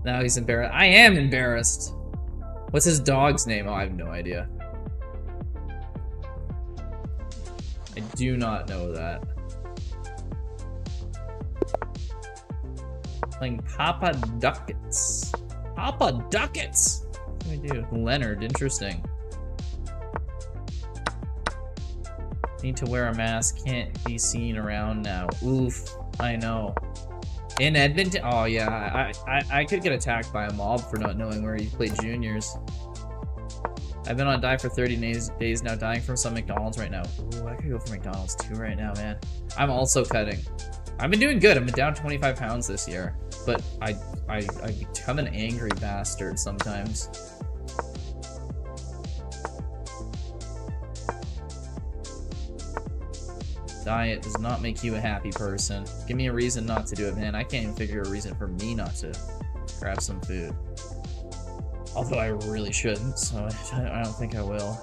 Speaker 1: Now he's embarrassed. I am embarrassed. What's his dog's name? Oh, I have no idea. I do not know that. Playing Papa Ducats. Papa Ducats! What do I do? Leonard, interesting. Need to wear a mask, can't be seen around now. Oof, I know. In Edmonton? Oh yeah, I could get attacked by a mob for not knowing where he played juniors. I've been on diet for 30 days now, dying from some McDonald's right now. Ooh, I could go for McDonald's too right now, man. I'm also cutting. I've been doing good. I've been down 25 pounds this year, but I become an angry bastard sometimes. Diet does not make you a happy person. Give me a reason not to do it, man. I can't even figure a reason for me not to grab some food. Although I really shouldn't, so I don't think I will.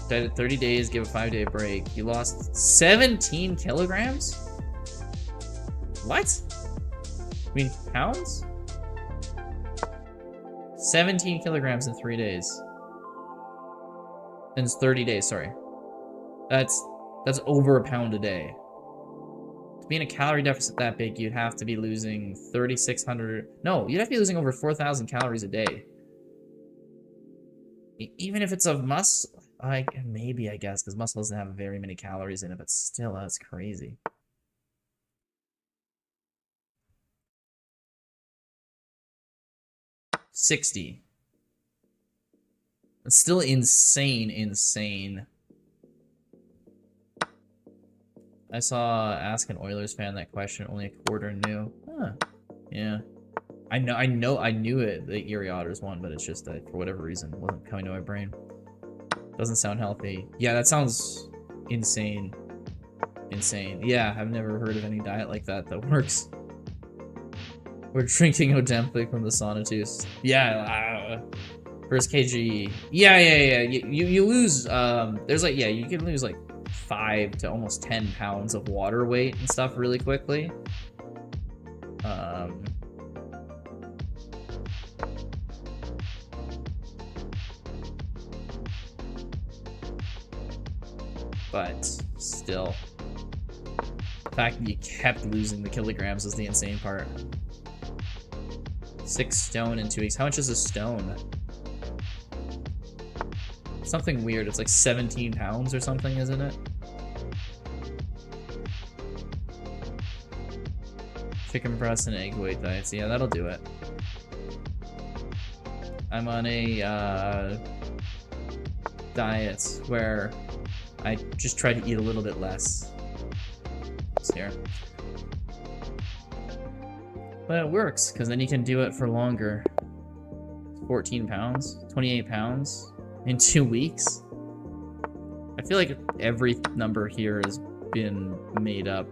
Speaker 1: Dieted 30 days, give a 5-day break. You lost 17 kilograms? What? I mean, pounds? 17 kilograms in 3 days. In 30 days, sorry. That's over a pound a day. To be in a calorie deficit that big, you'd have to be losing 3,600... No, you'd have to be losing over 4,000 calories a day. Even if it's of muscle... maybe, I guess, because muscle doesn't have very many calories in it, but still, that's crazy. $60. It's still insane. I saw Ask an Oilers fan that question, only a quarter knew. Huh. Yeah. I knew it, the Erie Otters won, but it's just that for whatever reason, it wasn't coming to my brain. Doesn't sound healthy. Yeah, that sounds insane. Insane. Yeah, I've never heard of any diet like that works. We're drinking Ozempic from the Sonatus. Yeah, first kg. Yeah. You lose, there's like, yeah, you can lose like 5 to almost 10 pounds of water weight and stuff really quickly. But still, the fact that you kept losing the kilograms is the insane part. 6 stone in 2 weeks. How much is a stone? Something weird. It's like 17 pounds or something, isn't it? Chicken breast and egg white diets. Yeah, that'll do it. I'm on a diet where I just try to eat a little bit less. Here. But it works, because then you can do it for longer. 14 pounds, 28 pounds in 2 weeks. I feel like every number here has been made up.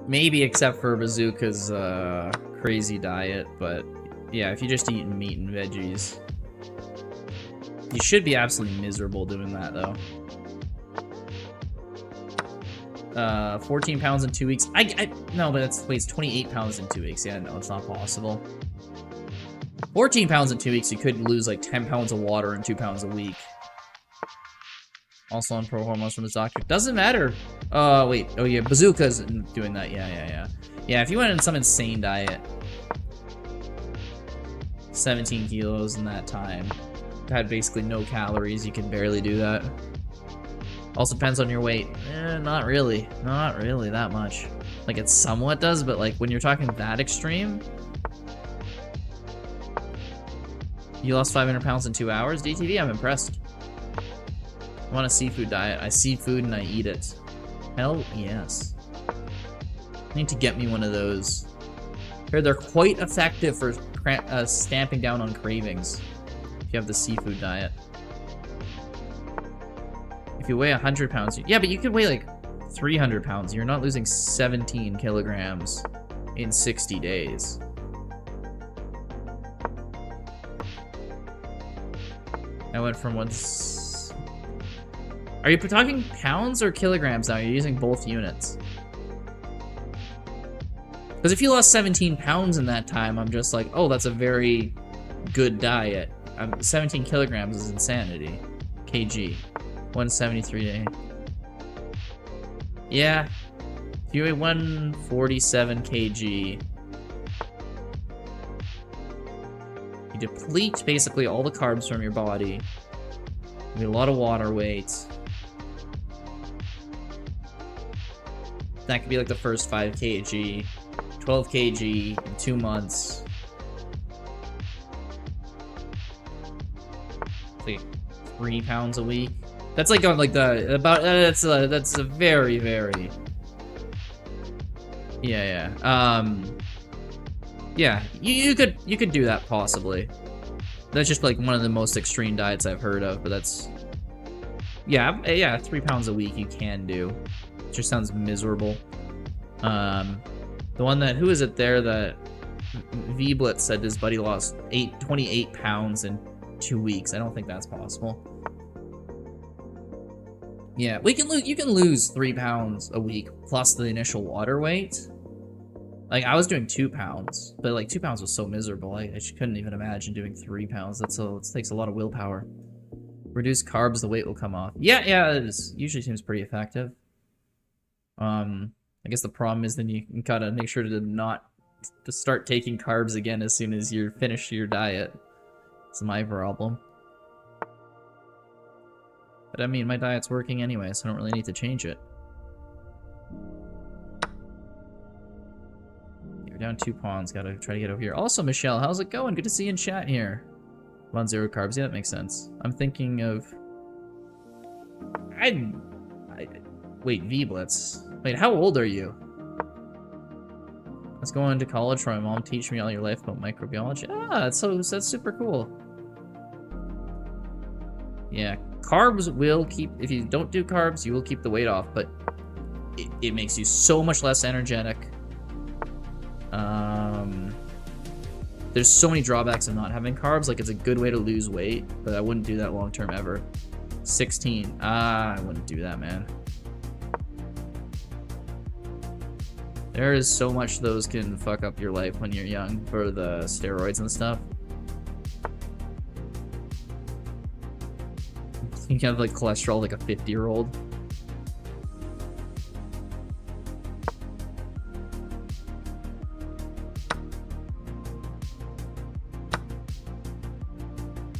Speaker 1: Maybe except for Bazooka's crazy diet, but yeah, if you just eat meat and veggies, you should be absolutely miserable doing that, though. 14 pounds in 2 weeks. No, but it's 28 pounds in 2 weeks. Yeah, no, it's not possible. 14 pounds in 2 weeks, you could lose like 10 pounds of water in 2 pounds a week. Also on pro hormones from his doctor. Doesn't matter. Wait. Oh yeah, Bazooka's doing that. Yeah. Yeah, if you went on some insane diet, 17 kilos in that time, had basically no calories, you can barely do that. Also depends on your weight. Not really. Not really that much. Like, it somewhat does, but like, when you're talking that extreme, you lost 500 pounds in 2 hours, DTV? I'm impressed. I want a seafood diet. I see food and I eat it. Hell yes. I need to get me one of those. Heard they're quite effective for stamping down on cravings if you have the seafood diet. If you weigh 100 pounds, yeah, but you could weigh like 300 pounds. You're not losing 17 kilograms in 60 days. I went from once. Are you talking pounds or kilograms now? You're using both units. Because if you lost 17 pounds in that time, I'm just like, oh, that's a very good diet. 17 kilograms is insanity. kg. 173 day. Yeah. If you weigh 147 kg, you deplete basically all the carbs from your body. You need a lot of water weight. That could be like the first 5 kg, 12 kg in 2 months. Like 3 pounds a week. That's like on like the about that's a very yeah you could do that possibly. That's just like one of the most extreme diets I've heard of, but that's yeah 3 pounds a week you can do. It just sounds miserable. The one that who is it there that Blitz said his buddy lost 28 pounds in 2 weeks. I don't think that's possible. Yeah, you can lose 3 pounds a week plus the initial water weight. Like, I was doing 2 pounds, but like 2 pounds was so miserable. I just couldn't even imagine doing 3 pounds. It takes a lot of willpower. Reduce carbs, the weight will come off. Yeah, it usually seems pretty effective. I guess the problem is then you gotta make sure to start taking carbs again as soon as you're finished your diet. It's my problem. But I mean, my diet's working anyway, so I don't really need to change it. You're down 2 pounds, gotta try to get over here. Also, Michelle, how's it going? Good to see you in chat here. I'm on 0 carbs, yeah, that makes sense. I'm thinking of... Wait, V-Blitz. Wait, how old are you? Let's go into college for my mom. Teach me all your life about microbiology. Ah, that's super cool. Yeah, carbs will keep, if you don't do carbs, you will keep the weight off, but it makes you so much less energetic. There's so many drawbacks of not having carbs. Like, it's a good way to lose weight, but I wouldn't do that long term ever. 16. I wouldn't do that, man. There is so much those can fuck up your life when you're young for the steroids and stuff. You can have like cholesterol like a 50-year-old.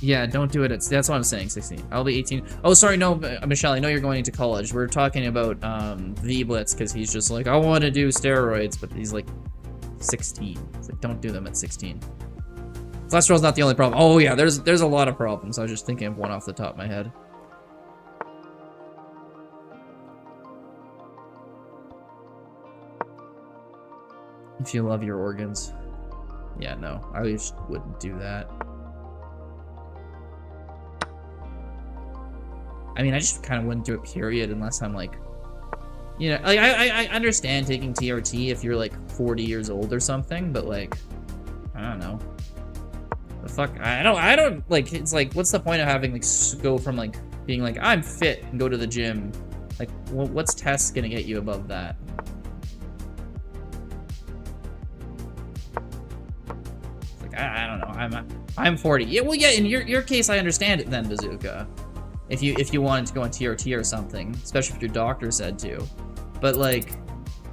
Speaker 1: Yeah, don't do it. That's what I'm saying, 16. I'll be 18. Oh, sorry, no, Michelle, I know you're going into college. We're talking about V-Blitz because he's just like, I want to do steroids, but he's like 16. It's like, don't do them at 16. Cholesterol's not the only problem. Oh yeah, there's a lot of problems. I was just thinking of one off the top of my head. If you love your organs. Yeah, no, I just wouldn't do that. I mean, I just kind of wouldn't do it, period, unless I'm like, you know, like I understand taking TRT if you're like 40 years old or something, but like, I don't know. The fuck, I don't like. It's like, what's the point of having like go from like being like I'm fit and go to the gym? Like, what's tests gonna get you above that? Like, I don't know. I'm 40. Yeah, well, yeah. In your case, I understand it then, Bazooka. If you wanted to go on TRT or something, especially if your doctor said to. But like,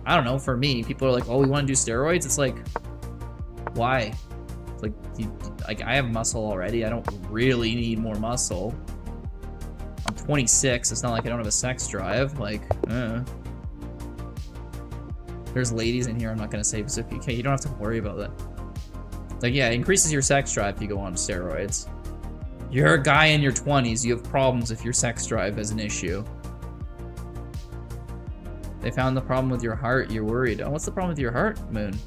Speaker 1: I don't know. For me, people are like, "Oh, we want to do steroids." It's like, why? It's like, I have muscle already. I don't really need more muscle. I'm 26. It's not like I don't have a sex drive. Like, there's ladies in here. I'm not gonna say specific. Okay, you don't have to worry about that. Like, yeah, it increases your sex drive if you go on steroids. You're a guy in your 20s. You have problems if your sex drive is an issue. They found the problem with your heart. You're worried. Oh, what's the problem with your heart, Moon?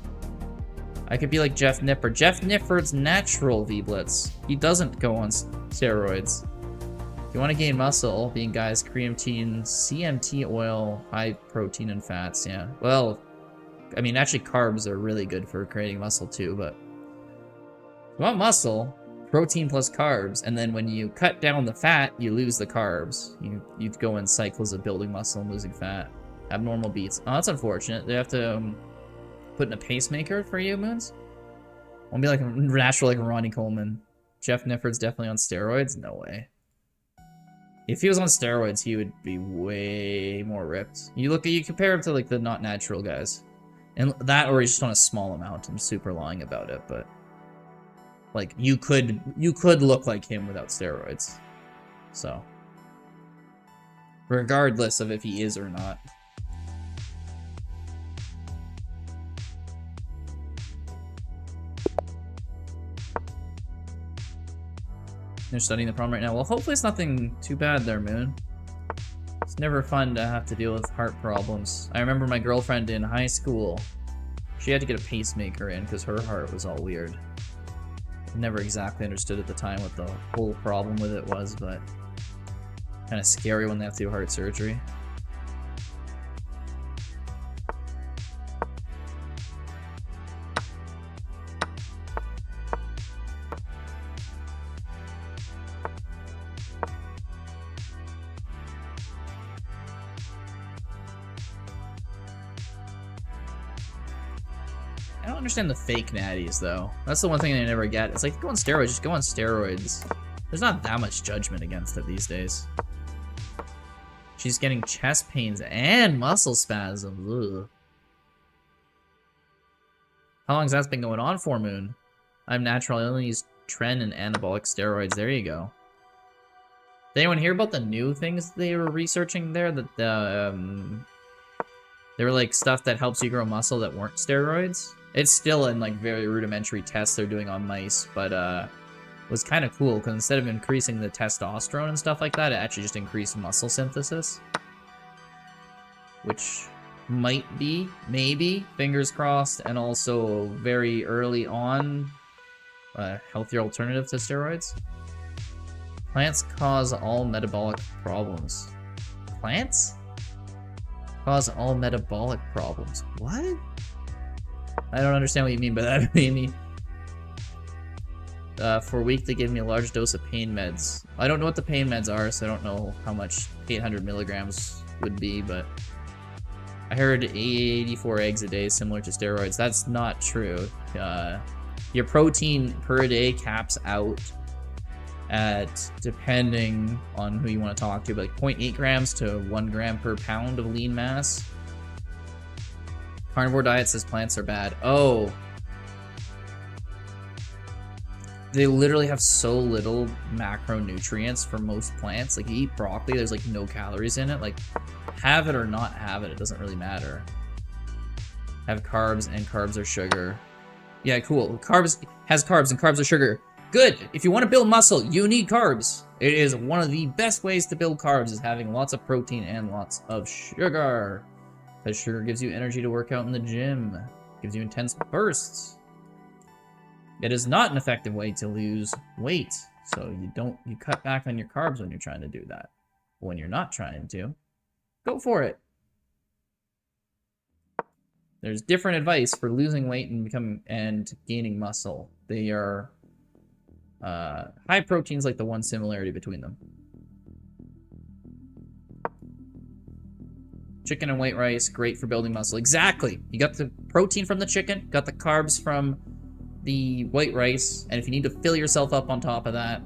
Speaker 1: I could be like Jeff Nipper. Jeff Nippard's natural V-Blitz. He doesn't go on steroids. If you want to gain muscle, being guys, creatine, CMT oil, high protein and fats, yeah. Well, I mean, actually carbs are really good for creating muscle too, but if you want muscle, protein plus carbs, and then when you cut down the fat, you lose the carbs. You go in cycles of building muscle and losing fat. Abnormal beats. Oh, that's unfortunate. They have to put in a pacemaker for you, Moons? Won't be like natural like Ronnie Coleman. Jeff Nippard's definitely on steroids? No way. If he was on steroids, he would be way more ripped. You compare him to like the not natural guys. And that, or he's just on a small amount. I'm super lying about it, but like you could look like him without steroids. So regardless of if he is or not. They're studying the problem right now. Well, hopefully it's nothing too bad there, Moon. It's never fun to have to deal with heart problems. I remember my girlfriend in high school. She had to get a pacemaker in because her heart was all weird. Never exactly understood at the time what the whole problem with it was, but kind of scary when they have to do heart surgery. I don't understand the fake natties, though. That's the one thing I never get. It's like, go on steroids, just go on steroids. There's not that much judgment against it these days. She's getting chest pains and muscle spasms. Ugh. How long has that been going on for, Moon? I'm natural. I only use tren and anabolic steroids. There you go. Did anyone hear about the new things they were researching there? That they were like stuff that helps you grow muscle that weren't steroids. It's still in like very rudimentary tests they're doing on mice, but it was kind of cool because instead of increasing the testosterone and stuff like that, it actually just increased muscle synthesis. Which might be, maybe, fingers crossed, and also very early on, a healthier alternative to steroids. Plants cause all metabolic problems. Plants? Cause all metabolic problems. What? I don't understand what you mean by that, Amy. For a week, they gave me a large dose of pain meds. I don't know what the pain meds are, so I don't know how much 800 milligrams would be, but I heard 84 eggs a day is similar to steroids. That's not true. Your protein per day caps out at, depending on who you want to talk to, but like 0.8 grams to 1 gram per pound of lean mass. Carnivore diet says plants are bad. Oh. They literally have so little macronutrients for most plants. Like, you eat broccoli, there's like no calories in it. Like, have it or not have it, it doesn't really matter. Have carbs, and carbs are sugar. Yeah, cool. Carbs has carbs, and carbs are sugar. Good. If you want to build muscle, you need carbs. It is one of the best ways to build carbs is having lots of protein and lots of sugar. Because sugar gives you energy to work out in the gym. Gives you intense bursts. It is not an effective way to lose weight. So you cut back on your carbs when you're trying to do that. When you're not trying to, go for it. There's different advice for losing weight and gaining muscle. They are high proteins, like the one similarity between them. Chicken and white rice, great for building muscle. Exactly. You got the protein from the chicken, got the carbs from the white rice, and if you need to fill yourself up on top of that,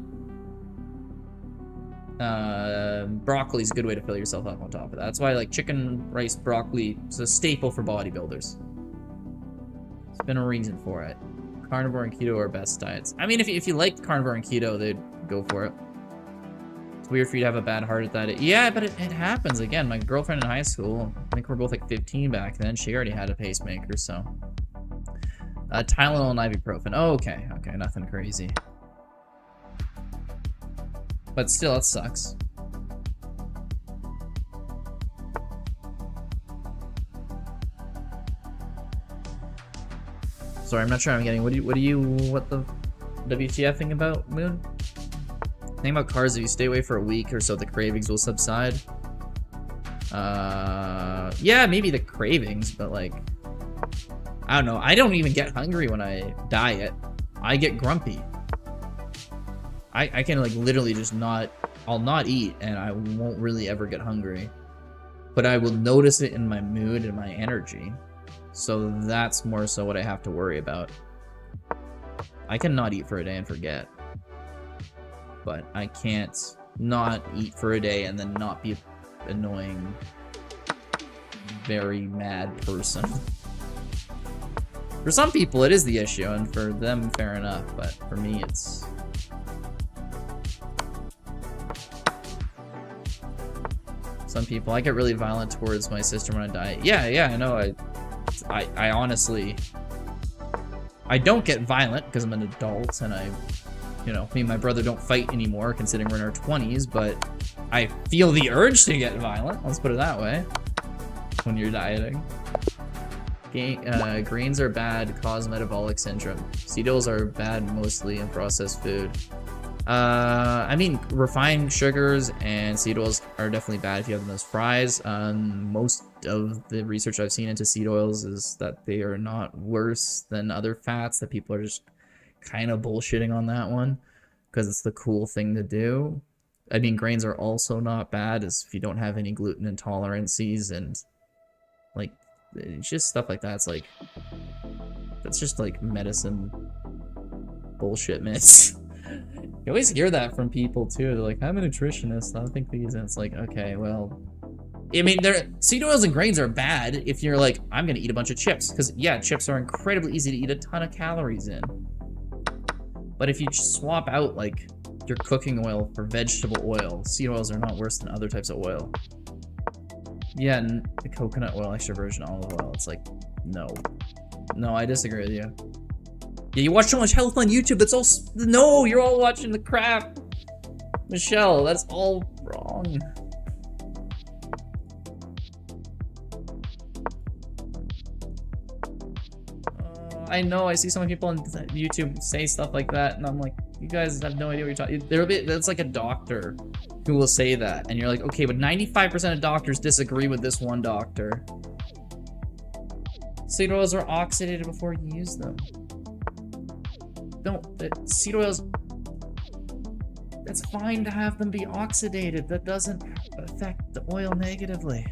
Speaker 1: broccoli is a good way to fill yourself up on top of that. That's why like chicken, rice, broccoli is a staple for bodybuilders. There's been a reason for it. Carnivore and keto are best diets. I mean, if you liked carnivore and keto, they'd go for it. It's weird for you to have a bad heart attack. Yeah, but it happens. Again, my girlfriend in high school, I think we're both like 15 back then, she already had a pacemaker, so. Tylenol and ibuprofen. Oh, okay, nothing crazy. But still, it sucks. Sorry, I'm not sure I'm getting. What the WTFing about, Moon? The thing about carbs, if you stay away for a week or so, the cravings will subside. Yeah, maybe the cravings, but like, I don't know. I don't even get hungry when I diet. I get grumpy. I can like literally just I'll not eat and I won't really ever get hungry. But I will notice it in my mood and my energy. So that's more so what I have to worry about. I can not eat for a day and forget. But I can't not eat for a day and then not be an annoying, very mad person. For some people it is the issue, and for them fair enough, but for me it's... Some people, I get really violent towards my sister when I diet. Yeah, I know. I honestly, I don't get violent because I'm an adult and me and my brother don't fight anymore considering we're in our 20s, but I feel the urge to get violent, let's put it that way, when you're dieting. Grains are bad, cause metabolic syndrome. Seed oils are bad mostly in processed food. I mean, refined sugars and seed oils are definitely bad if you have them as fries. Most of the research I've seen into seed oils is that they are not worse than other fats, that people are just kind of bullshitting on that one because it's the cool thing to do. I mean, grains are also not bad as if you don't have any gluten intolerances and like it's just stuff like that. It's like, that's just like medicine bullshit myths. You always hear that from people too. They're like, I'm a nutritionist, I think these, and it's like, okay, well, I mean, seed oils and grains are bad if you're like, I'm gonna eat a bunch of chips, because yeah, chips are incredibly easy to eat a ton of calories in. But if you swap out like your cooking oil for vegetable oil, seed oils are not worse than other types of oil. Yeah, and the coconut oil, extra virgin olive oil, it's like, no, I disagree with you. Yeah, you watch so much health on YouTube, that's all... No, you're all watching the crap. Michelle, that's all wrong. I know, I see so many people on YouTube say stuff like that, and I'm like, you guys have no idea what you're talking... That's like a doctor who will say that, and you're like, okay, but 95% of doctors disagree with this one doctor. Seed oils are oxidated before you use them. Seed oils, it's fine to have them be oxidated. That doesn't affect the oil negatively.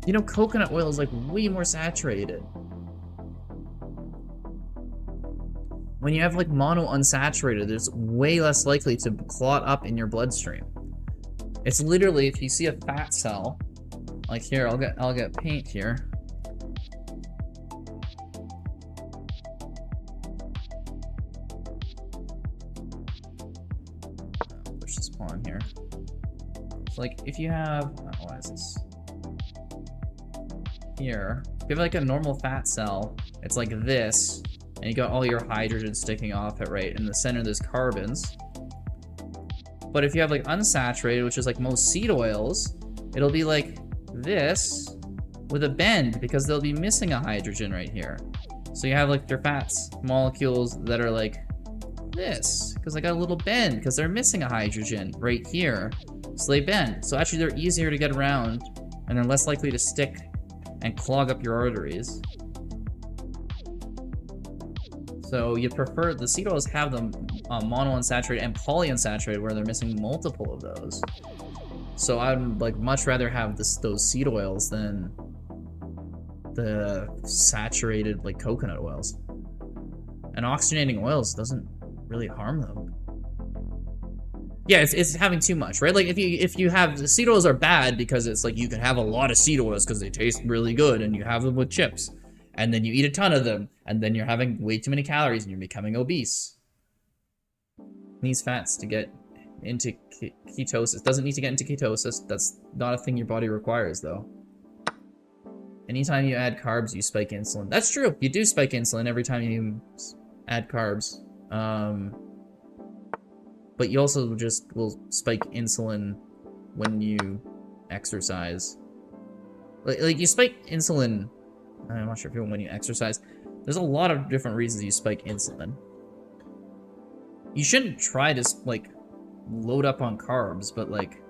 Speaker 1: You know, coconut oil is like way more saturated. When you have like mono unsaturated, it's way less likely to clot up in your bloodstream. It's literally, if you see a fat cell, like here, I'll get paint here. Push this pawn here. So like if you have, oh, what is this? Here, if you have like a normal fat cell, it's like this, and you got all your hydrogen sticking off it, right? In the center there's carbons. But if you have like unsaturated, which is like most seed oils, it'll be like this with a bend because they'll be missing a hydrogen right here. So you have like your fats molecules that are like this because they got a little bend because they're missing a hydrogen right here. So they bend. So actually they're easier to get around and they're less likely to stick and clog up your arteries. So you prefer, the seed oils have them monounsaturated and polyunsaturated where they're missing multiple of those. So I'd like much rather have those seed oils than the saturated like coconut oils. And oxygenating oils doesn't really harm them. Yeah, it's having too much, right? Like if you have, the seed oils are bad because it's like you can have a lot of seed oils because they taste really good and you have them with chips. And then you eat a ton of them, and then you're having way too many calories and you're becoming obese. Needs fats to get into ketosis. Doesn't need to get into ketosis. That's not a thing your body requires, though. Anytime you add carbs, you spike insulin. That's true. You do spike insulin every time you add carbs. But you also just will spike insulin when you exercise. Like you spike insulin... I'm not sure if when you exercise. There's a lot of different reasons you spike insulin. You shouldn't try to, like, load up on carbs, but, like,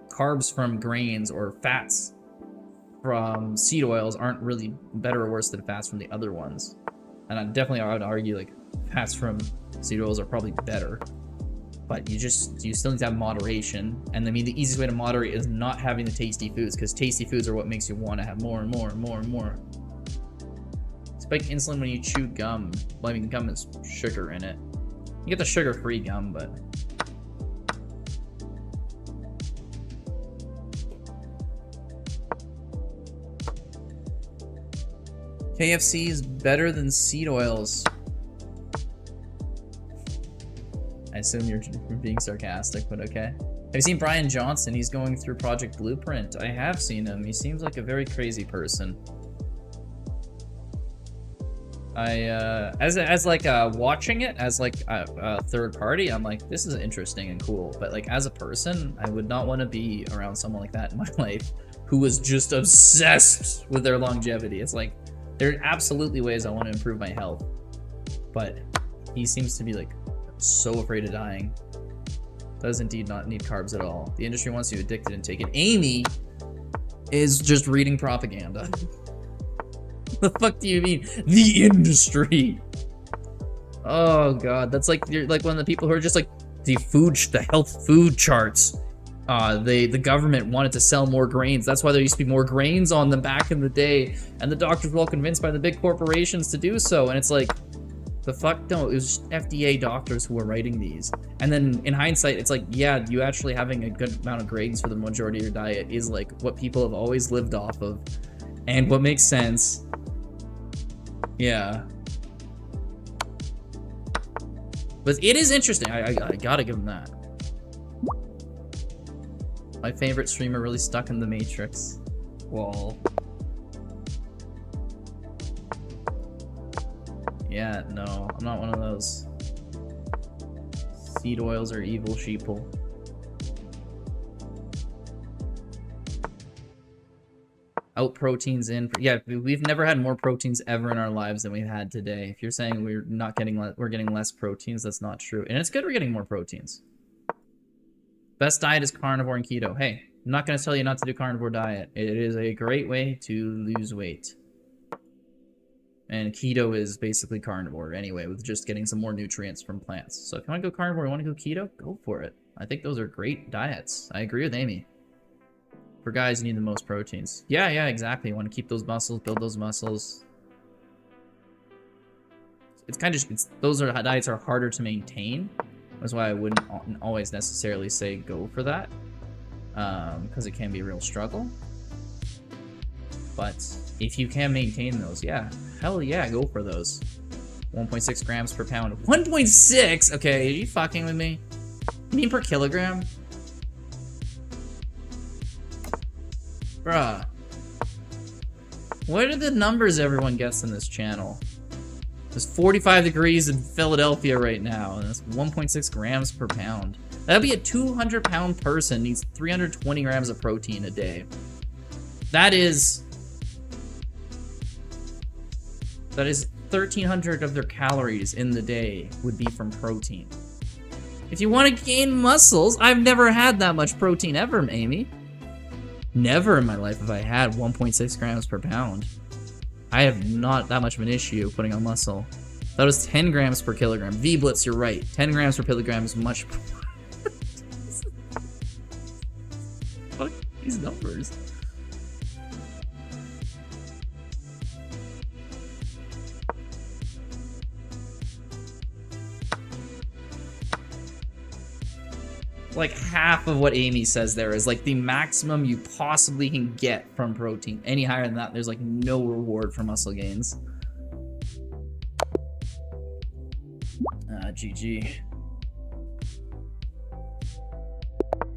Speaker 1: carbs from grains or fats from seed oils aren't really better or worse than fats from the other ones. And I would argue, like, fats from seed oils are probably better. But you still need to have moderation. And I mean, the easiest way to moderate is not having the tasty foods, because tasty foods are what makes you want to have more and more and more and more. Spike insulin when you chew gum. Well, I mean, gum has sugar in it. You get the sugar-free gum, but... KFC is better than seed oils. I assume you're being sarcastic, but okay. Have you seen Brian Johnson? He's going through Project Blueprint. I have seen him. He seems like a very crazy person. Watching it as like a third party, I'm like, this is interesting and cool. But like as a person, I would not want to be around someone like that in my life who was just obsessed with their longevity. It's like, there are absolutely ways I want to improve my health, but he seems to be like so afraid of dying. Does indeed not need carbs at all. The industry wants you addicted and taken. Amy is just reading propaganda. The fuck do you mean? The industry. Oh god, that's like, you're like one of the people who are just like the health food charts. The government wanted to sell more grains. That's why there used to be more grains on them back in the day, and the doctors were all convinced by the big corporations to do so. And it's like, the fuck no, it was FDA doctors who were writing these. And then in hindsight, it's like, yeah, you actually having a good amount of grains for the majority of your diet is like what people have always lived off of, and what makes sense. Yeah. But it is interesting. I gotta give him that. My favorite streamer really stuck in the Matrix. Wall. Yeah, no, I'm not one of those. Seed oils are evil sheeple. Out proteins in. Yeah, we've never had more proteins ever in our lives than we've had today. If you're saying we're not getting we're getting less proteins, that's not true. And it's good we're getting more proteins. Best diet is carnivore and keto. Hey, I'm not going to tell you not to do carnivore diet. It is a great way to lose weight. And keto is basically carnivore anyway, with just getting some more nutrients from plants. So if you want to go carnivore, you want to go keto, go for it. I think those are great diets. I agree with Amy. For guys, you need the most proteins. Yeah, exactly. You want to keep those muscles, build those muscles. It's kind of, those diets are harder to maintain. That's why I wouldn't always necessarily say go for that. Because it can be a real struggle. But if you can maintain those, yeah. Hell yeah, go for those. 1.6 grams per pound. 1.6? Okay, are you fucking with me? You mean per kilogram? Bruh. What are the numbers everyone gets in this channel? There's 45 degrees in Philadelphia right now, and that's 1.6 grams per pound. That'd be a 200-pound person needs 320 grams of protein a day. That is 1,300 of their calories in the day would be from protein. If you want to gain muscles, I've never had that much protein ever, Amy. Never in my life have I had 1.6 grams per pound. I have not that much of an issue putting on muscle. That was 10 grams per kilogram. V-Blitz, you're right. 10 grams per kilogram is much more. Fuck these numbers. Like half of what Amy says there is like the maximum you possibly can get from protein. Any higher than that, there's like no reward for muscle gains. GG.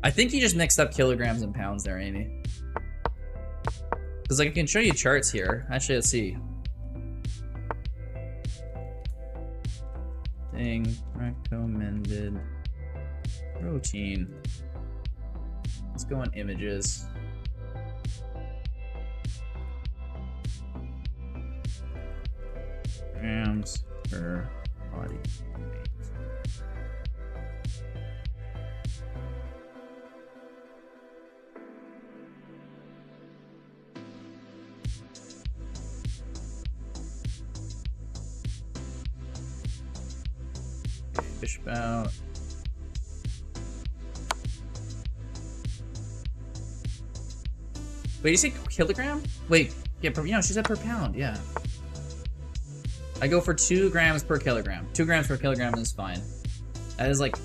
Speaker 1: I think you just mixed up kilograms and pounds there, Amy. Because like I can show you charts here. Actually, let's see. Thing recommended protein. Let's go on images. Grams per body weight. Fish about. Wait, you say kilogram? Wait, yeah, per, you know, she said per pound, yeah. I go for 2 grams per kilogram. 2 grams per kilogram is fine. That is like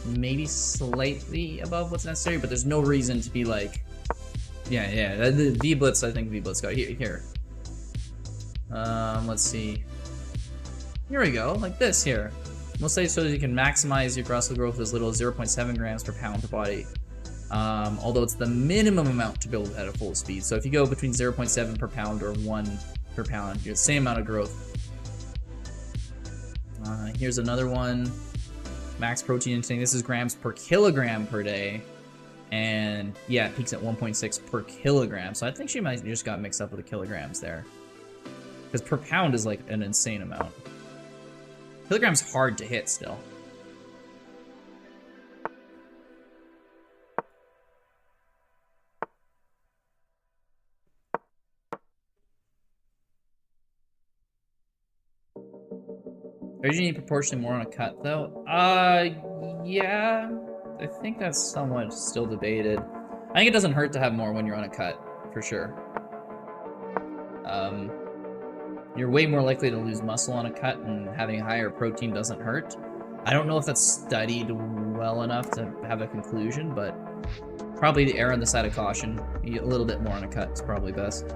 Speaker 1: maybe slightly above what's necessary, but there's no reason to be like, yeah, the V-Blitz, I think V-Blitz got here. Let's see. Here we go, like this here. We'll say so that you can maximize your muscle growth with as little as 0.7 grams per pound per body. Although it's the minimum amount to build at a full speed. So if you go between 0.7 per pound or 1 per pound, you get the same amount of growth. Here's another one. Max protein intake. This is grams per kilogram per day. And yeah, it peaks at 1.6 per kilogram. So I think she might just got mixed up with the kilograms there. Because per pound is like an insane amount. Kilogram's hard to hit still. Or do you need proportionally more on a cut, though? Yeah. I think that's somewhat still debated. I think it doesn't hurt to have more when you're on a cut, for sure. You're way more likely to lose muscle on a cut, and having higher protein doesn't hurt. I don't know if that's studied well enough to have a conclusion, but probably the err on the side of caution. You get a little bit more on a cut is probably best.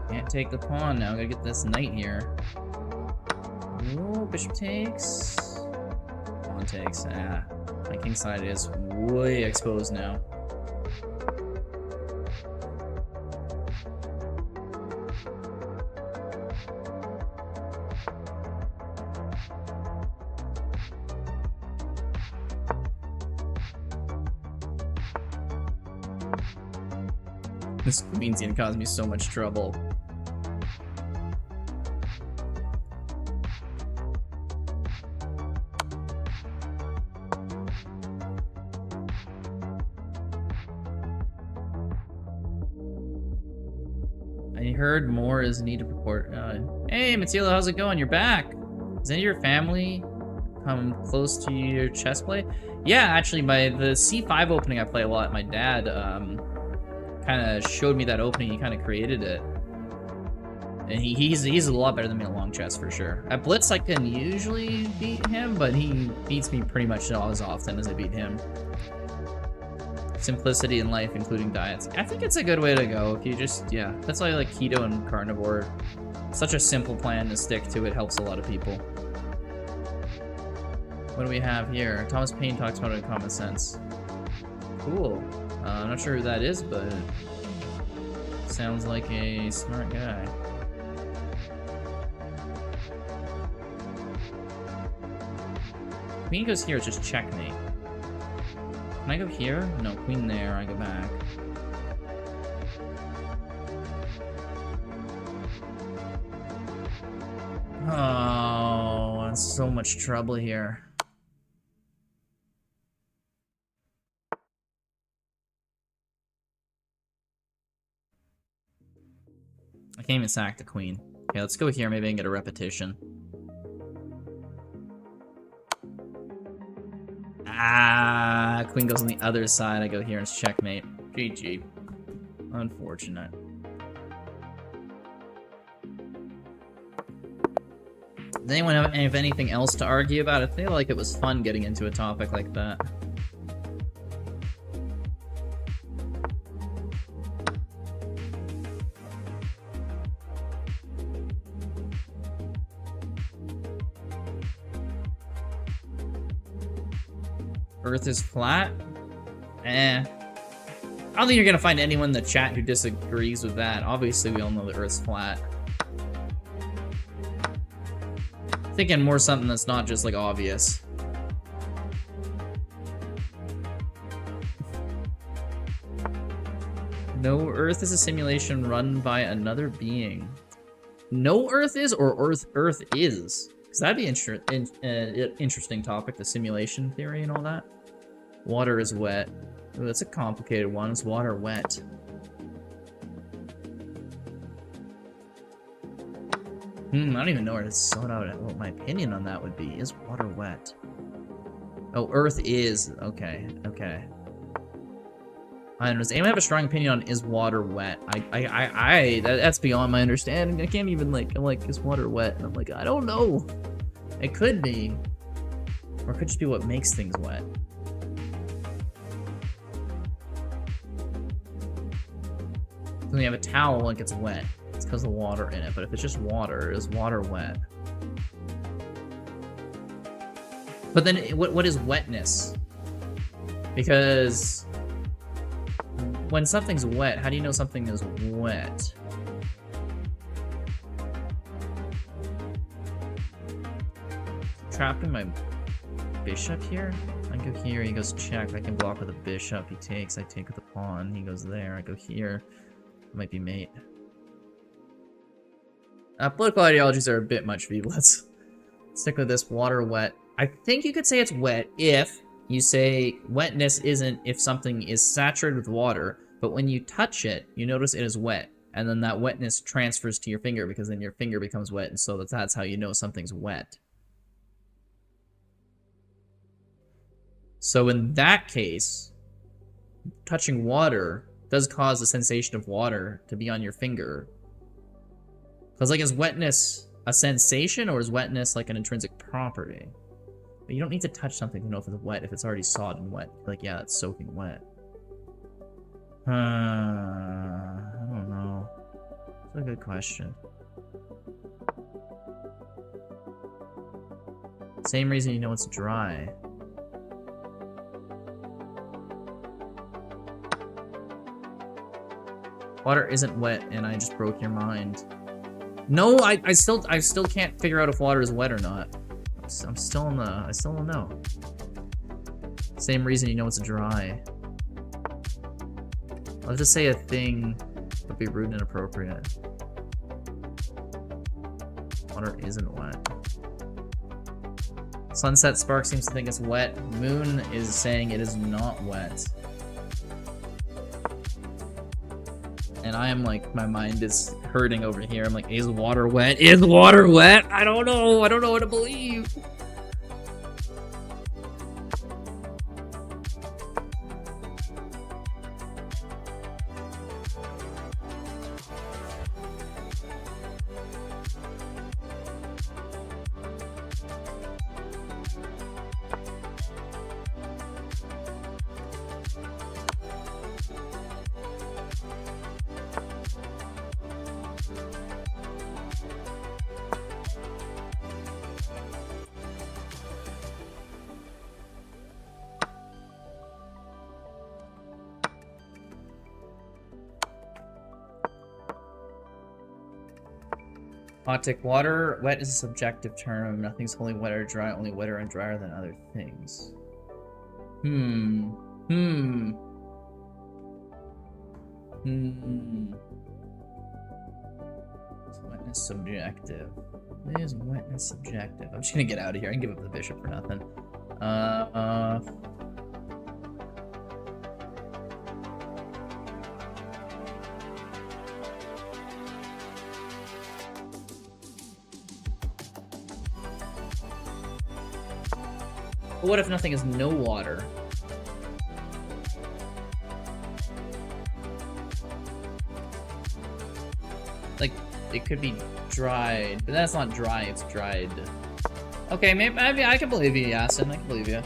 Speaker 1: Can't take the pawn now. Gotta get this knight here. Oh, bishop takes. Pawn takes. Ah, my king side is way exposed now. This means it caused me so much trouble. I heard more is needed to report. Hey, Matilda, how's it going? You're back. Does any of your family come close to your chess play? Yeah, actually, by the C5 opening I play a lot. My dad kind of showed me that opening. He kind of created it. And he's a lot better than me at long chess for sure. At Blitz, I can usually beat him, but he beats me pretty much as often as I beat him. Simplicity in life, including diets. I think it's a good way to go. If you just, yeah, that's why I like keto and carnivore. Such a simple plan to stick to. It helps a lot of people. What do we have here? Thomas Paine talks about it in Common Sense. Cool. I'm not sure who that is, but sounds like a smart guy. Queen goes here, it's just checkmate. Can I go here? No, queen there, I go back. Oh, that's so much trouble here. I can't even sack the queen. Okay, let's go here, maybe I can get a repetition. Ah, queen goes on the other side. I go here and it's checkmate. GG. Unfortunate. Does anyone have anything else to argue about? I feel like it was fun getting into a topic like that. Earth is flat? Eh. I don't think you're gonna find anyone in the chat who disagrees with that. Obviously, we all know the Earth's flat. Thinking more something that's not just, like, obvious. No Earth is a simulation run by another being. No Earth is, or Earth is? Because that'd be interesting topic, the simulation theory and all that. Water is wet. Ooh, that's a complicated one. Is water wet? I don't even know where to sort out what my opinion on that would be. Is water wet? Oh, Earth is. Okay, okay. I don't know. Does anyone have a strong opinion on is water wet? That's beyond my understanding. I can't even, like, I'm like, is water wet? And I'm like, I don't know. It could be. Or it could just be what makes things wet. When you have a towel, it gets wet. It's because of the water in it. But if it's just water, is water wet? But then, what is wetness? Because when something's wet, how do you know something is wet? Trapping my bishop here? I go here, he goes check. I can block with a bishop. He takes, I take with a pawn. He goes there, I go here. Might be mate. Political ideologies are a bit much for you. Let's stick with this. Water wet. I think you could say it's wet if you say wetness isn't if something is saturated with water, but when you touch it, you notice it is wet. And then that wetness transfers to your finger because then your finger becomes wet, and so that's how you know something's wet. So in that case, touching water does cause the sensation of water to be on your finger. Because, like, is wetness a sensation, or is wetness, like, an intrinsic property? But you don't need to touch something to know if it's wet, if it's already sodden wet. Like, yeah, it's soaking wet. I don't know. That's a good question. Same reason you know it's dry. Water isn't wet, and I just broke your mind. No, I still can't figure out if water is wet or not. I still don't know. Same reason you know it's dry. I'll just say a thing would be rude and inappropriate. Water isn't wet. Sunset Spark seems to think it's wet. Moon is saying it is not wet. And I am like, my mind is hurting over here. I'm like, is water wet? Is water wet? I don't know. I don't know what to believe. Hot take water. Wet is a subjective term. Nothing's wholly wet or dry, only wetter and drier than other things. Is wetness subjective? Is wetness subjective? I'm just gonna get out of here. I can give up the bishop for nothing. But what if nothing is no water? Like, it could be dried, but that's not dry, it's dried. Okay, maybe I can believe you, Yasin. I can believe you.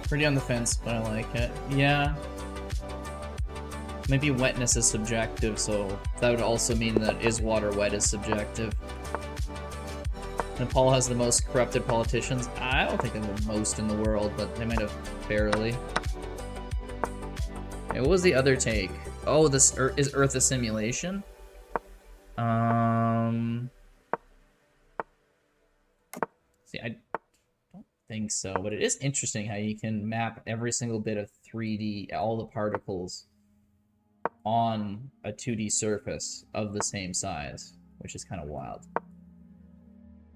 Speaker 1: Pretty on the fence, but I like it. Yeah. Maybe wetness is subjective, so that would also mean that is water wet is subjective. Nepal has the most corrupted politicians. I don't think they're the most in the world, but they might have barely. Okay, what was the other take? Oh, this is Earth a simulation? See, I don't think so, but it is interesting how you can map every single bit of 3D, all the particles, on a 2D surface of the same size, which is kind of wild.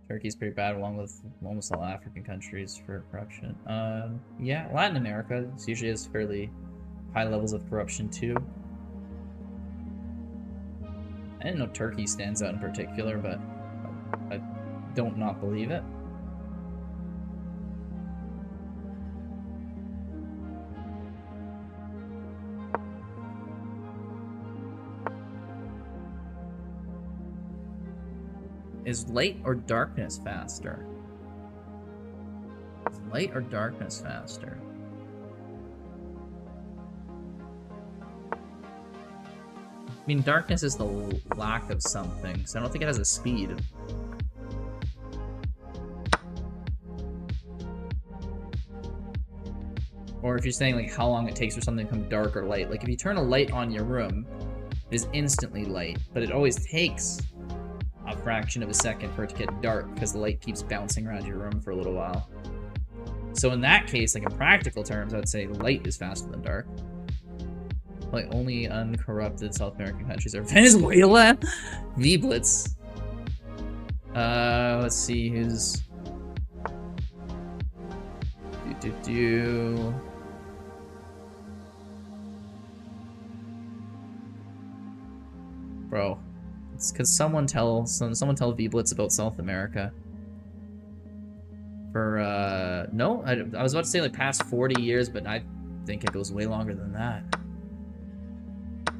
Speaker 1: Turkey's pretty bad, along with almost all African countries for corruption. Yeah, Latin America usually has fairly high levels of corruption too. I didn't know Turkey stands out in particular, but I don't not believe it. Is light or darkness faster? Is light or darkness faster? I mean, darkness is the lack of something, so I don't think it has a speed. Or if you're saying, like, how long it takes for something to become dark or light. Like, if you turn a light on your room, it is instantly light, but it always takes a fraction of a second for it to get dark because the light keeps bouncing around your room for a little while. So in that case, like in practical terms, I would say light is faster than dark. Like only uncorrupted South American countries are Venezuela, Blitz. Let's see who's Bro. Could someone tell V-Blitz about South America? For no, I was about to say like past 40 years, but I think it goes way longer than that.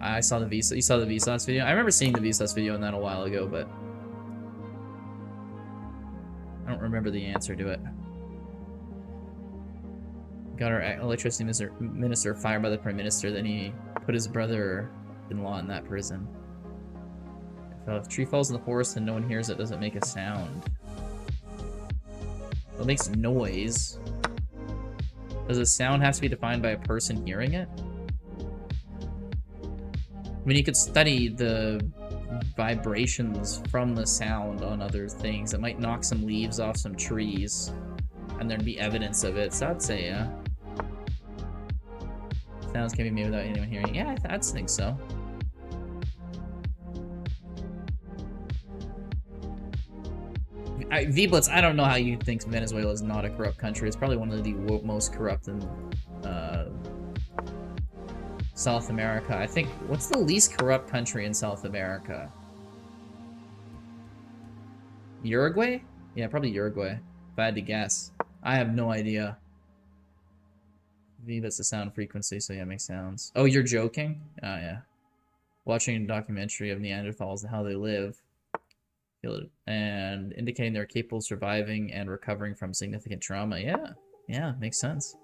Speaker 1: I saw the Visa. You saw the Vsauce video? I remember seeing the Vsauce video on that a while ago, but I don't remember the answer to it. Got our electricity minister fired by the prime minister, then he put his brother-in-law in that prison. If a tree falls in the forest and no one hears it, doesn't make a sound. Well, it makes noise. Does a sound have to be defined by a person hearing it? I mean, you could study the vibrations from the sound on other things. It might knock some leaves off some trees, and there'd be evidence of it. So I'd say, yeah. Sounds can be made without anyone hearing. Yeah, I'd think so. V-Blitz, I don't know how you think Venezuela is not a corrupt country. It's probably one of the most corrupt in South America. I think, what's the least corrupt country in South America? Uruguay? Yeah, probably Uruguay, if I had to guess. I have no idea. V-Blitz the sound frequency, so yeah, it makes sounds. Oh, you're joking? Oh, yeah. Watching a documentary of Neanderthals and how they live. And indicating they're capable of surviving and recovering from significant trauma. Yeah, makes sense.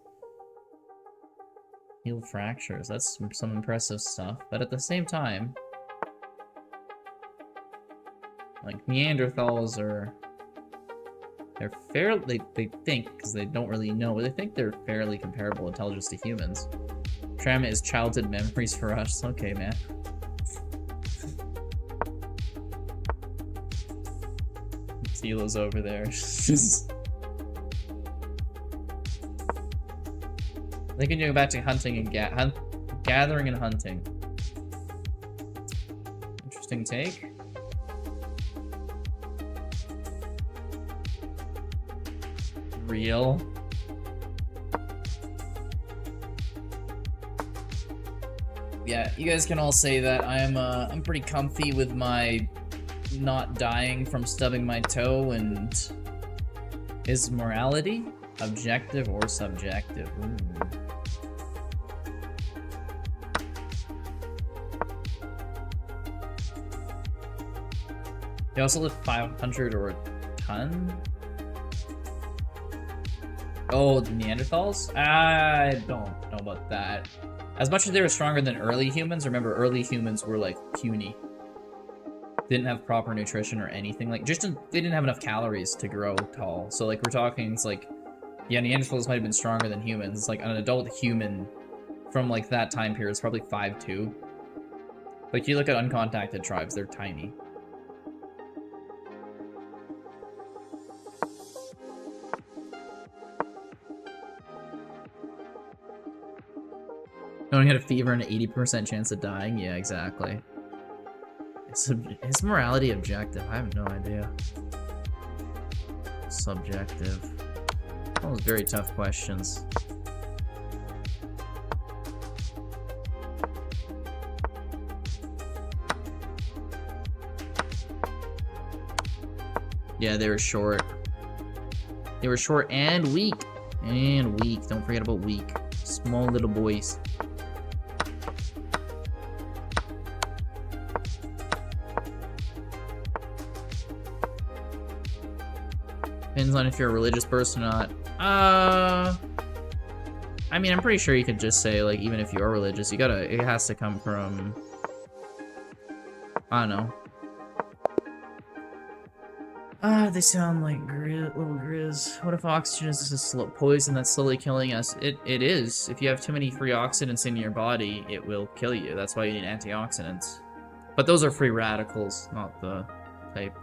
Speaker 1: Heal fractures, that's some impressive stuff. But at the same time, like Neanderthals are, they're fairly, they think, because they don't really know, but they think they're fairly comparable intelligence to humans. Trauma is childhood memories for us. Okay, man. Tila's over there. Just... I think we can go back to hunting and gathering and hunting. Interesting take. Real. Yeah, you guys can all say that I'm pretty comfy with my not dying from stubbing my toe. And is morality objective or subjective? Ooh. You also live 500 or a ton? Oh, the Neanderthals? I don't know about that. As much as they were stronger than early humans, remember early humans were like puny. Didn't have proper nutrition or anything. Like, they didn't have enough calories to grow tall. So like, we're talking, it's like, yeah, Neanderthals might have been stronger than humans. It's like an adult human from like that time period is probably 5'2". But if you look at uncontacted tribes, they're tiny. No one had a fever and an 80% chance of dying? Yeah, exactly. Is morality objective? I have no idea. Subjective. Those very tough questions. Yeah, they were short. They were short and weak. And weak. Don't forget about weak. Small little boys. Depends on if you're a religious person or not. I mean, I'm pretty sure you could just say, like, even if you are religious, it has to come from, I don't know. They sound like little grizz. What if oxygen is a slow poison that's slowly killing us? It is. If you have too many free oxidants in your body, it will kill you. That's why you need antioxidants. But those are free radicals, not the type.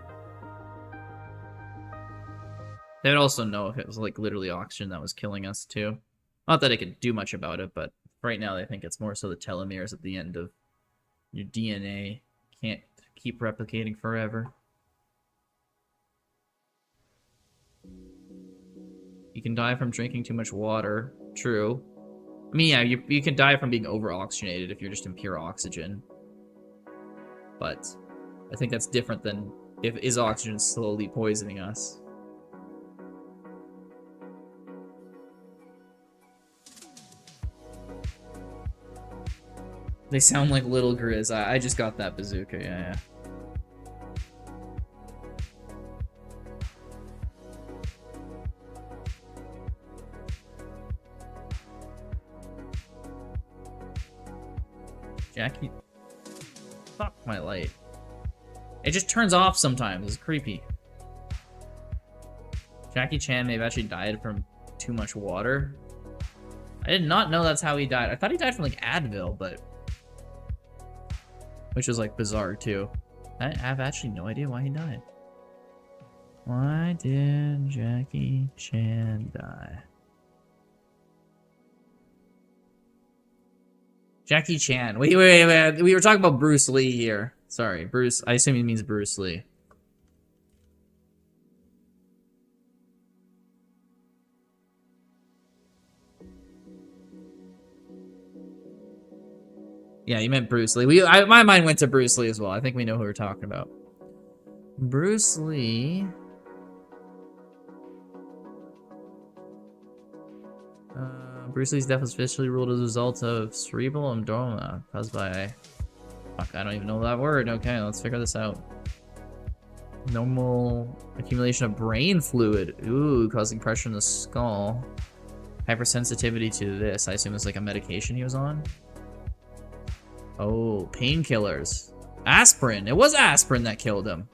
Speaker 1: They'd also know if it was like literally oxygen that was killing us too. Not that it could do much about it, but right now they think it's more so the telomeres at the end of your DNA can't keep replicating forever. You can die from drinking too much water. True. I mean, yeah, you can die from being over-oxygenated if you're just in pure oxygen. But I think that's different than is oxygen slowly poisoning us. They sound like little grizz. I just got that bazooka, yeah. Jackie, fuck my light. It just turns off sometimes. It's creepy. Jackie Chan may have actually died from too much water. I did not know that's how he died. I thought he died from like Advil, but which was like bizarre too. I have actually no idea why he died. Why did Jackie Chan die? Jackie Chan. Wait. We were talking about Bruce Lee here. Sorry, Bruce. I assume he means Bruce Lee. Yeah, you meant Bruce Lee. My mind went to Bruce Lee as well. I think we know who we're talking about. Bruce Lee. Bruce Lee's death was officially ruled as a result of cerebral edema caused by... Fuck, I don't even know that word. Okay, let's figure this out. Normal accumulation of brain fluid. Ooh, causing pressure in the skull. Hypersensitivity to this. I assume it's like a medication he was on. Oh, painkillers. Aspirin. It was aspirin that killed him.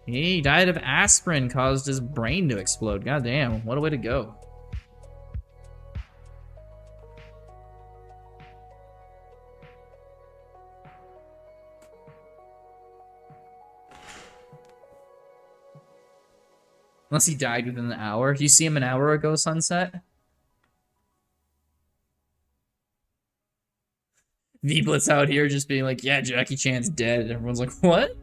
Speaker 1: He died of aspirin, caused his brain to explode. God damn, what a way to go. Unless he died within an hour. Do you see him an hour ago, Sunset? V-Blitz out here just being like, yeah, Jackie Chan's dead. And everyone's like, what?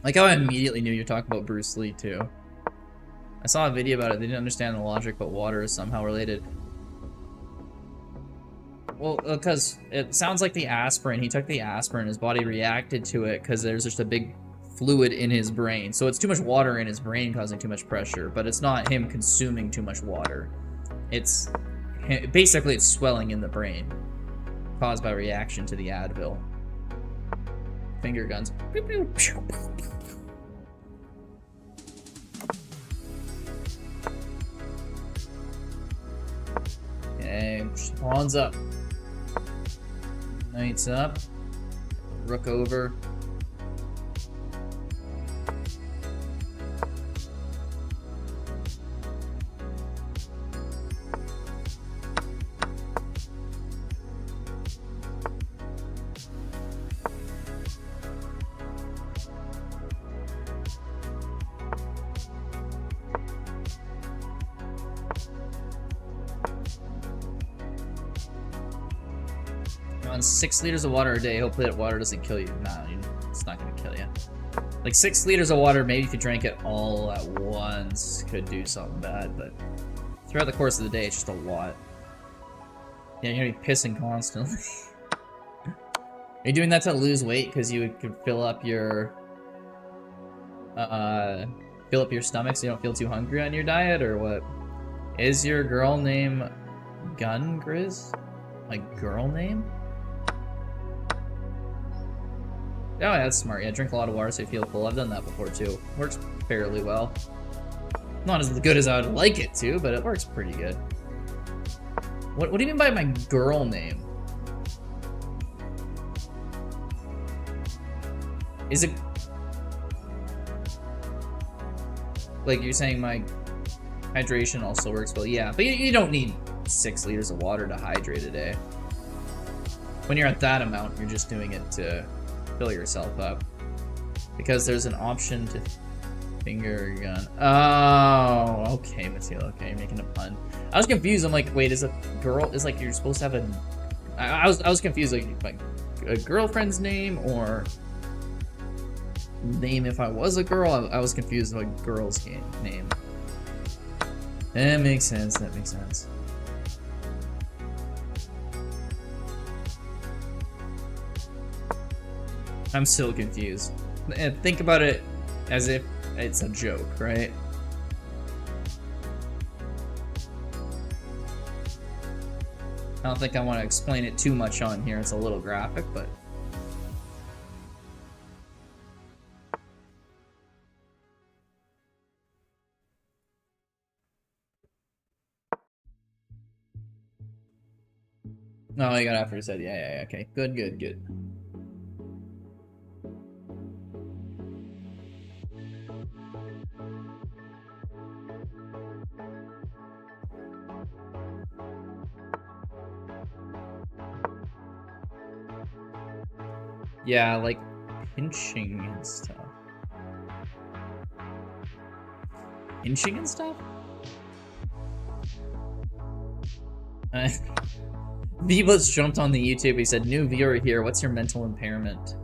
Speaker 1: Like how I immediately knew you were talking about Bruce Lee, too. I saw a video about it. They didn't understand the logic, but water is somehow related. Well, because it sounds like the aspirin. He took the aspirin. His body reacted to it because there's just a big fluid in his brain. So it's too much water in his brain causing too much pressure. But it's not him consuming too much water. It's... basically, it's swelling in the brain. Caused by reaction to the Advil. Finger guns. Okay, pawns up. Knight's up. Rook over. On 6 liters of water a day, hopefully that water doesn't kill you. Nah, it's not gonna kill you. Like 6 liters of water, maybe if you drank it all at once, could do something bad, but throughout the course of the day, it's just a lot. Yeah, you're gonna be pissing constantly. Are you doing that to lose weight because you could fill up your stomach so you don't feel too hungry on your diet, or what? Is your girl name Gun Grizz? My girl name? Oh, yeah, that's smart. Yeah, drink a lot of water so you feel full. I've done that before, too. Works fairly well. Not as good as I would like it to, but it works pretty good. What do you mean by my girl name? Is it... like, you're saying my hydration also works well? Yeah, but you don't need 6 liters of water to hydrate a day. When you're at that amount, you're just doing it to fill yourself up. Because there's an option to finger gun. Oh, okay, Matilda. Okay, you're making a pun. I was confused. I'm like, wait, is a girl? Is like you're supposed to have a? I was confused. Like a girlfriend's name or name if I was a girl. I was confused about girl's name. That makes sense. That makes sense. I'm still confused. And think about it as if it's a joke, right? I don't think I want to explain it too much on here. It's a little graphic, but... Oh, you got after said, yeah, okay. Good. Yeah, like pinching and stuff. Pinching and stuff? V-Blitz jumped on the YouTube. He said, new viewer here. What's your mental impairment?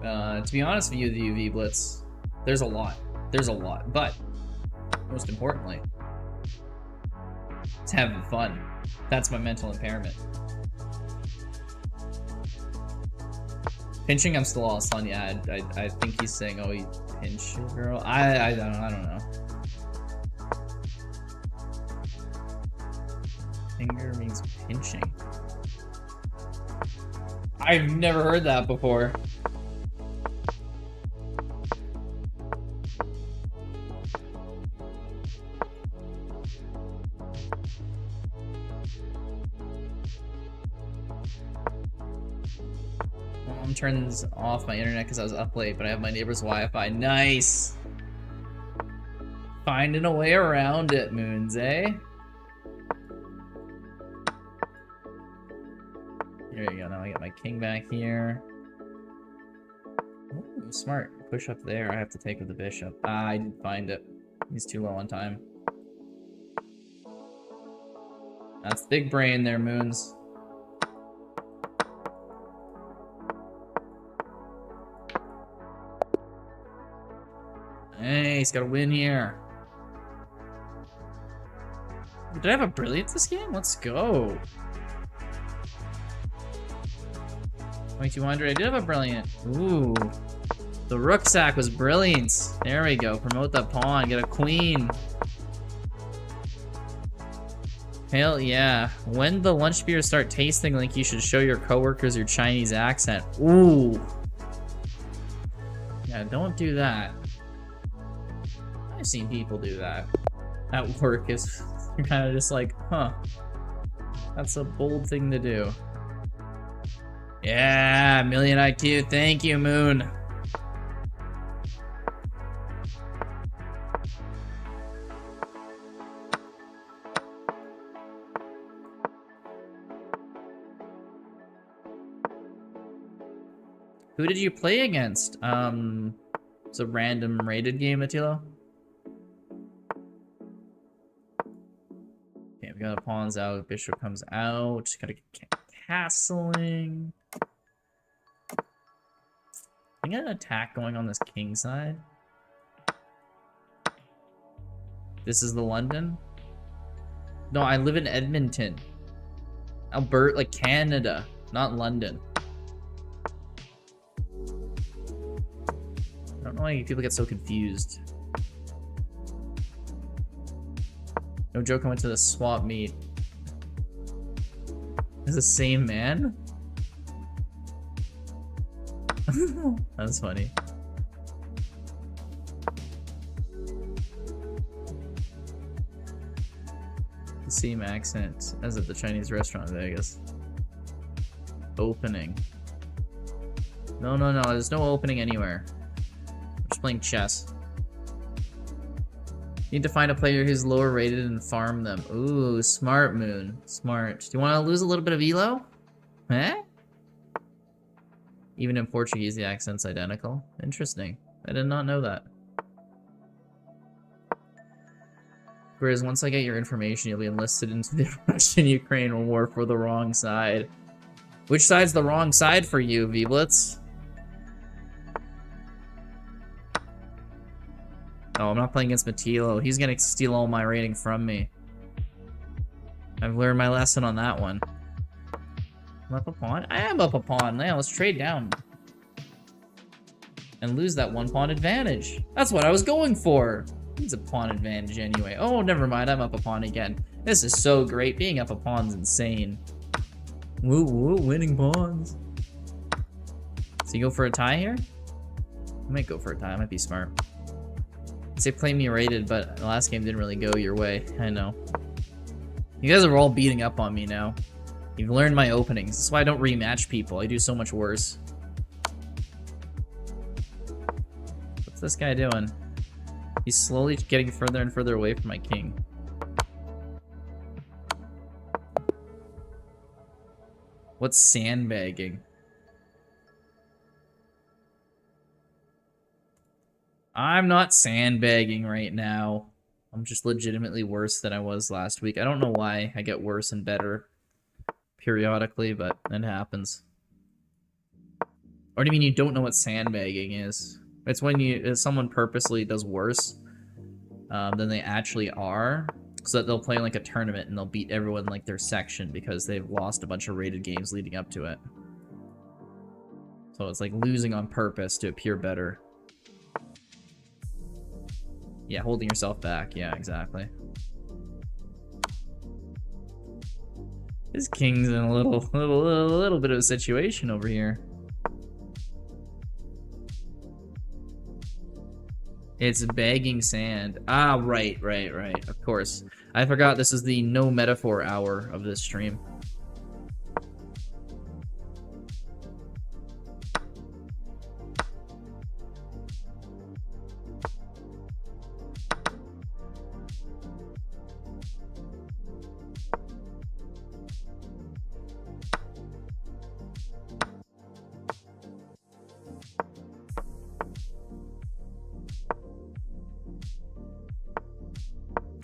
Speaker 1: To be honest with you, V-Blitz, there's a lot. There's a lot. But, most importantly, it's having fun. That's my mental impairment. Pinching, I'm still lost on. Yeah, I think he's saying, oh, he pinched a girl. I don't know. Finger means pinching. I've never heard that before. Mom turns off my internet because I was up late, but I have my neighbor's Wi-Fi. Nice! Finding a way around it, Moons, eh? Here you go, now I get my king back here. Ooh, smart. Push up there. I have to take with the bishop. Ah, I didn't find it. He's too low on time. That's big brain there, Moons. Hey, he's got a win here. Did I have a brilliant this game? Let's go. 2200. I did have a brilliant. Ooh. The rucksack was brilliant. There we go. Promote that pawn. Get a queen. Hell yeah. When the lunch beers start tasting like you should show your coworkers your Chinese accent. Ooh. Yeah, don't do that. I've seen people do that at work. Is you're kind of just like, huh. That's a bold thing to do. Yeah, million IQ. Thank you, Moon. Who did you play against? It's a random rated game, Attilo. Okay, we got a pawns out. Bishop comes out. Gotta get castling. I got an attack going on this king side. This is the London? No, I live in Edmonton. Alberta, like Canada, not London. I don't know why people get so confused. No joke, I went to the swap meet. It's the same man? That's funny. The same accent as at the Chinese restaurant in Vegas. Opening. No, there's no opening anywhere. I'm just playing chess. Need to find a player who's lower rated and farm them. Ooh, smart, Moon. Smart. Do you want to lose a little bit of elo? Huh? Even in Portuguese, the accent's identical. Interesting. I did not know that. Whereas once I get your information, you'll be enlisted into the Russian-Ukraine war for the wrong side. Which side's the wrong side for you, V-Blitz? Oh, I'm not playing against Matilo. He's gonna steal all my rating from me. I've learned my lesson on that one. I'm up a pawn? I am up a pawn. Yeah, let's trade down. And lose that one pawn advantage. That's what I was going for. It's a pawn advantage anyway. Oh, never mind. I'm up a pawn again. This is so great. Being up a pawn's insane. Woo woo, winning pawns. So you go for a tie here? I might go for a tie. I might be smart. Say play me rated, but the last game didn't really go your way. I know. You guys are all beating up on me now. You've learned my openings. That's why I don't rematch people. I do so much worse. What's this guy doing? He's slowly getting further and further away from my king. What's sandbagging? I'm not sandbagging right now. I'm just legitimately worse than I was last week. I don't know why I get worse and better periodically, but it happens. Or do you mean you don't know what sandbagging is? It's when someone purposely does worse than they actually are, so that they'll play like a tournament and they'll beat everyone in like their section because they've lost a bunch of rated games leading up to it. So it's like losing on purpose to appear better. Yeah, holding yourself back. Yeah, exactly. This king's in a little bit of a situation over here. It's bagging sand. Ah, right. Of course. I forgot this is the no metaphor hour of this stream.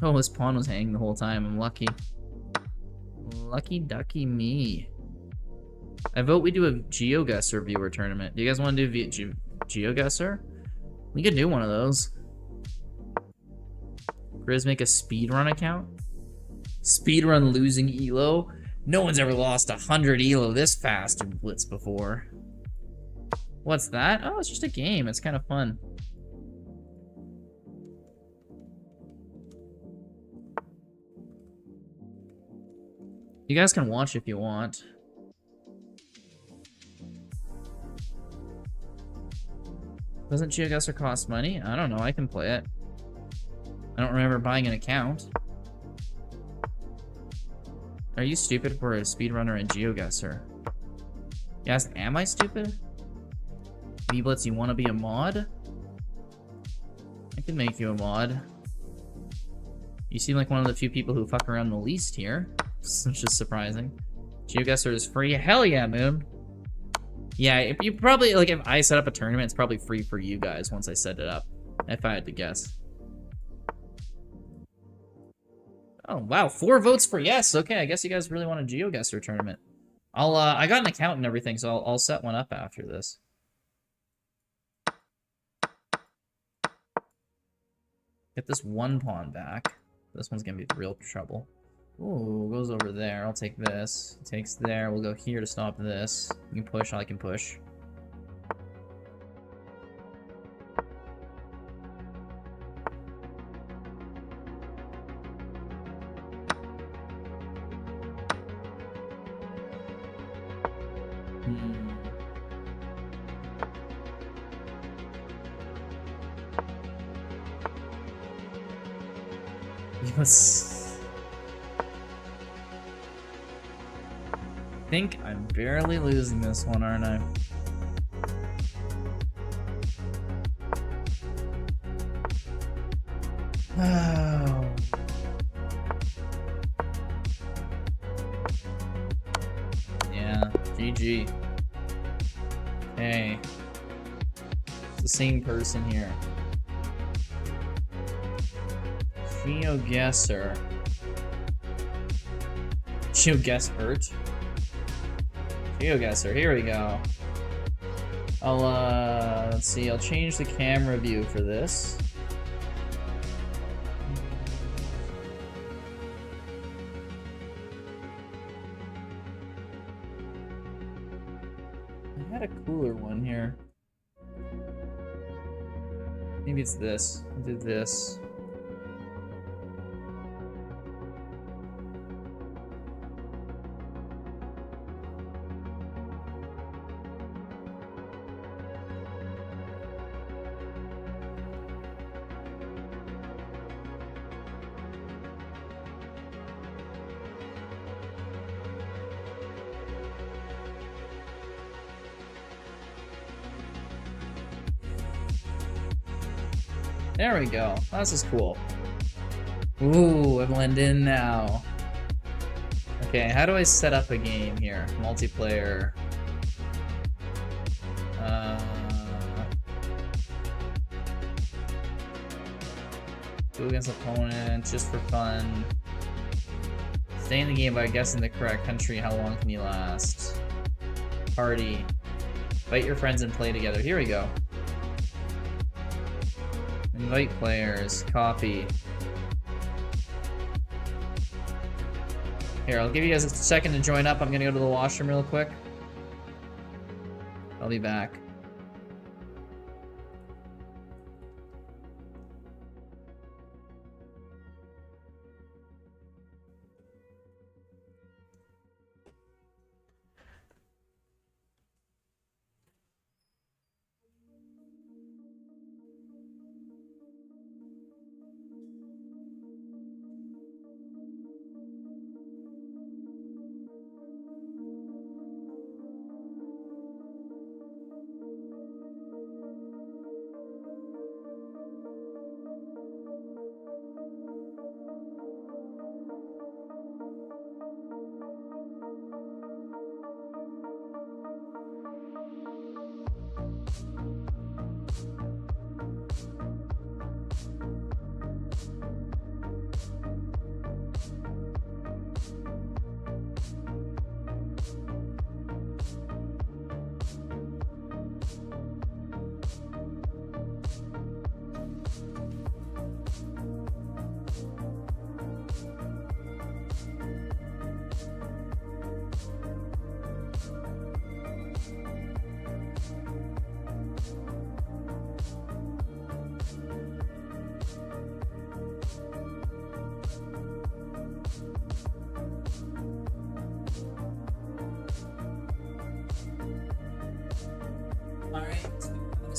Speaker 1: Oh, his pawn was hanging the whole time. I'm lucky. Lucky ducky me. I vote we do a GeoGuessr viewer tournament. Do you guys want to do GeoGuessr? We could do one of those. Grizz make a speedrun account? Speedrun losing elo? No one's ever lost 100 elo this fast in Blitz before. What's that? Oh, it's just a game. It's kind of fun. You guys can watch if you want. Doesn't GeoGuessr cost money? I don't know. I can play it. I don't remember buying an account. Are you stupid for a speedrunner in GeoGuessr? Yes, am I stupid? V-Blitz, you want to be a mod? I can make you a mod. You seem like one of the few people who fuck around the least here, which is surprising. GeoGuessr is free. Hell yeah, Moon. Yeah, if you probably, like, if I set up a tournament, it's probably free for you guys once I set it up, if I had to guess. Oh, wow, 4 votes for yes. Okay, I guess you guys really want a GeoGuessr tournament. I got an account and everything, so I'll set one up after this. Get this one pawn back. This one's gonna be real trouble. Ooh, goes over there. I'll take this. It takes there. We'll go here to stop this. You can push. I can push. Yes. I think I'm barely losing this one, aren't I? Oh. Yeah, GG. Hey. It's the same person here. GeoGuessr. GeoGuessr. GeoGuessr, here we go. Let's see, I'll change the camera view for this. I had a cooler one here. Maybe it's this. I'll do this. There we go. This is cool. Ooh, I blend in now. Okay, how do I set up a game here? Multiplayer. Go against opponent, just for fun. Stay in the game by guessing the correct country. How long can you last? Party. Invite your friends and play together. Here we go. Invite players. Copy. Here, I'll give you guys a second to join up. I'm gonna go to the washroom real quick. I'll be back.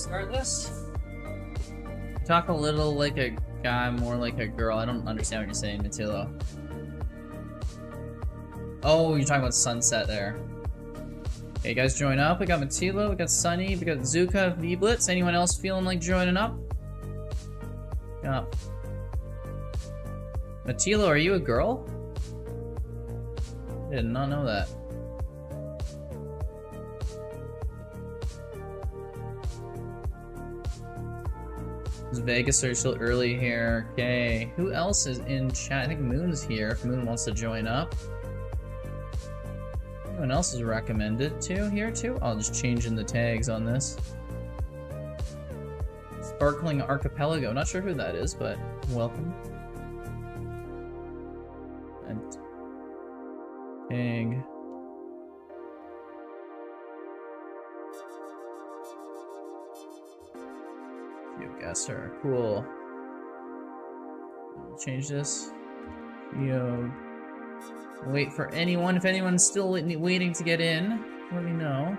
Speaker 1: Start this. Talk a little like a guy, more like a girl. I don't understand what you're saying, Matillo. Oh, you're talking about sunset there. Okay, guys, join up. We got Matilo, we got Sunny, we got Zuka, V-Blitz. Anyone else feeling like joining up? Yeah. Matilo, are you a girl? I did not know that. Is Vegas are still early here. Okay. Who else is in chat? I think Moon's here if Moon wants to join up. Anyone else is recommended to here too? I'll just change in the tags on this. Sparkling Archipelago. Not sure who that is, but welcome. And tag. You guess her. Cool. Change this. Yo. Wait for anyone. If anyone's still waiting to get in, let me know.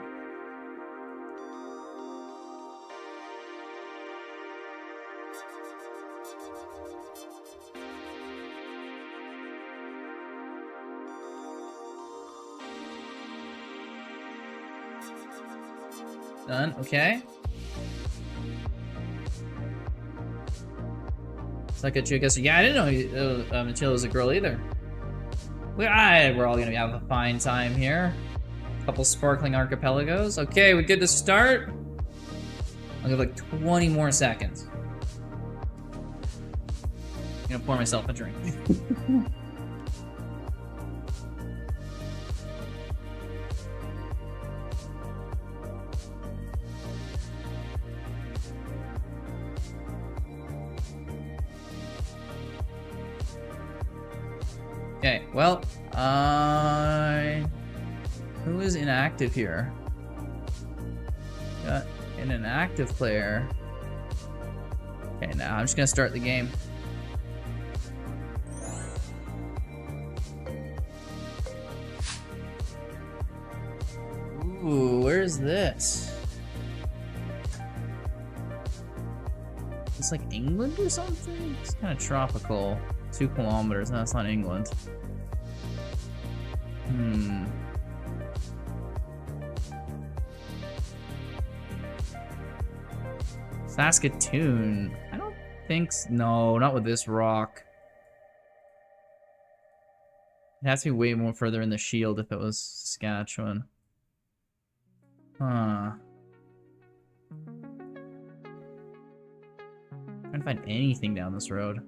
Speaker 1: Done. Okay. It's like a chick. Yeah, I didn't know Matilda was a girl either. We're all gonna have a fine time here. Couple sparkling archipelagos. Okay, we good to start? I'll give like 20 more seconds. I'm gonna pour myself a drink. Okay, well, who is inactive here? Got an inactive player. Okay, now I'm just gonna start the game. Ooh, where's this? It's like England or something? It's kind of tropical. 2 kilometers. No, that's not England. Saskatoon. I don't think so. No, not with this rock. It has to be way more further in the shield if it was Saskatchewan. Huh. I'm trying to find anything down this road.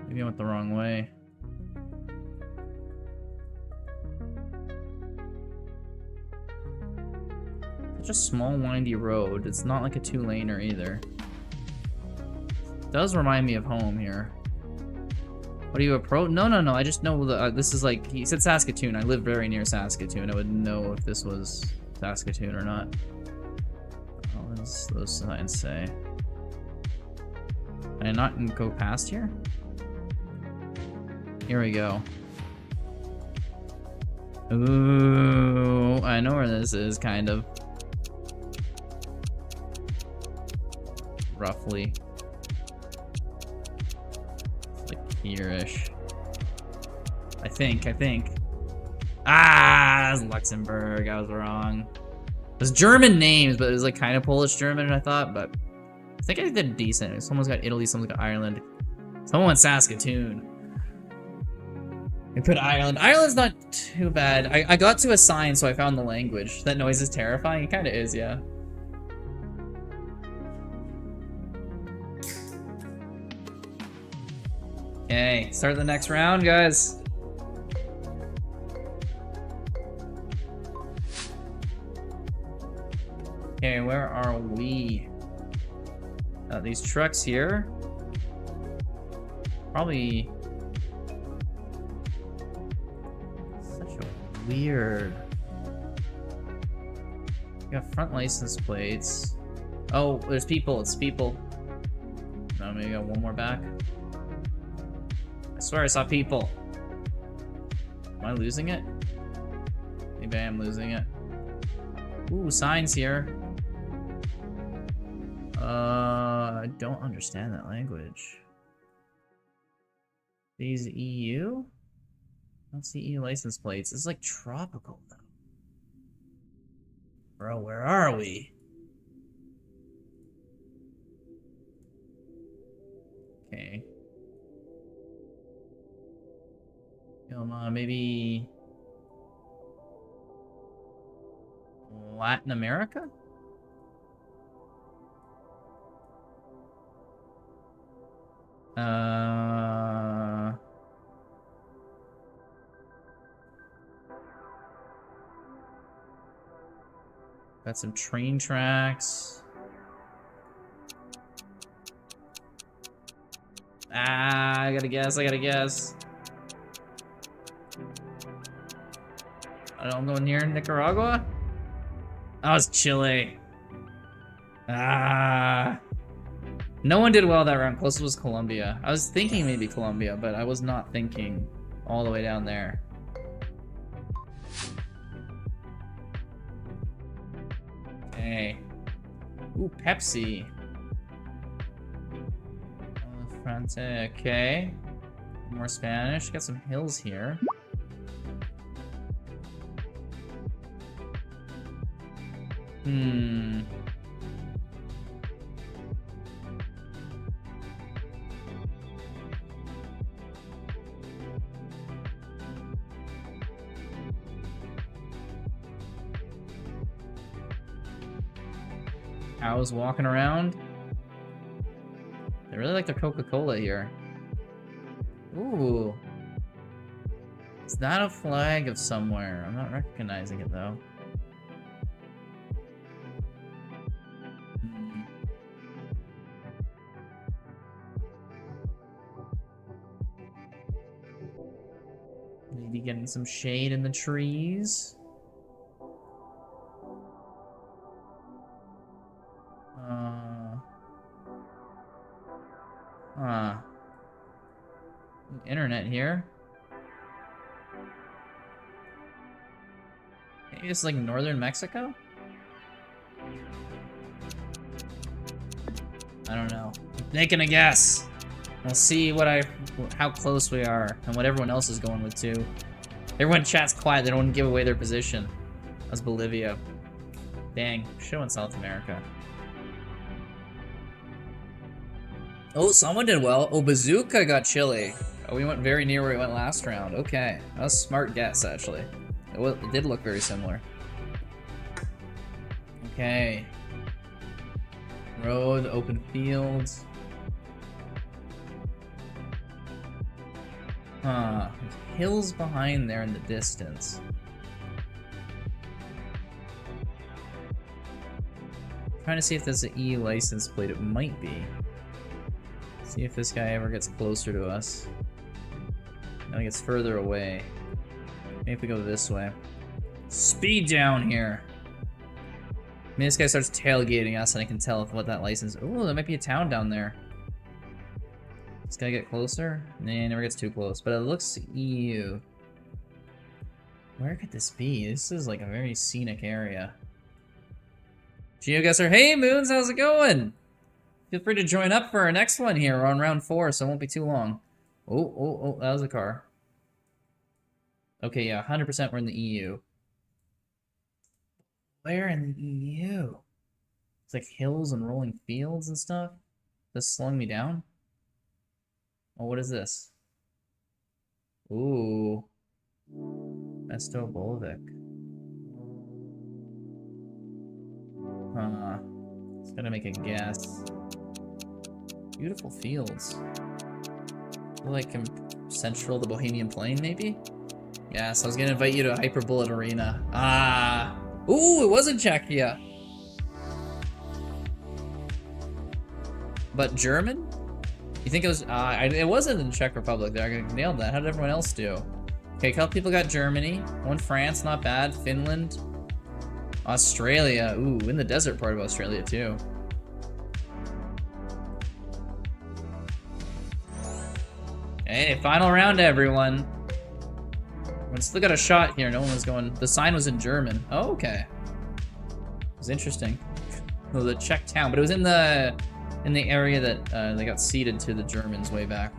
Speaker 1: Maybe I went the wrong way. Such a small, windy road. It's not like a 2-laner either. It does remind me of home here. What are you approach? No. I just know the, this is like, he said Saskatoon. I live very near Saskatoon. I would know if this was Saskatoon or not. What does those signs say? Can I not go past here? Here we go. Ooh, I know where this is, kind of. Roughly. It's like here-ish. I think. Ah, that's Luxembourg. I was wrong. It was German names, but it was like kind of Polish German, I thought, but I think I did decent. Someone's got Italy, someone's got Ireland. Someone went Saskatoon. I put Ireland. Ireland's not too bad. I got to a sign, so I found the language. That noise is terrifying. It kind of is, yeah. Okay, start the next round, guys. Okay, where are we? These trucks here. Probably... Weird. We got front license plates. Oh, there's people. It's people. No, maybe got one more back. I swear I saw people. Am I losing it? Maybe I am losing it. Ooh, signs here. I don't understand that language. These EU? I don't see EU license plates. It's like tropical though. Bro, where are we? Okay. Come on, maybe Latin America? Got some train tracks. I gotta guess. I don't go near Nicaragua? Oh, it's Chile. No one did well that round. Closest was Colombia. I was thinking maybe Colombia, but I was not thinking all the way down there. Okay. Ooh, Pepsi. France, okay. More Spanish. Got some hills here. Cows walking around. They really like their Coca-Cola here. Ooh. Is that a flag of somewhere? I'm not recognizing it though. Maybe getting some shade in the trees. Internet here. Maybe it's like northern Mexico? I don't know. I'm making a guess. We'll see how close we are and what everyone else is going with too. Everyone chats quiet, they don't want to give away their position. That's Bolivia. Dang, showing South America. Oh, someone did well. Oh, Bazooka got Chile. Oh, we went very near where we went last round. Okay, that was a smart guess, actually. It did look very similar. Okay. Road, open fields. Huh. There's hills behind there in the distance. I'm trying to see if there's an E license plate. It might be. See if this guy ever gets closer to us. Now he gets further away. Maybe if we go this way. Speed down here. Maybe this guy starts tailgating us and I can tell what that license. Oh, there might be a town down there. This guy get closer? Nah, he never gets too close. But it looks EU. Where could this be? This is like a very scenic area. GeoGuessr, hey Moons, how's it going? Feel free to join up for our next one here. We're on round 4, so it won't be too long. Oh, that was a car. Okay, yeah, 100% we're in the EU. Where in the EU? It's like hills and rolling fields and stuff. This slowing me down? Oh, what is this? Ooh. Mesto Bolvik. Huh. Just gotta make a guess. Beautiful fields. Like in central the Bohemian Plain, maybe? Yes, I was gonna invite you to Hyperbullet Arena. Ah! Ooh, it was in Czechia! But German? You think it was, it wasn't in the Czech Republic there. I nailed that. How did everyone else do? Okay, a couple people got Germany. One France, not bad. Finland. Australia. Ooh, in the desert part of Australia too. Hey, final round everyone. We still got a shot here. No one was going, the sign was in German. Oh, okay. It was interesting. was a Czech town, but it was in the area that they got ceded to the Germans way back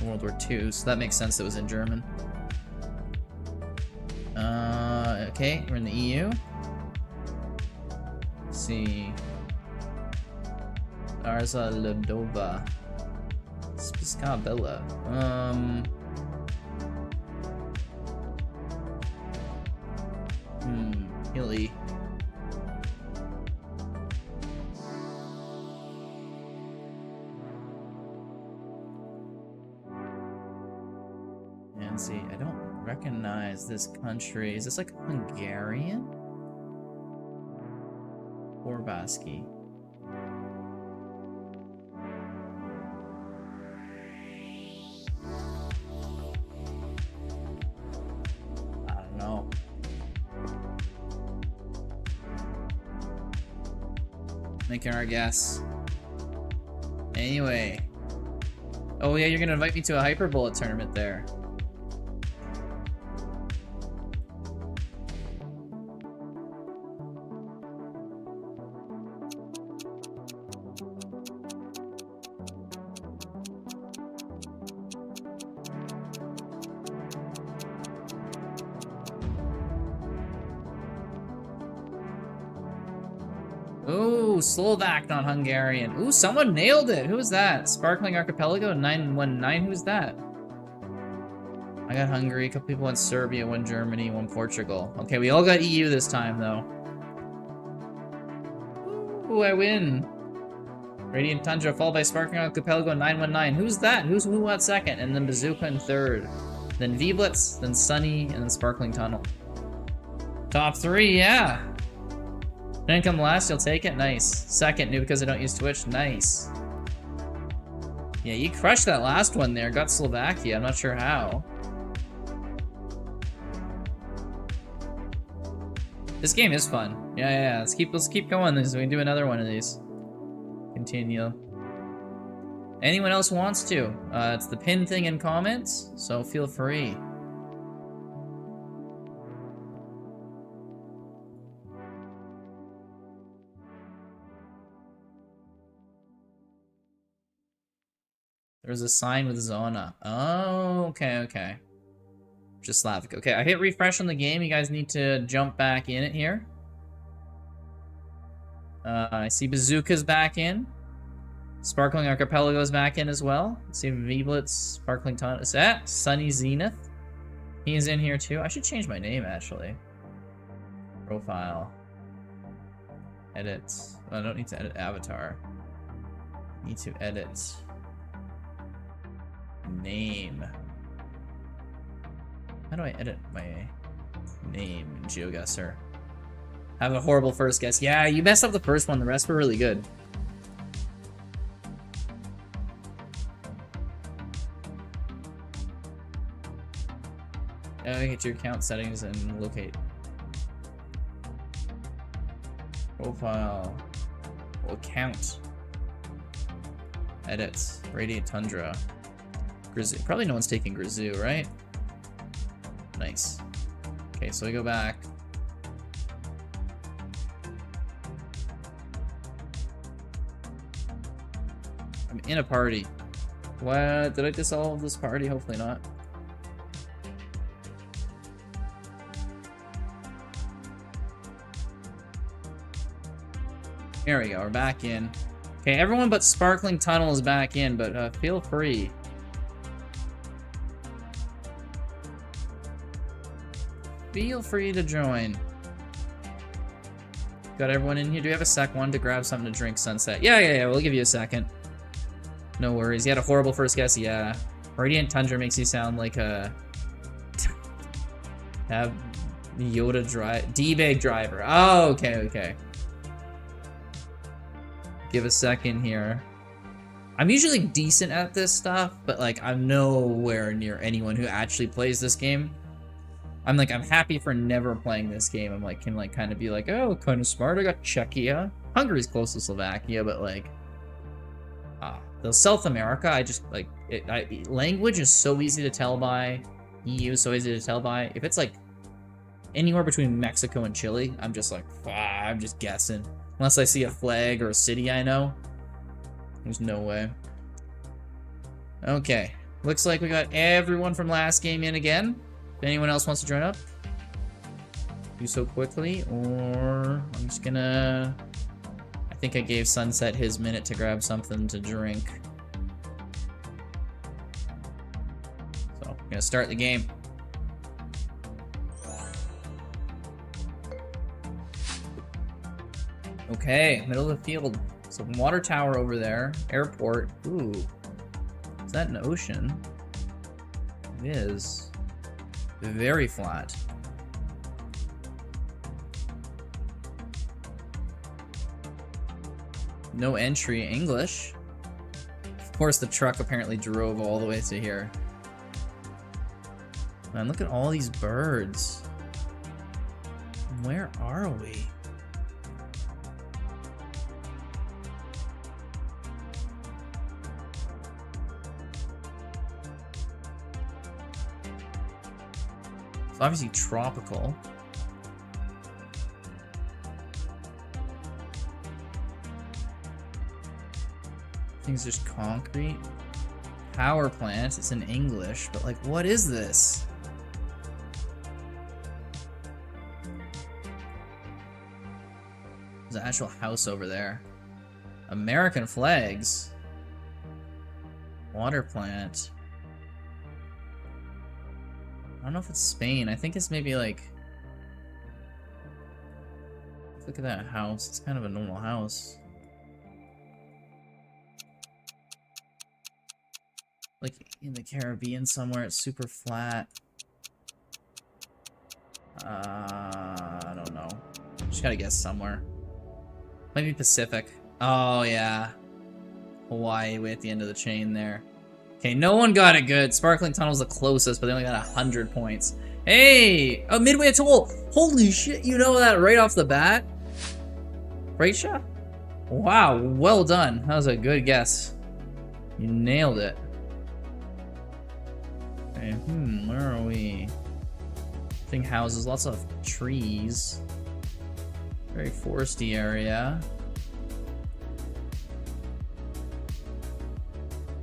Speaker 1: in World War II, so that makes sense it was in German. Okay, we're in the EU. Let's see. Arza Ledova. Spiska Bella. Hilly. And see, I don't recognize this country. Is this like Hungarian? Or Basque? I don't know. Making our guess. Anyway. Oh yeah, you're gonna invite me to a Hyperbullet tournament there. Ooh, Slovak, not Hungarian. Ooh, someone nailed it. Who was that? Sparkling Archipelago 919. Who's that? I got Hungary. A couple people went Serbia, one Germany, one Portugal. Okay, we all got EU this time, though. Ooh, I win. Radiant Tundra, followed by Sparkling Archipelago 919. Who's that? Who got second? And then Bazooka in third. Then V-Blitz, then Sunny, and then Sparkling Tunnel. Top 3, yeah. Didn't come last, you'll take it? Nice. Second, new because I don't use Twitch? Nice. Yeah, you crushed that last one there. Got Slovakia, I'm not sure how. This game is fun. Yeah. Let's keep going. We can do another one of these. Continue. Anyone else wants to? It's the pin thing in comments, so feel free. There's a sign with Zona. Oh, okay. Just Slavic. Okay, I hit refresh on the game. You guys need to jump back in it here. I see Bazooka's back in. Sparkling Archipelago's back in as well. Let's see V-Blitz, Sparkling Tunnel. Is that Sunny Zenith? He's in here too. I should change my name, actually. Profile. Edit. Oh, I don't need to edit avatar. Need to edit name. How do I edit my name in GeoGuessr? I have a horrible first guess. Yeah, you messed up the first one. The rest were really good. Get your account settings and locate. Profile. Account. Edits. Radiant Tundra. Grizoo. Probably no one's taking Grizoo, right? Nice. Okay, so we go back. I'm in a party. What? Did I dissolve this party? Hopefully not. There we go, we're back in. Okay, everyone but Sparkling Tunnel is back in, but feel free. Feel free to join. Got everyone in here? Do we have a sec one to grab something to drink, Sunset? Yeah, we'll give you a second. No worries. You had a horrible first guess? Yeah. Radiant Tundra makes you sound like a... have Yoda drive... D-Bag driver. Oh, okay. Give a second here. I'm usually decent at this stuff, but like I'm nowhere near anyone who actually plays this game. I'm happy for never playing this game. I'm like, can like kind of be like, oh, kind of smart. I got Czechia. Hungary's close to Slovakia, but like, the South America, I just like it. Language is so easy to tell by. EU is so easy to tell by. If it's like anywhere between Mexico and Chile, I'm just like, I'm just guessing. Unless I see a flag or a city I know. There's no way. Okay. Looks like we got everyone from last game in again. If anyone else wants to join up, do so quickly, or I'm just gonna... I think I gave Sunset his minute to grab something to drink. So, I'm gonna start the game. Okay, middle of the field. So, water tower over there. Airport. Ooh. Is that an ocean? It is. Very flat. No entry English. Of course, the truck apparently drove all the way to here. Man, look at all these birds. Where are we? It's obviously tropical. Things just concrete. Power plant, it's in English, but like, what is this? There's an actual house over there. American flags. Water plant. I don't know if it's Spain. I think it's maybe like... Look at that house. It's kind of a normal house. Like in the Caribbean somewhere, it's super flat. I don't know. Just gotta guess somewhere. Maybe Pacific. Oh yeah. Hawaii way at the end of the chain there. Okay, no one got it good. Sparkling Tunnel's the closest, but they only got 100 points. Hey! Oh, Midway Atoll! Holy shit, you know that right off the bat? Raisha? Wow, well done. That was a good guess. You nailed it. Okay, where are we? Thing houses, lots of trees. Very foresty area.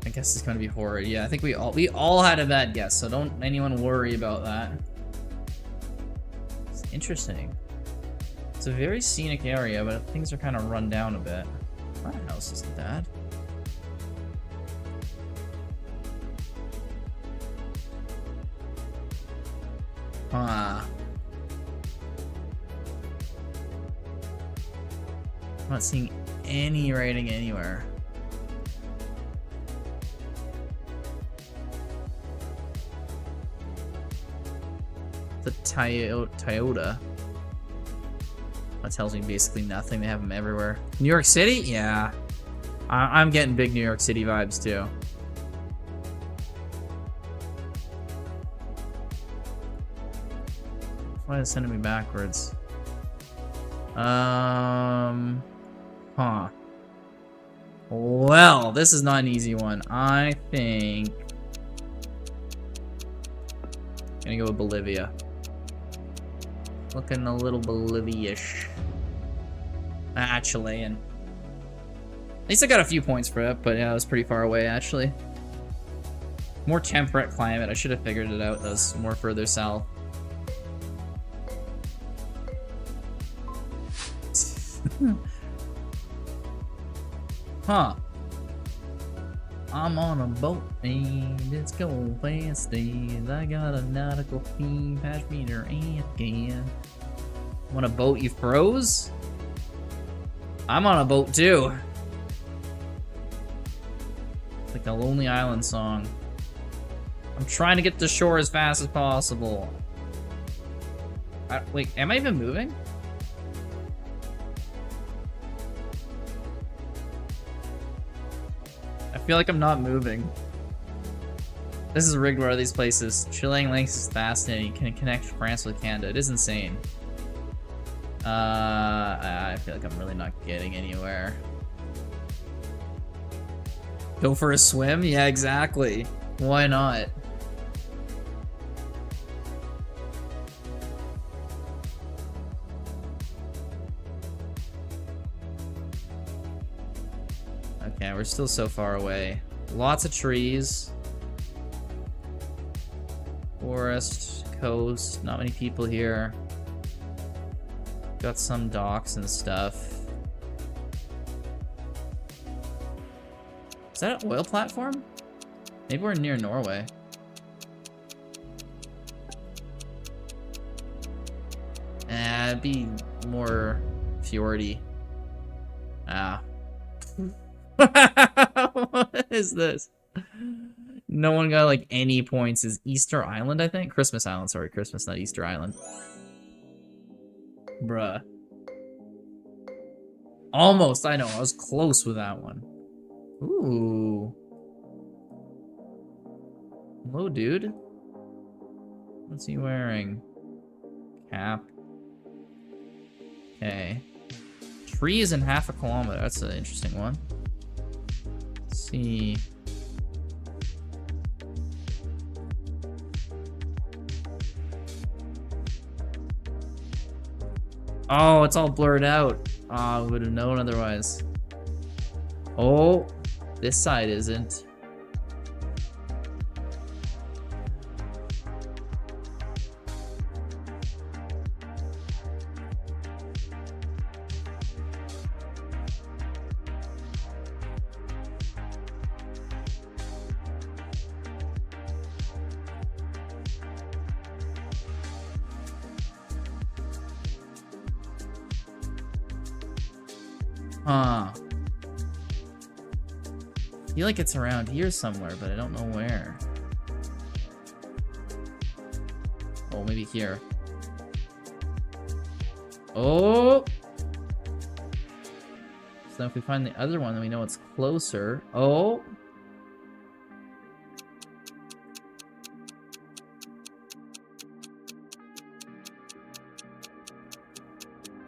Speaker 1: I guess it's gonna be horrid. Yeah, I think we all had a bad guess, so don't anyone worry about that. It's interesting. It's a very scenic area, but things are kind of run down a bit. That house isn't bad. Huh. I'm not seeing any writing anywhere. The Toyota. That tells me basically nothing. They have them everywhere. New York City? Yeah. I'm getting big New York City vibes too. Why is it sending me backwards? Huh. Well, this is not an easy one. I think I'm gonna go with Bolivia. Looking a little Bolivia-ish. Ah, Chilean. At least I got a few points for it, but yeah, it was pretty far away actually. More temperate climate. I should have figured it out. That was more further south. Huh. I'm on a boat and it's going fast and I got a nautical theme, patch meter and can. On a boat you froze? I'm on a boat too. It's like a Lonely Island song. I'm trying to get to shore as fast as possible. Wait, am I even moving? I feel like I'm not moving. This is rigged. Where are these places? Chilean Lakes is fascinating. Can connect France with Canada. It is insane. I feel like I'm really not getting anywhere. Go for a swim? Yeah, exactly. Why not? Okay, we're still so far away. Lots of trees. Forest, coast, not many people here. Got some docks and stuff. Is that an oil platform? Maybe we're near Norway. It'd be more fjordy. Ah. What is this? No one got like any points. Is Easter Island, I think? Christmas Island, sorry. Christmas, not Easter Island. Bruh. Almost, I know. I was close with that one. Ooh. Hello, dude. What's he wearing? Cap. Okay. Trees in half a kilometer. That's an interesting one. Let's see. Oh, it's all blurred out. Ah, we would have known otherwise. Oh, this side isn't. Huh. I feel like it's around here somewhere, but I don't know where. Oh, maybe here. Oh! So if we find the other one, then we know it's closer. Oh!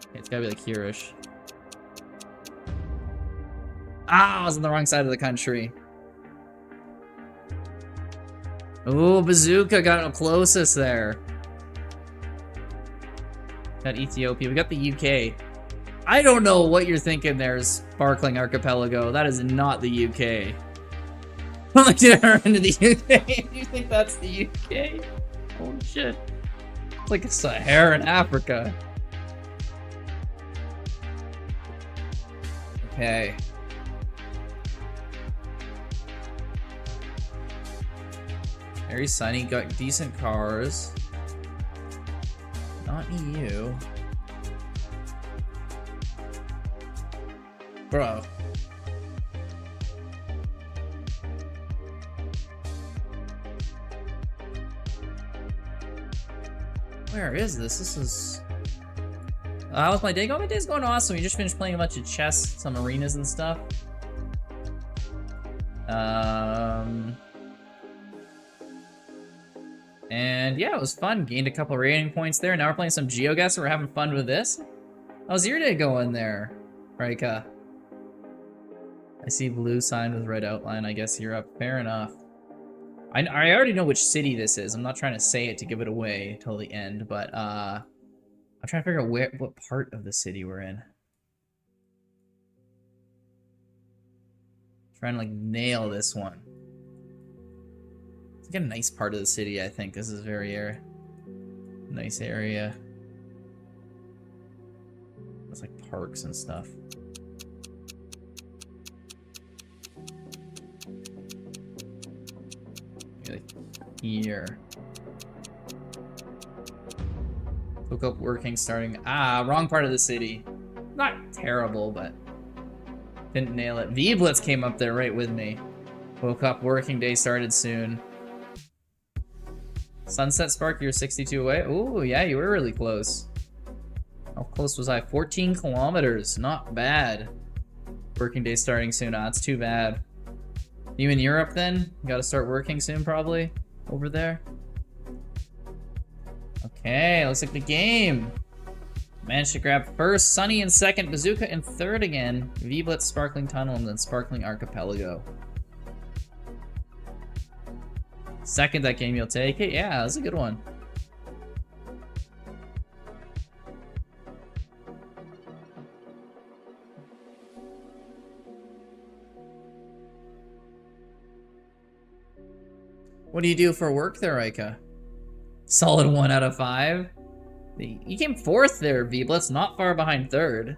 Speaker 1: Okay, it's gotta be like here-ish. Ah, I was on the wrong side of the country. Ooh, Bazooka got the closest there. Got Ethiopia. We got the UK. I don't know what you're thinking there, Sparkling Archipelago. That is not the UK. I'm like, into the UK. You think that's the UK? Holy shit. It's like Saharan Africa. Okay. Very sunny, got decent cars. Not EU. Bro. Where is this? This is... how's my day going? My day's going awesome. We just finished playing a bunch of chess, some arenas and stuff. And yeah, it was fun. Gained a couple rating points there. Now we're playing some GeoGuessr. We're having fun with this. How's your day going there, Rika? I see blue sign with red outline. I guess you're up. Fair enough. I already know which city this is. I'm not trying to say it to give it away until the end, but I'm trying to figure out what part of the city we're in. Trying to like nail this one. It's like a nice part of the city, I think. This is very nice area. It's like parks and stuff. Like here. Woke up working, starting. Ah, wrong part of the city. Not terrible, but didn't nail it. Blitz came up there right with me. Woke up, working day started soon. Sunset Spark, you're 62 away. Ooh, yeah, you were really close. How close was I? 14 kilometers. Not bad. Working day starting soon. Ah, that's too bad. You in Europe then? You gotta start working soon, probably? Over there? Okay, looks like the game. Managed to grab first, Sunny in second, Bazooka in third again, Blitz, Sparkling Tunnel, and then Sparkling Archipelago. Second that game, you'll take it? Yeah, that's a good one. What do you do for work there, Rika? Solid 1 out of 5. You came 4th there, V-Blitz, not far behind 3rd.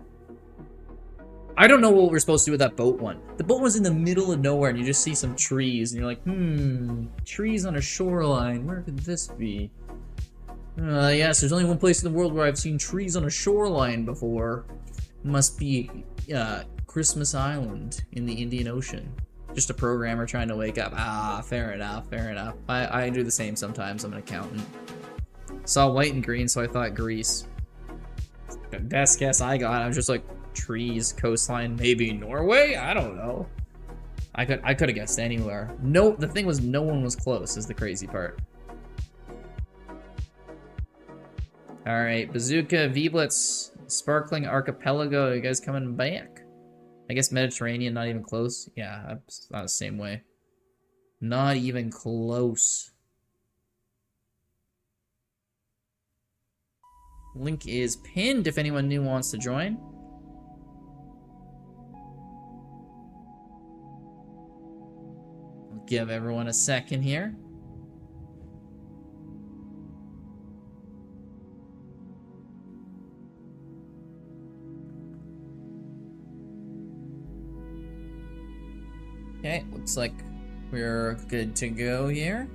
Speaker 1: I don't know what we're supposed to do with that boat one. The boat one's in the middle of nowhere and you just see some trees and you're like, trees on a shoreline, where could this be? Yes, there's only one place in the world where I've seen trees on a shoreline before. Must be, Christmas Island in the Indian Ocean. Just a programmer trying to wake up. Ah, fair enough, fair enough. I do the same sometimes, I'm an accountant. Saw white and green, so I thought Greece. The best guess I got, I was just like, trees, coastline, maybe Norway? I don't know. I could have guessed anywhere. No, the thing was no one was close, is the crazy part. Alright, Bazooka, V-Blitz, Sparkling Archipelago, you guys coming back? I guess Mediterranean, not even close. Yeah, it's not the same way. Not even close. Link is pinned if anyone new wants to join. I'll give everyone a second here. Okay, looks like we're good to go here.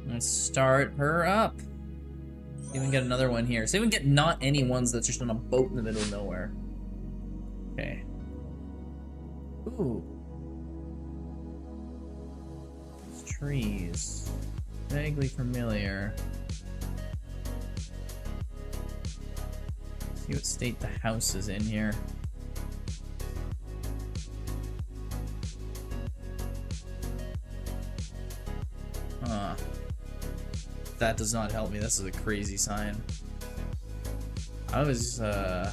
Speaker 1: Let's start her up. See if we can get another one here. See if we can get not any ones that's just on a boat in the middle of nowhere. Okay. Ooh. These trees. Vaguely familiar. See what state the house is in here. That does not help me. This is a crazy sign. I was, bruh.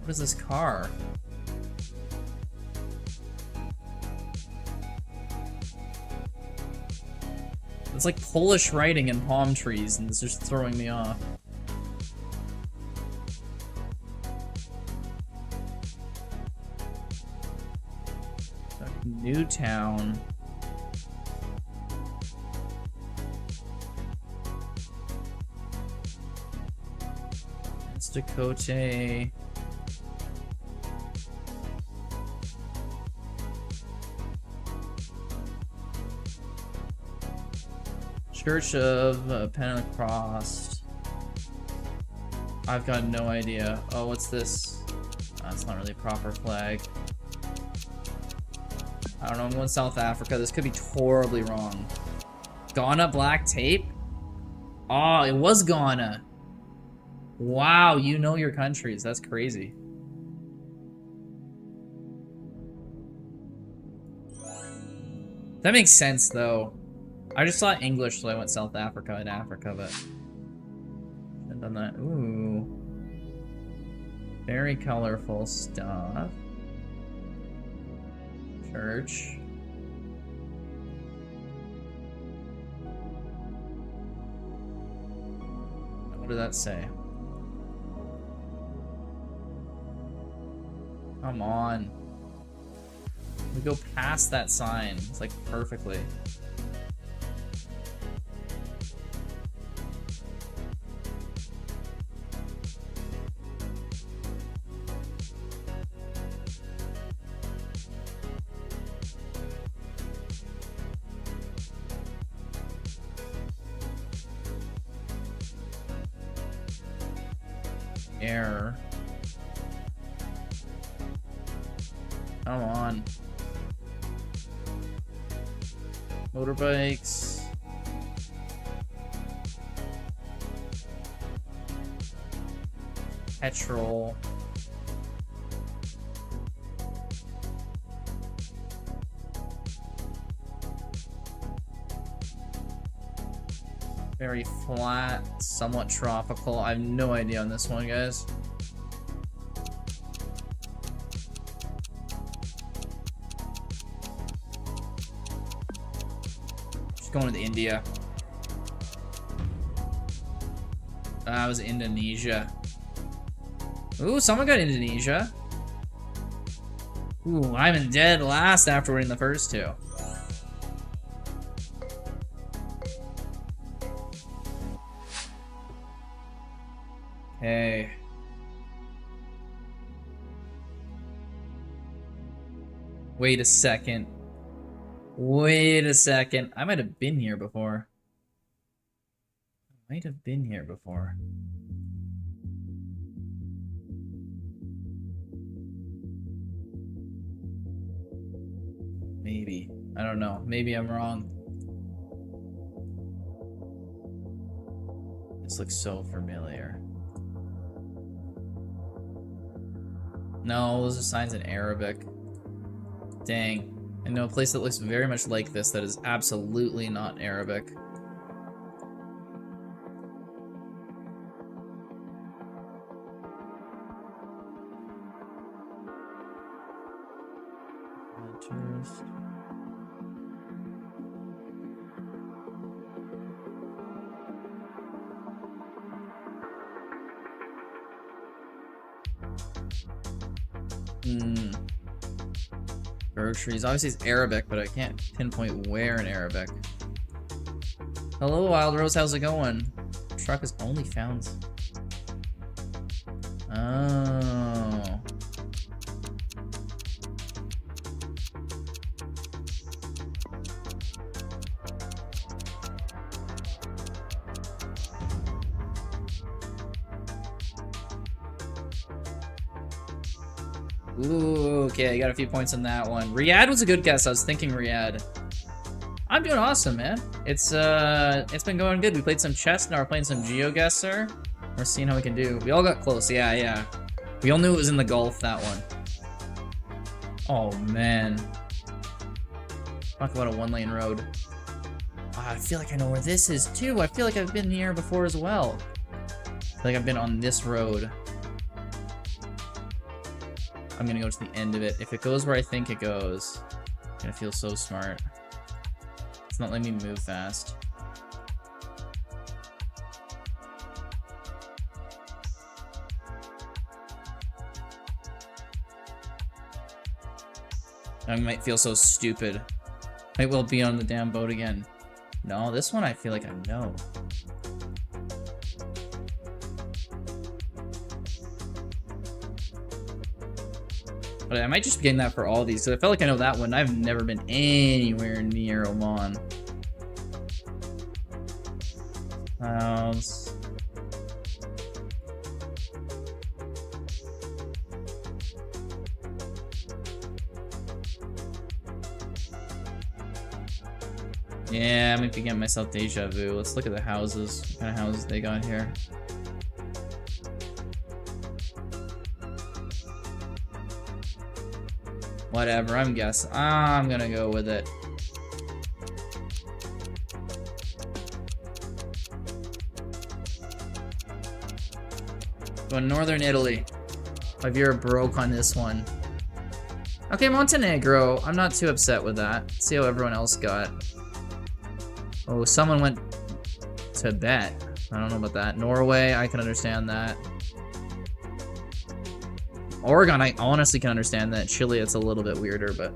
Speaker 1: What is this car? It's like Polish writing in palm trees, and it's just throwing me off. Newtown. It's Dakota. Church of Pentecost. I've got no idea. Oh, what's this? That's not really a proper flag. I don't know, I'm going South Africa. This could be horribly wrong. Ghana black tape? Oh, it was Ghana. Wow, you know your countries. That's crazy. That makes sense, though. I just saw English, so I went South Africa and Africa, but... I've done that. Ooh. Very colorful stuff. Church. What did that say? Come on. We go past that sign. It's like perfectly. Error. Come on. Motorbikes. Petrol. Very flat, somewhat tropical. I have no idea on this one, guys. Just going with India. That was Indonesia. Ooh, someone got Indonesia. Ooh, I'm in dead last after winning the first two. Okay. Wait a second. Wait a second. I might have been here before. Might have been here before. Maybe. I don't know. Maybe I'm wrong. This looks so familiar. No, those are signs in Arabic. Dang. I know a place that looks very much like this that is absolutely not Arabic. Tourist. Groceries. Obviously it's Arabic, but I can't pinpoint where in Arabic. Hello, Wild Rose. How's it going? Truck is only found. Oh. Ooh, okay, I got a few points on that one. Riyadh was a good guess. I was thinking Riyadh. I'm doing awesome, man. It's been going good. We played some chess, now we're playing some GeoGuessr. We're seeing how we can do. We all got close, yeah. We all knew it was in the Gulf, that one. Oh, man. Talk about a one-lane road. I feel like I know where this is, too. I feel like I've been here before as well. I feel like I've been on this road. I'm gonna go to the end of it. If it goes where I think it goes, I'm gonna feel so smart. It's not letting me move fast. I might feel so stupid. Might well be on the damn boat again. No, this one I feel like I know. But I might just be getting that for all these, because I felt like I know that one. I've never been anywhere near Oman. House. Yeah, I might be getting myself deja vu. Let's look at the houses. What kind of houses they got here? Whatever, I'm guessing. I'm gonna go with it. Go Northern Italy. If you're broke on this one. Okay, Montenegro. I'm not too upset with that. Let's see how everyone else got. Oh, someone went Tibet. I don't know about that. Norway, I can understand that. Oregon, I honestly can understand that. Chile, it's a little bit weirder, but...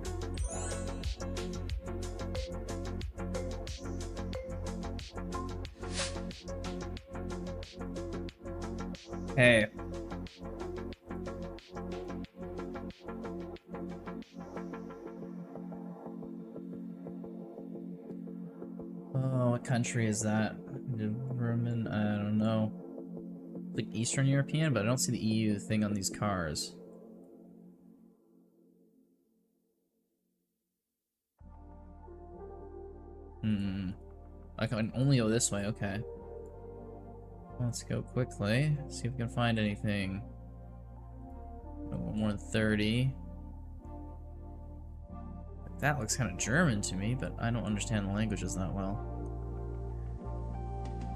Speaker 1: Hey. Oh, what country is that? Roman? I don't know. Like Eastern European, but I don't see the EU thing on these cars. I can only go this way, okay. Let's go quickly. See if we can find anything. Oh, more than 30. That looks kind of German to me, but I don't understand the languages that well.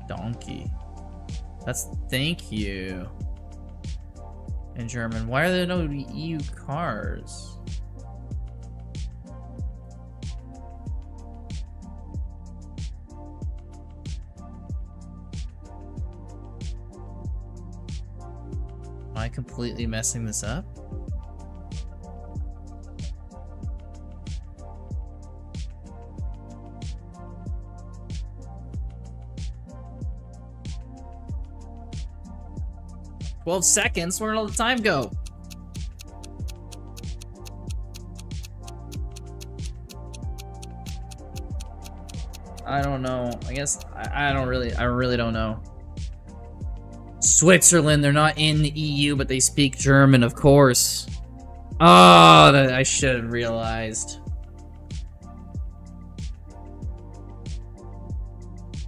Speaker 1: Donkey. That's thank you. In German. Why are there no EU cars? Am I completely messing this up? "12 seconds? Where did all the time go?" I don't know. I guess I really don't know. Switzerland, they're not in the EU, but they speak German, of course. Oh, that I should have realized.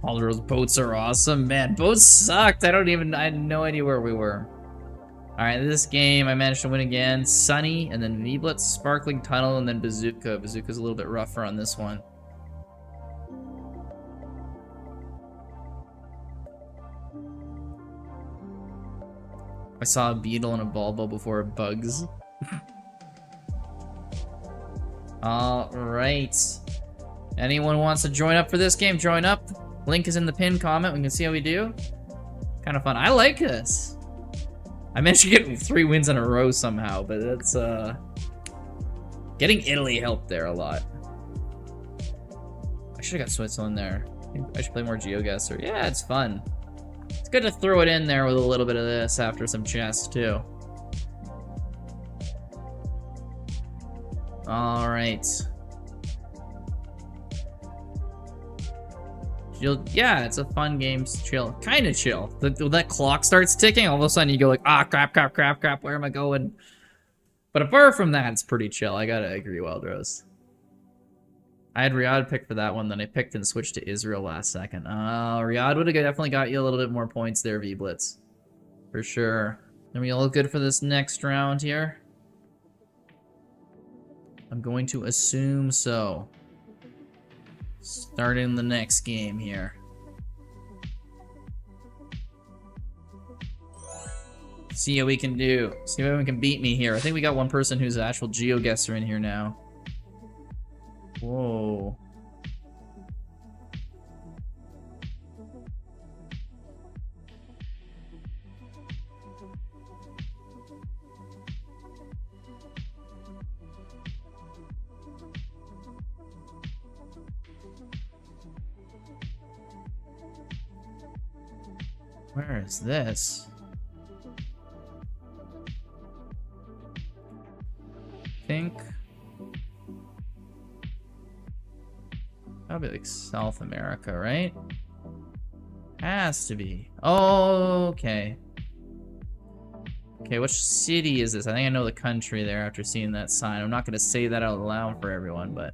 Speaker 1: All those boats are awesome. Man, boats sucked. I had no idea where we were. Alright, this game, I managed to win again. Sunny, and then V-Blitz, Sparkling Tunnel, and then Bazooka. Bazooka's a little bit rougher on this one. I saw a beetle and a bulbo before bugs. Alright. Anyone wants to join up for this game, join up. Link is in the pinned comment. We can see how we do. Kind of fun. I like this. I managed to get 3 wins in a row somehow, but that's, getting Italy helped there a lot. I should have got Switzerland there. I should play more GeoGuessr. Yeah, it's fun. It's good to throw it in there with a little bit of this after some chess, too. Alright. Yeah, it's a fun game. Chill. Kind of chill. That clock starts ticking, all of a sudden you go like, ah, crap, where am I going? But apart from that, it's pretty chill. I gotta agree, Wild Rose. I had Riyadh picked for that one, then I picked and switched to Israel last second. Riyadh would have definitely got you a little bit more points there, V-Blitz. For sure. Are we all good for this next round here? I'm going to assume so. Starting the next game here. See how we can do. See how we can beat me here. I think we got one person who's an actual GeoGuessr in here now. Whoa. Where is this? Think. That'll be like South America, right? Has to be. Oh, okay. Okay, which city is this? I think I know the country there after seeing that sign. I'm not gonna say that out loud for everyone, but.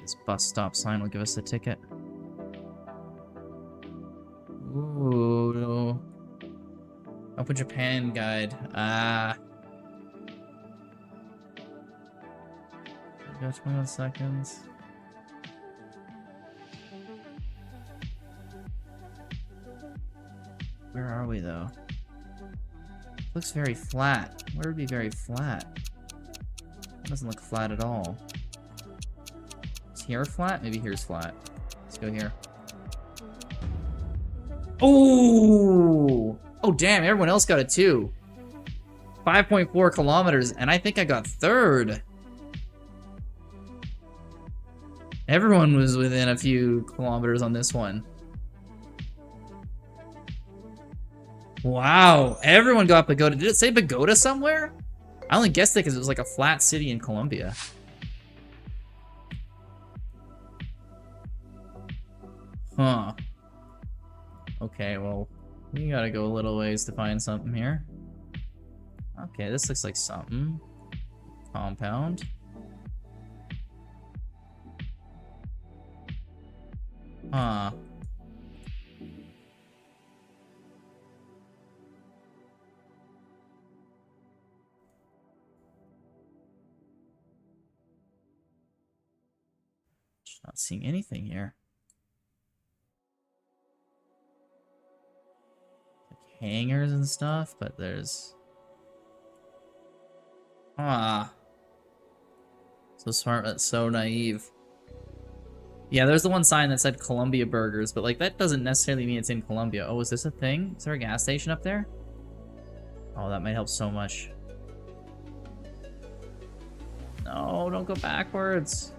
Speaker 1: This bus stop sign will give us a ticket. Ooh. Open Japan guide. Ah. Got 21 seconds. Where are we though? Looks very flat. Where would be very flat? It doesn't look flat at all. Is here flat? Maybe here's flat. Let's go here. Oh! Oh damn, everyone else got it too. 5.4 kilometers, and I think I got third. Everyone was within a few kilometers on this one. Wow, everyone got Pagoda. Did it say Pagoda somewhere? I only guessed it because it was like a flat city in Colombia. Huh. Okay, well, we gotta go a little ways to find something here. Okay, this looks like something. Compound. Huh. Just not seeing anything here. Like hangars and stuff, but there's... Ah. So smart, but so naive. Yeah, there's the one sign that said Columbia Burgers, but like that doesn't necessarily mean it's in Columbia. Oh, is this a thing? Is there a gas station up there? Oh, that might help so much. No, don't go backwards.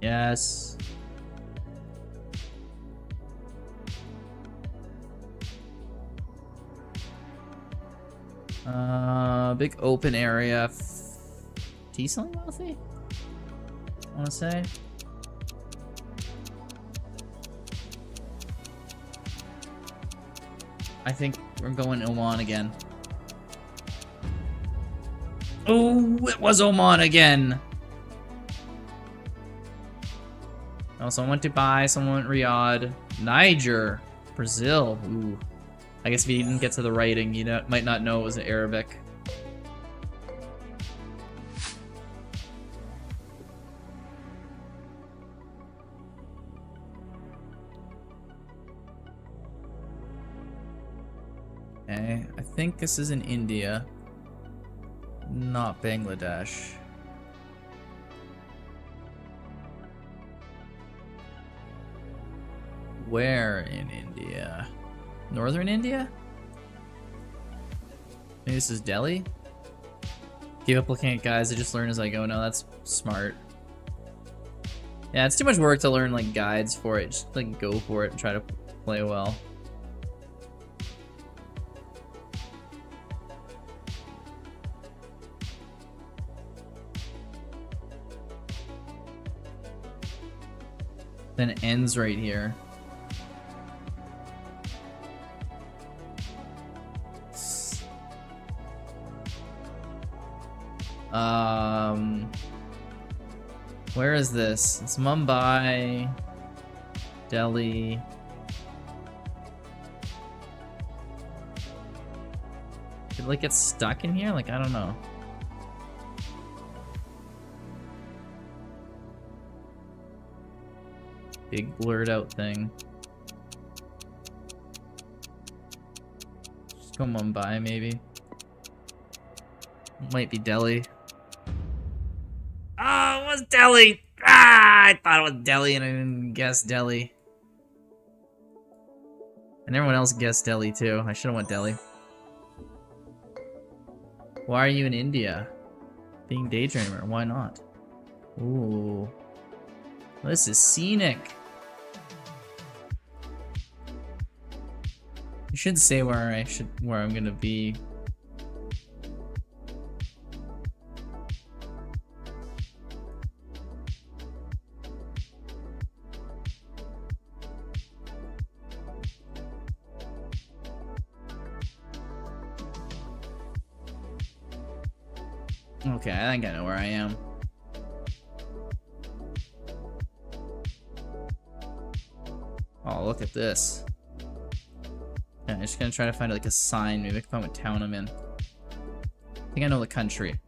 Speaker 1: Yes. Big open area. Decently wealthy? I want to say. I think we're going Oman again. Oh, it was Oman again. Oh, someone went Dubai, someone went Riyadh, Niger, Brazil. Ooh. I guess if you didn't get to the writing, you might not know it was Arabic. Okay, I think this is in India, not Bangladesh. Where in India? Northern India? Maybe this is Delhi? Give up looking at guys, I just learn as I go. No, that's smart. Yeah, it's too much work to learn like guides for it. Just like go for it and try to play well. Then it ends right here. Where is this? It's Mumbai, Delhi. Did it like get stuck in here? Like, I don't know. Big blurred out thing. Just go Mumbai, maybe. Might be Delhi. Oh, it was Delhi! Ah, I thought it was Delhi and I didn't guess Delhi. And everyone else guessed Delhi too. I should have went Delhi. Why are you in India? Being daydreamer, why not? Ooh. This is scenic. You should say where I'm gonna be. Okay, I think I know where I am. Oh, look at this. Yeah, I'm just gonna try to find like a sign. Maybe I can find what town I'm in. I think I know the country.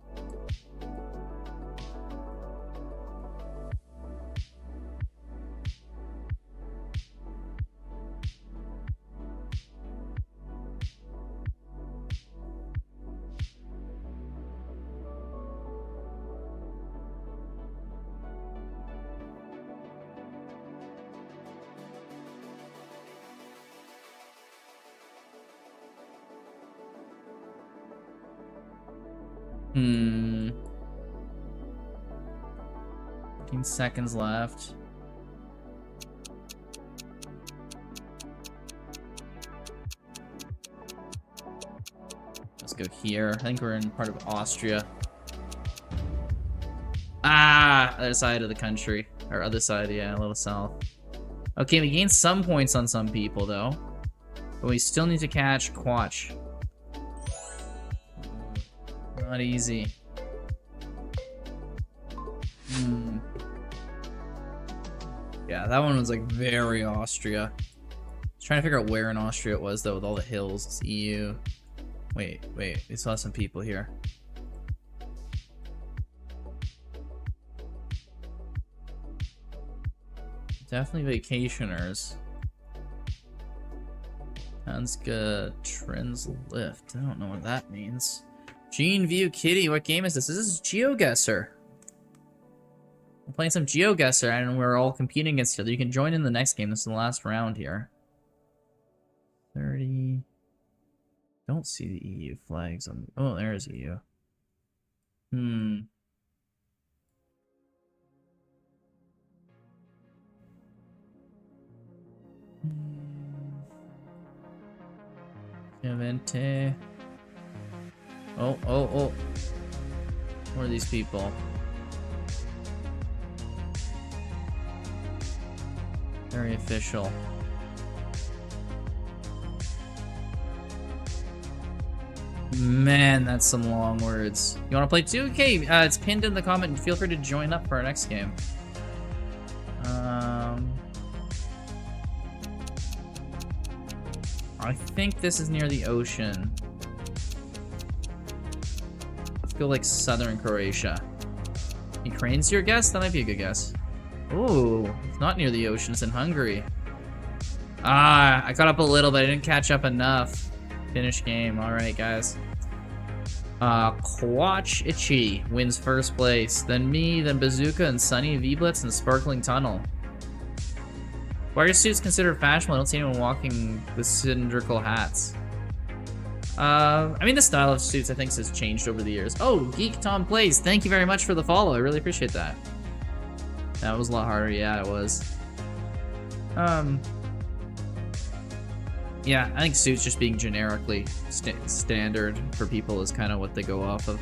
Speaker 1: Hmm. 15 seconds left. Let's go here. I think we're in part of Austria. Ah, other side of the country. Or other side, yeah, a little south. Okay, we gained some points on some people, though. But we still need to catch Quatch. Not easy. Yeah, that one was like very Austria. I was trying to figure out where in Austria it was though, with all the hills. It's EU. Wait, we still have some people here. Definitely vacationers. Hanska Trends Lift. I don't know what that means. Gene View Kitty, what game is this? This is GeoGuessr. We're playing some GeoGuessr, and we're all competing against each other. You can join in the next game. This is the last round here. 30. Don't see the EU flags on. Oh, there's EU. Evente. Oh. Who are these people? Very official. Man, that's some long words. You want to play too? Okay, it's pinned in the comment, and feel free to join up for our next game. I think this is near the ocean. Let's go like southern Croatia. Ukraine's your guess? That might be a good guess. Ooh, it's not near the ocean, it's in Hungary. Ah, I caught up a little, but I didn't catch up enough. Finish game, alright guys. Quach Itchy wins first place. Then me, then Bazooka and Sunny, V-Blitz, and Sparkling Tunnel. Why are your suits considered fashionable? I don't see anyone walking with cylindrical hats. I mean, the style of suits, I think, has changed over the years. Oh, Geek Tom Plays, thank you very much for the follow. I really appreciate that. That was a lot harder. Yeah, it was. Yeah, I think suits just being generically standard for people is kind of what they go off of.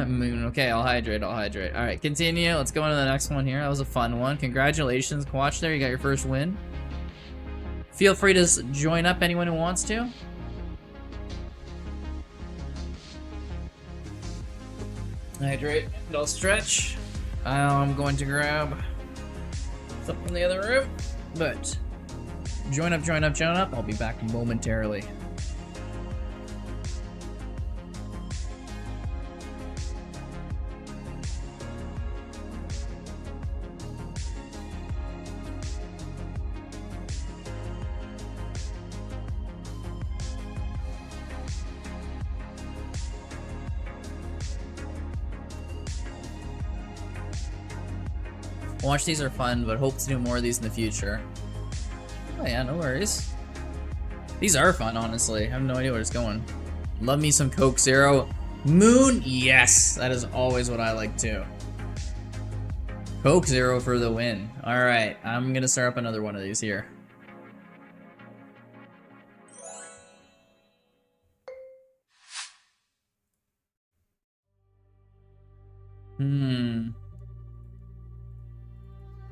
Speaker 1: Moon. Okay, I'll hydrate. Alright, continue. Let's go on to the next one here. That was a fun one. Congratulations, Quach there. You got your first win. Feel free to join up, anyone who wants to. Hydrate and I'll stretch. I'm going to grab something in the other room, but join up. I'll be back momentarily. Watch, these are fun, but hope to do more of these in the future. Oh yeah, no worries. These are fun, honestly. I have no idea where it's going. Love me some Coke Zero. Moon, yes! That is always what I like too. Coke Zero for the win. Alright, I'm gonna start up another one of these here.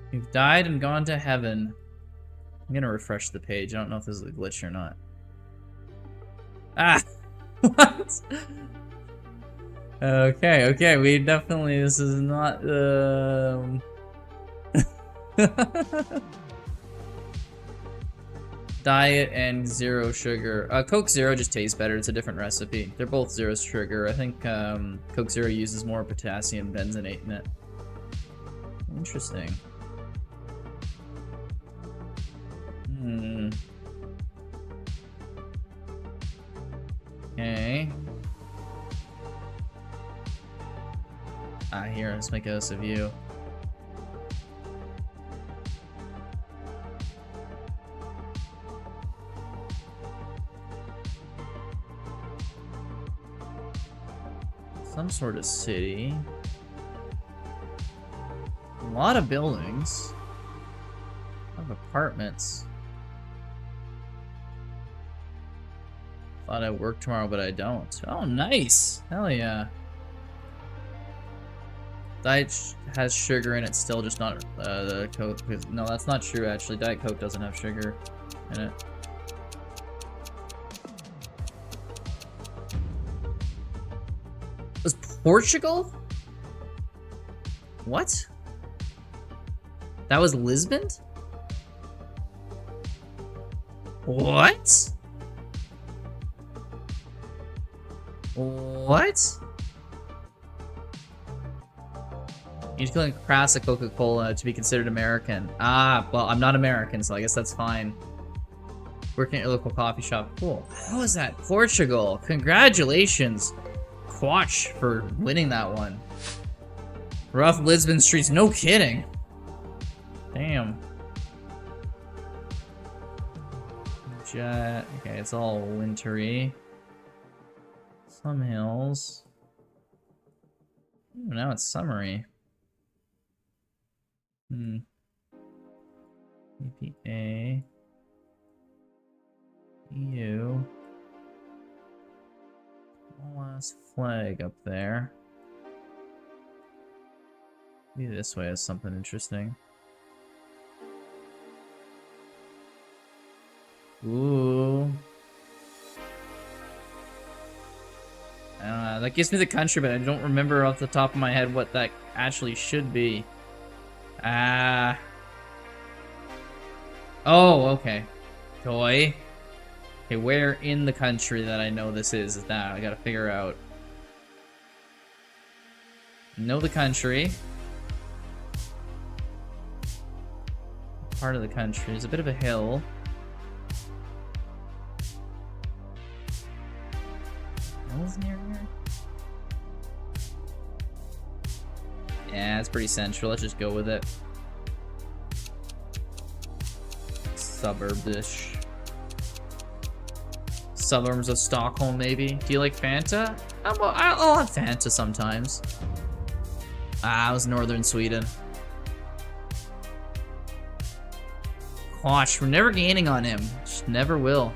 Speaker 1: You've died and gone to heaven. I'm gonna refresh the page. I don't know if this is a glitch or not. Ah! What? Okay, we definitely, this is not, Diet and zero sugar. Coke Zero just tastes better. It's a different recipe. They're both zero sugar. I think, Coke Zero uses more potassium benzenate in it. Interesting. Okay. Here, let's make us a view. Some sort of city. A lot of buildings. A lot of apartments. Thought I'd work tomorrow, but I don't. Oh, nice! Hell yeah. Diet has sugar in it still, just not the Coke. No, that's not true, actually. Diet Coke doesn't have sugar in it. Was Portugal? What? That was Lisbon? What? What? You need to click classic Coca-Cola to be considered American. Ah, well, I'm not American, so I guess that's fine. Working at your local coffee shop. Cool. How is that? Portugal. Congratulations, Quatch, for winning that one. Rough Lisbon streets. No kidding. Damn. Jet. Okay, it's all wintry. Some hills. Ooh, now it's summery. EPA. EU. One last flag up there. Maybe this way has something interesting. Ooh. That gives me the country, but I don't remember off the top of my head what that actually should be. Oh, okay. Toy. Okay, where in the country that I know this is that I gotta figure out. Know the country. Part of the country. There's a bit of a hill. Hills near here? Yeah, it's pretty central. Let's just go with it. Suburb-ish. Suburbs of Stockholm, maybe. Do you like Fanta? I'll have Fanta sometimes. Ah, it was northern Sweden. Gosh, we're never gaining on him. Just never will.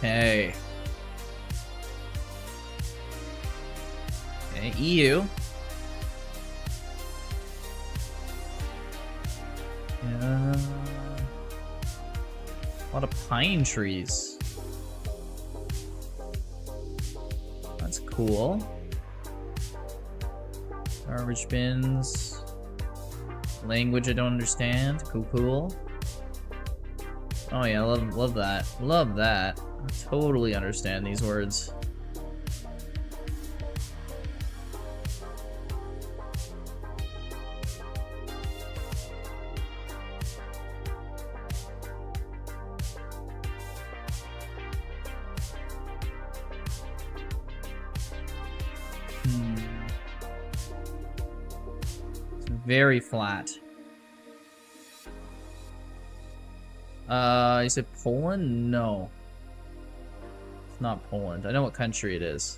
Speaker 1: Hey. Okay, EU. Yeah. A lot of pine trees. That's cool. Garbage bins. Language I don't understand. Cool. Oh yeah, love that. Love that. I totally understand these words. It's very flat. You said Poland? No. It's not Poland. I know what country it is.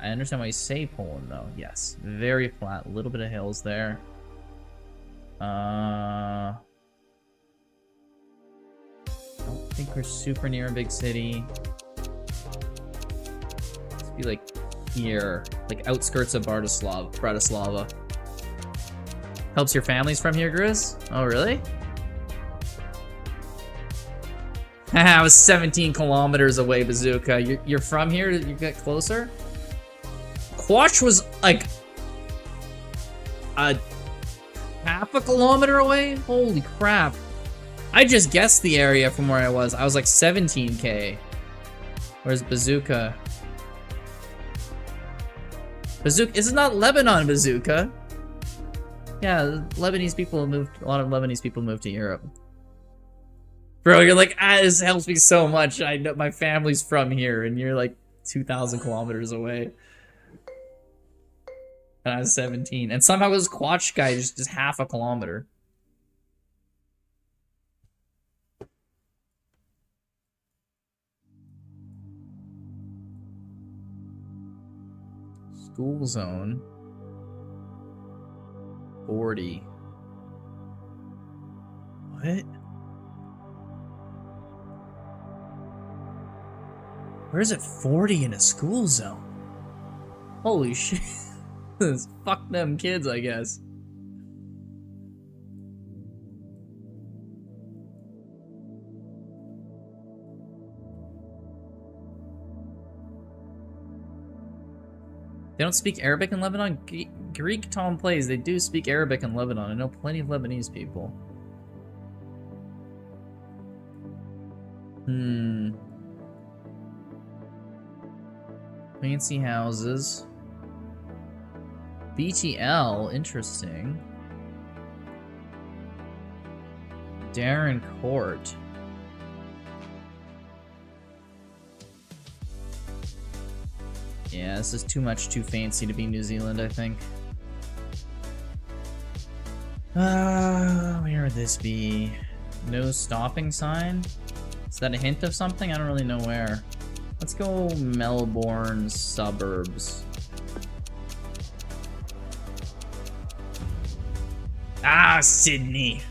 Speaker 1: I understand why you say Poland, though. Yes. Very flat. A little bit of hills there. I don't think we're super near a big city. Let's be like here. Like outskirts of Bratislava. Helps your family's from here, Grizz? Oh, really? I was 17 kilometers away, Bazooka. You're from here? You get closer? Quatch was like a half a kilometer away? Holy crap. I just guessed the area from where I was. I was like 17k. Where's Bazooka? Bazooka, this is not Lebanon, Bazooka. Yeah, Lebanese people have moved. A lot of Lebanese people moved to Europe. Bro, you're like, this helps me so much. I know my family's from here, and you're like 2,000 kilometers away. And I was 17, and somehow this Quatch guy just half a kilometer. School zone. 40. What? Where is it 40 in a school zone? Holy shit. Fuck them kids, I guess. They don't speak Arabic in Lebanon? Greek Tom plays. They do speak Arabic in Lebanon. I know plenty of Lebanese people. Hmm. Fancy houses. BTL, interesting. Darren Court. Yeah, this is too fancy to be New Zealand, I think. Where would this be? No stopping sign? Is that a hint of something? I don't really know where. Let's go Melbourne suburbs. Ah, Sydney.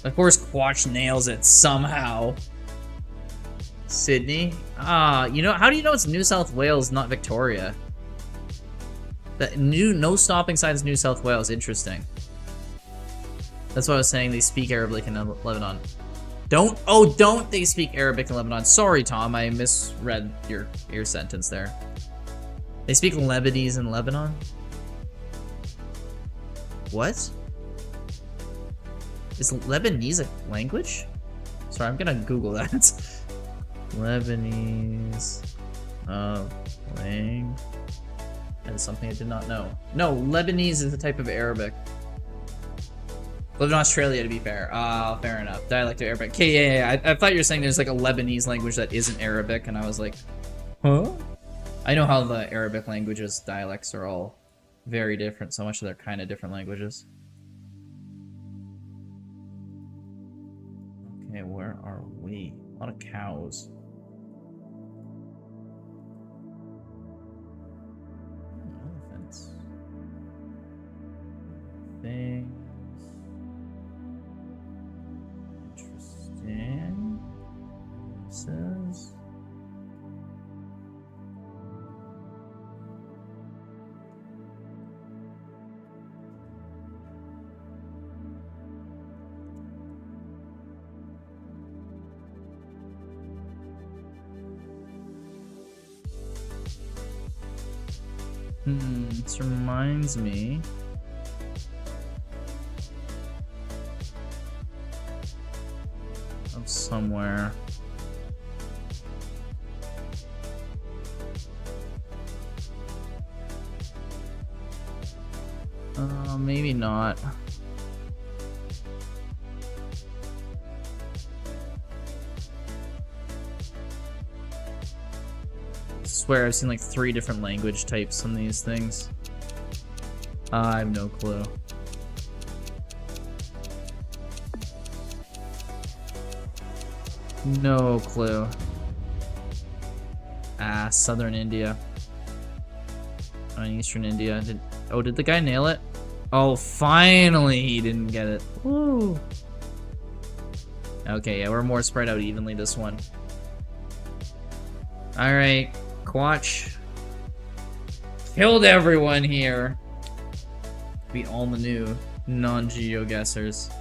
Speaker 1: Of course, Quatch nails it somehow. Sydney? Ah, you know, how do you know it's New South Wales, not Victoria? That no stopping signs, New South Wales. Interesting. That's what I was saying. They speak Arabic in Lebanon. Don't they speak Arabic in Lebanon? Sorry, Tom, I misread your sentence there. They speak Lebanese in Lebanon? What? Is Lebanese a language? Sorry, I'm gonna Google that. Lebanese language. That is something I did not know. No, Lebanese is a type of Arabic. Live in Australia, to be fair. Fair enough. Dialect of Arabic. Okay, yeah. I thought you were saying there's like a Lebanese language that isn't Arabic, and I was like, huh? I know how the Arabic languages, dialects are all very different. So much of they're kind of different languages. Okay, where are we? A lot of cows. Elephants. Things. Interesting. It says. This reminds me. Of somewhere. Maybe not. I swear I've seen like 3 different language types on these things. I have no clue. No clue. Ah, southern India. Eastern India. Did the guy nail it? Oh, finally he didn't get it. Woo. Okay, yeah, we're more spread out evenly this one. Alright, Quatch. Killed everyone here. Beat all the new non-geoguessers.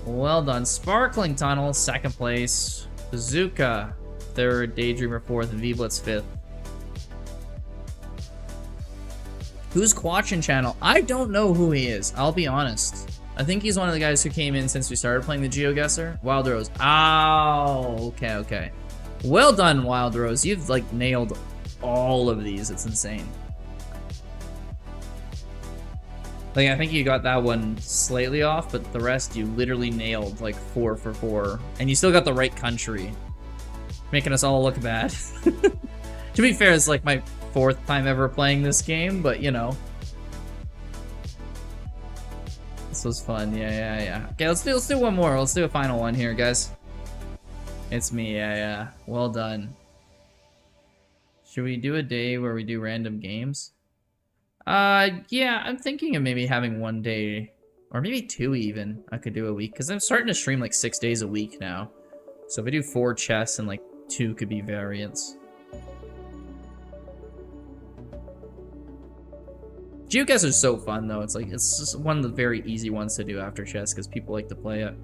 Speaker 1: Well done. Sparkling Tunnel, 2nd place. Bazooka, 3rd. Daydreamer, 4th. V-Blitz, 5th. Who's Quatchin' Channel? I don't know who he is, I'll be honest. I think he's one of the guys who came in since we started playing the GeoGuessr. Wild Rose. Oh, okay. Well done, Wild Rose. You've, like, nailed all of these. It's insane. Like, I think you got that one slightly off, but the rest you literally nailed, like, 4 for 4. And you still got the right country. Making us all look bad. To be fair, it's like my 4th time ever playing this game, but, you know. This was fun. Yeah. Okay, let's do one more. Let's do a final one here, guys. It's me, yeah. Well done. Should we do a day where we do random games? Yeah, I'm thinking of maybe having 1 day, or maybe 2 even, I could do a week, because I'm starting to stream like 6 days a week now. So if I do 4 chess and like 2 could be variants. GeoGuessr is so fun though, it's just one of the very easy ones to do after chess, because people like to play it.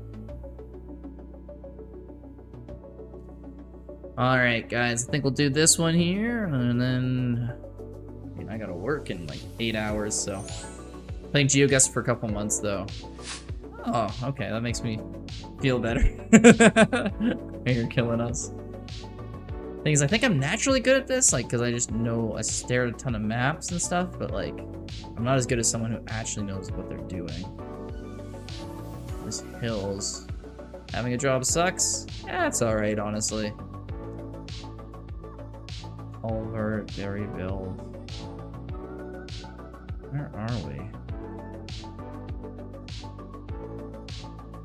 Speaker 1: Alright guys, I think we'll do this one here, and then... I gotta work in like 8 hours, so... Playing GeoGuessr for a couple months, though. Oh, okay, that makes me Feel better. You're killing us. Thing is, I think I'm naturally good at this, like, because I just know, I stare at a ton of maps and stuff, but, like, I'm not as good as someone who actually knows what they're doing. This hills. Having a job sucks? Yeah, it's alright, honestly. Culvert, Berryville. Where are we?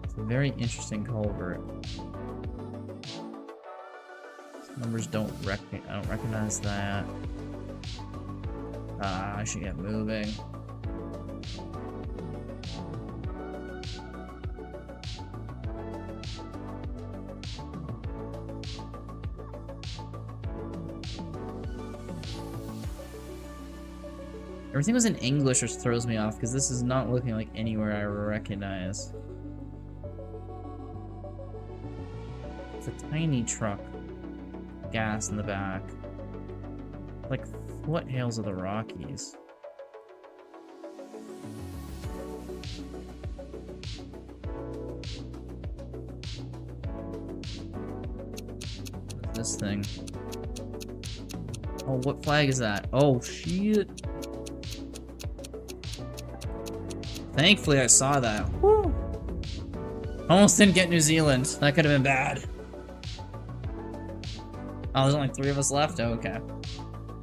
Speaker 1: It's a very interesting culvert. Numbers I don't recognize that. I should get moving. Everything was in English, which throws me off, because this is not looking like anywhere I recognize. It's a tiny truck. Gas in the back. Like, foothills of the Rockies. What's this thing? Oh, what flag is that? Oh, shit. Thankfully, I saw that. Woo. Almost didn't get New Zealand. That could have been bad. Oh, there's only 3 of us left? Oh, okay.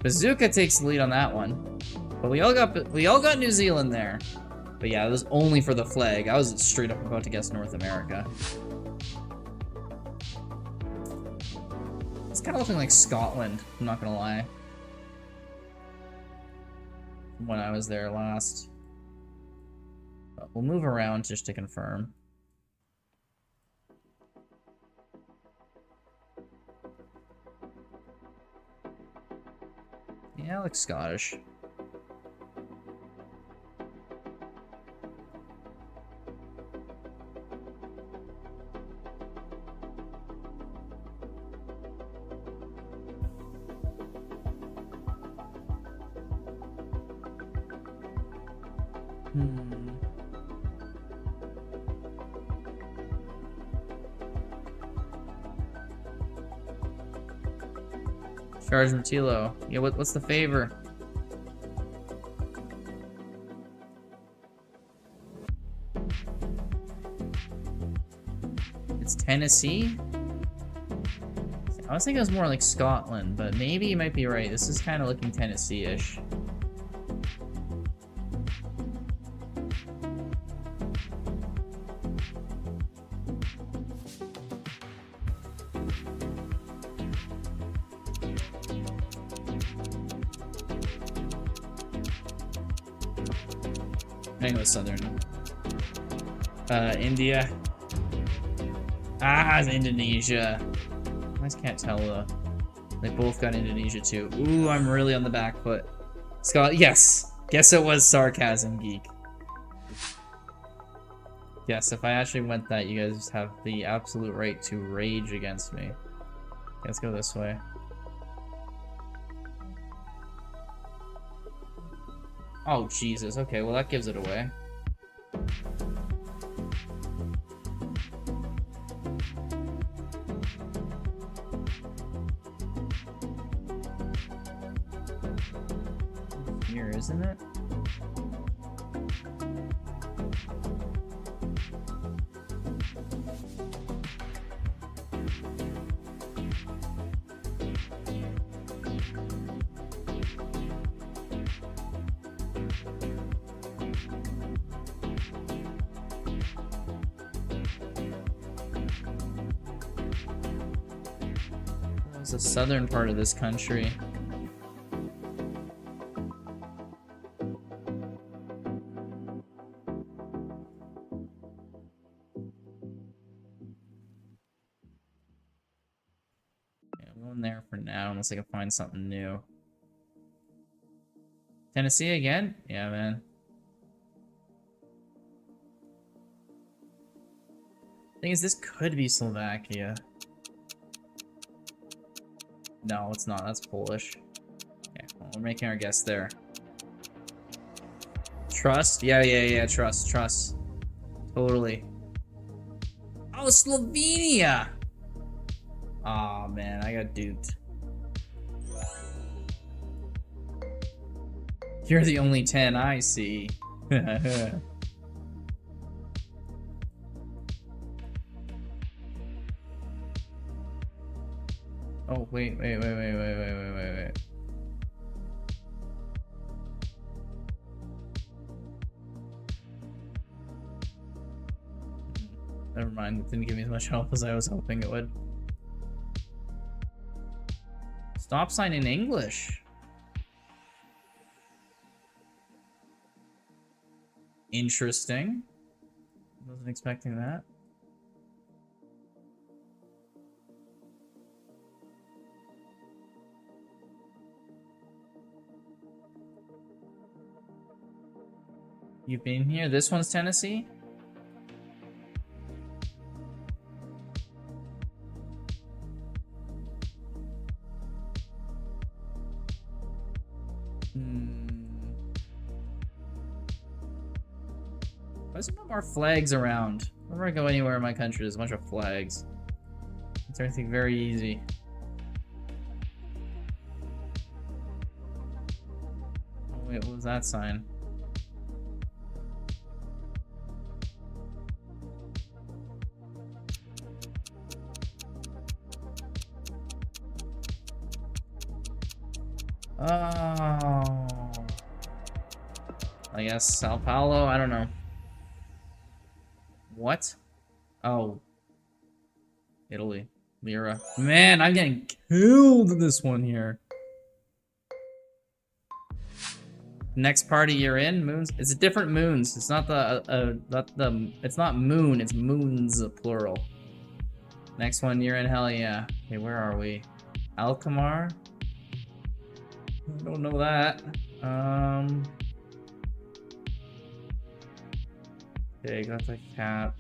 Speaker 1: Bazooka takes the lead on that one. But we all got New Zealand there. But yeah, it was only for the flag. I was straight up about to guess North America. It's kind of looking like Scotland, I'm not gonna lie. When I was there last. But we'll move around just to confirm. Yeah, it looks Scottish. Charge Matilo. Yeah, what's the favor? It's Tennessee? I was thinking it was more like Scotland, but maybe you might be right. This is kind of looking Tennessee-ish. I think it was southern. India. Ah, it's Indonesia. I just can't tell though. They both got Indonesia too. Ooh, I'm really on the back foot. Scott, yes! Guess it was sarcasm, geek. Yes, if I actually went that, you guys have the absolute right to rage against me. Let's go this way. Oh, Jesus. Okay, well, that gives it away. Here, isn't it? It's the southern part of this country. Yeah, I'm going there for now, unless I can find something new. Tennessee again? Yeah, man. Thing is, this could be Slovakia. No, it's not. That's Polish. Okay, well, we're making our guess there. Trust? Yeah, trust. Totally. Oh, Slovenia! Aw, man, I got duped. You're the only 10 I see. Oh, wait. Never mind, it didn't give me as much help as I was hoping it would. Stop sign in English. Interesting. Wasn't expecting that. You've been here? This one's Tennessee? Why is there no more flags around? Whenever I go anywhere in my country, there's a bunch of flags. It's everything very easy. Oh wait, what was that sign? Oh. I guess Sao Paulo? I don't know. What? Oh. Italy. Lira. Man, I'm getting killed in this one here. Next party you're in, moons. It's a different moons. It's not it's not moon, it's moons plural. Next one you're in, hell yeah. Okay, where are we? Alkmaar? I don't know that. Okay, got the cap.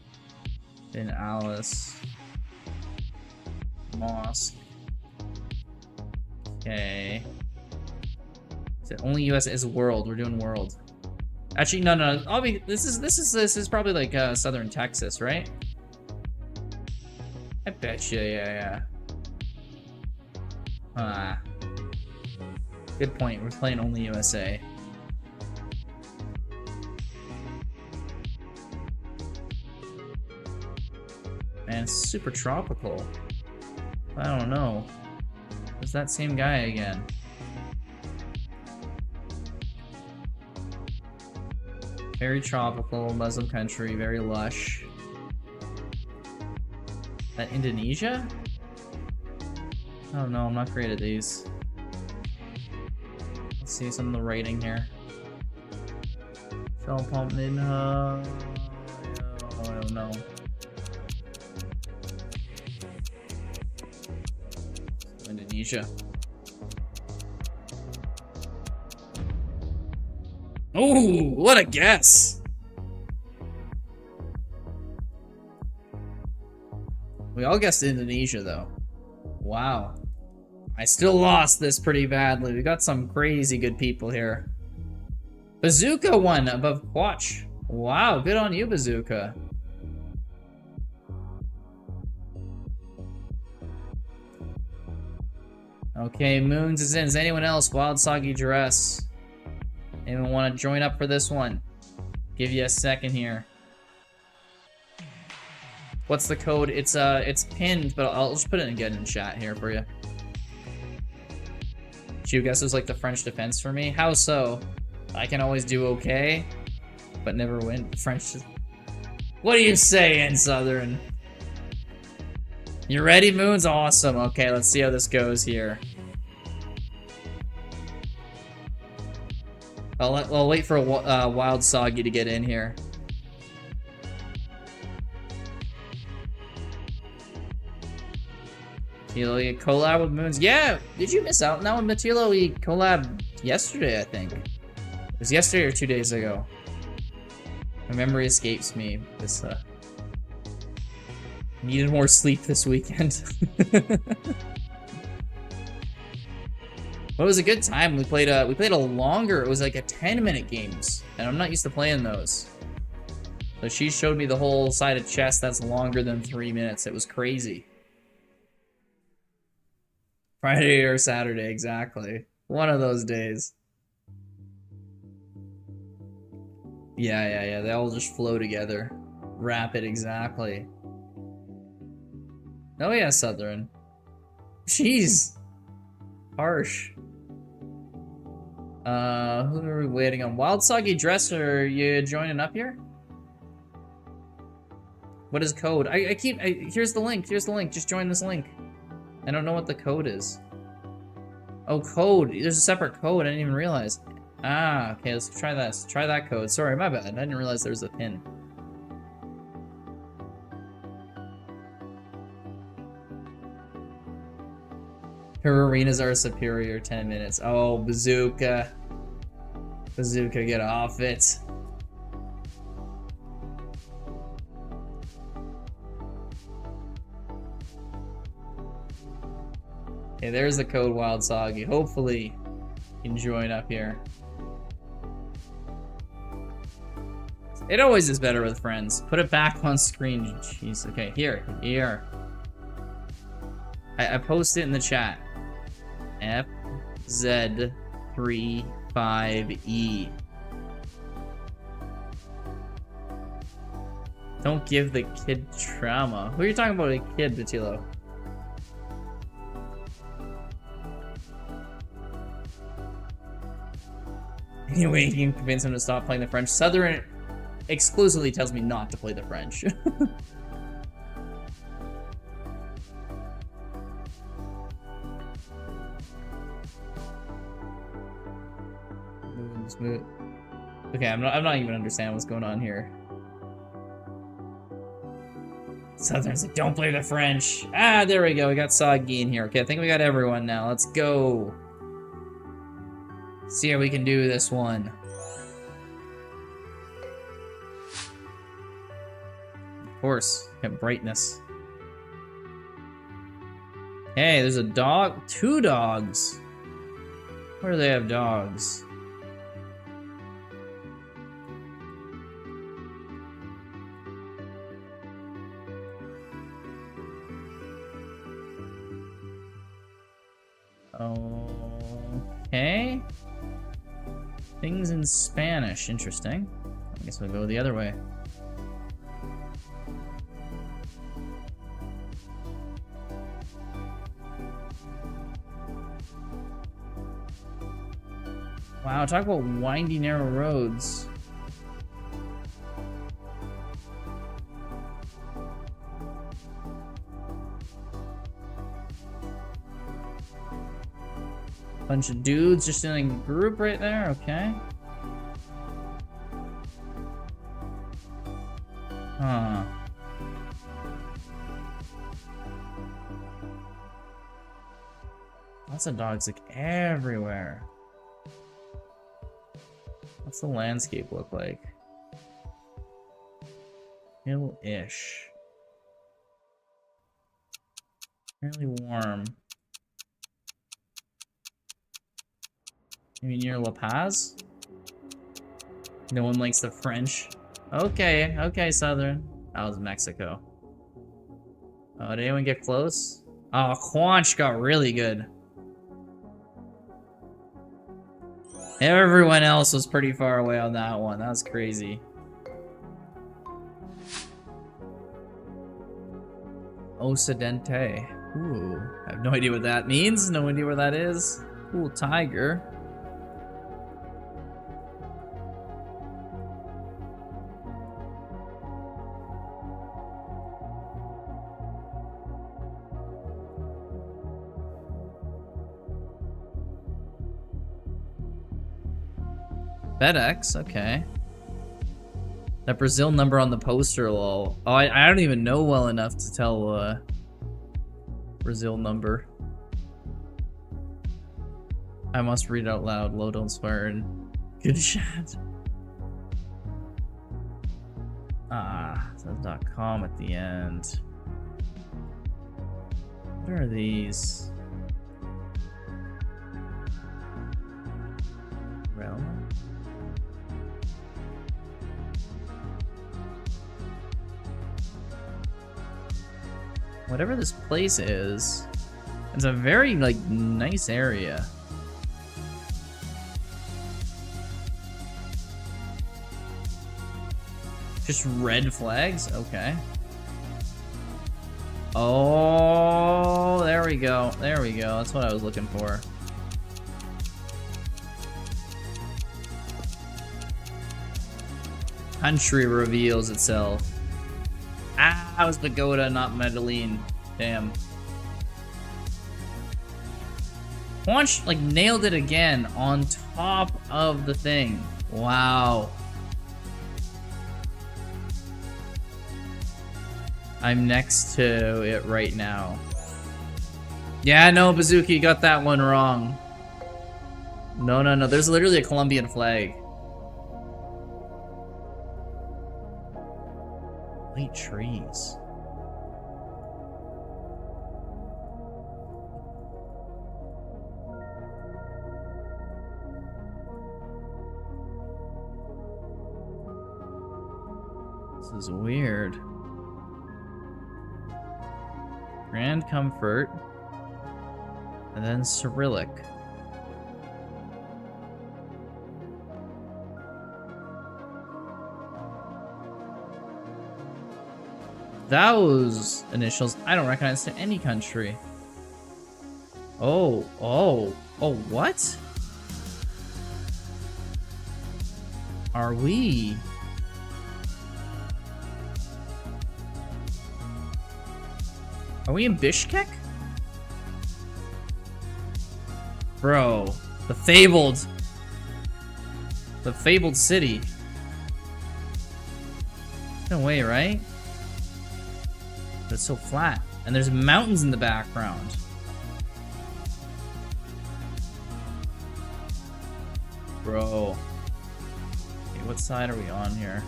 Speaker 1: Then Alice. Mosque. Okay. Is it only US is world? We're doing world. Actually, no. I'll be. This is probably like southern Texas, right? I bet you, yeah. Good point. We're playing only USA. Man, it's super tropical. I don't know. It's that same guy again. Very tropical, Muslim country, very lush. That Indonesia? I don't know, I'm not great at these. Let's see some of the rating here. Shell pump Minha. I don't know. Indonesia. Oh, what a guess! We all guessed Indonesia, though. Wow. I still lost this pretty badly. We got some crazy good people here. Bazooka won above Quatch. Wow, good on you, Bazooka. Okay, Moons is in. Is anyone else? Wild Soggy Dress. Anyone want to join up for this one? Give you a second here. What's the code? It's pinned, but I'll just put it again in chat here for you. You guess it was like the French defense for me? How so? I can always do okay, but never win. French. What are you saying, Southern? You ready, Moons? Awesome. Okay, let's see how this goes here. I'll wait for a Wild Soggy to get in here. Matilo, collab with Moons. Yeah, did you miss out on that one, Matilo? We collabed yesterday, I think. It was yesterday or 2 days ago. My memory escapes me. This needed more sleep this weekend. But it was a good time. We played a longer. It was like a 10-minute games, and I'm not used to playing those. So she showed me the whole side of chess that's longer than 3 minutes. It was crazy. Friday or Saturday, exactly. One of those days. Yeah. They all just flow together. Rapid, exactly. Oh yeah, Southern. Jeez. Harsh. Who are we waiting on? Wild Soggy Dresser, you joining up here? What is code? Here's the link. Here's the link. Just join this link. I don't know what the code is. Oh, code. There's a separate code. I didn't even realize. Ah, okay. Let's try that. Let's try that code. Sorry, my bad. I didn't realize there was a pin. Her arenas are superior 10 minutes. Oh, Bazooka. Bazooka, get off it. Okay, there's the code, Wild Soggy. Hopefully, you can join up here. It always is better with friends. Put it back on screen. Jeez. Okay, here. I post it in the chat. FZ35E. Don't give the kid trauma. Who are you talking about, a kid, Batilo? Anyway, you can convince him to stop playing the French. Southern exclusively tells me not to play the French. Move. Okay, I'm not even understanding what's going on here. Southern's like, don't play the French. Ah, there we go. We got Soggy in here. Okay, I think we got everyone now. Let's go. See how we can do this one. Of course, got brightness. Hey, there's a dog. 2 dogs. Where do they have dogs? Okay. Things in Spanish. Interesting. I guess we'll go the other way. Wow, talk about windy, narrow roads. Bunch of dudes just in a group right there, okay. Huh. Lots of dogs like everywhere. What's the landscape look like? Hill-ish. Fairly warm. Maybe near La Paz? No one likes the French. Okay, okay, Southern. That was Mexico. Oh, did anyone get close? Oh, Quanch got really good. Everyone else was pretty far away on that one. That was crazy. Occidente. Ooh, I have no idea what that means. No idea where that is. Cool tiger. FedEx, okay. That Brazil number on the poster, lol. Oh, I don't even know well enough to tell Brazil number. I must read out loud. Low, don't swear, and good chat. Ah, so .com at the end. What are these? Realm? whatever this place is, it's a very, like, nice area. Just red flags? Okay. Oh, there we go. There we go. That's what I was looking for. Country reveals itself. Ah, it was Pagoda, not Medellin. Damn. Punch, like, nailed it again on top of the thing. Wow. I'm next to it right now. Yeah, no, Bazooka, you got that one wrong. No, no, no. There's literally a Colombian flag. White trees. This is weird. Grand Comfort. And then Cyrillic. Those initials I don't recognize to any country. Oh, what? Are we? Are we in Bishkek? Bro, the fabled city. No way, right? But it's so flat. And there's mountains in the background. Bro. Okay, what side are we on here?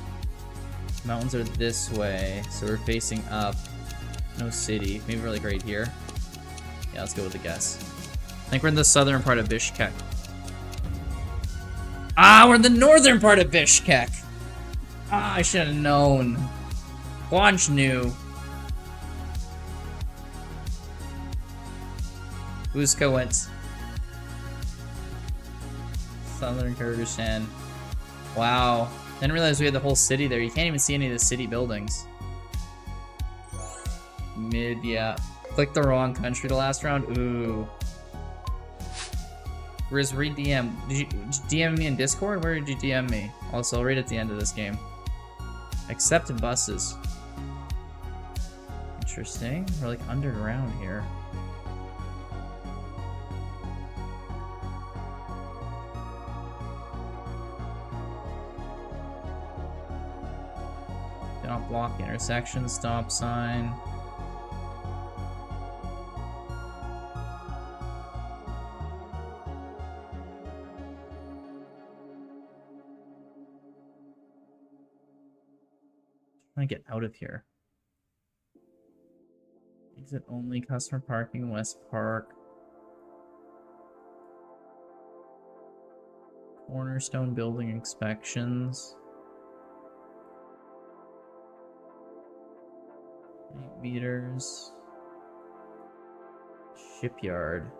Speaker 1: Mountains are this way, so we're facing up. No city. Maybe we're like right here. Yeah, let's go with a guess. I think we're in the southern part of Bishkek. Ah, we're in the northern part of Bishkek. Ah, I should have known. Wanch knew. Buzka went. Southern Kurdistan. Wow. Didn't realize we had the whole city there. You can't even see any of the city buildings. Mid, yeah. Clicked the wrong country the last round. Ooh. Riz, read DM. Did you DM me in Discord? Where did you DM me? Also, I'll read at the end of this game. Accept buses. Interesting. We're like underground here. Do not block the intersection. Stop sign. Trying to get out of here. Exit only, customer parking, West Park. Cornerstone building inspections. 8 meters. Shipyard.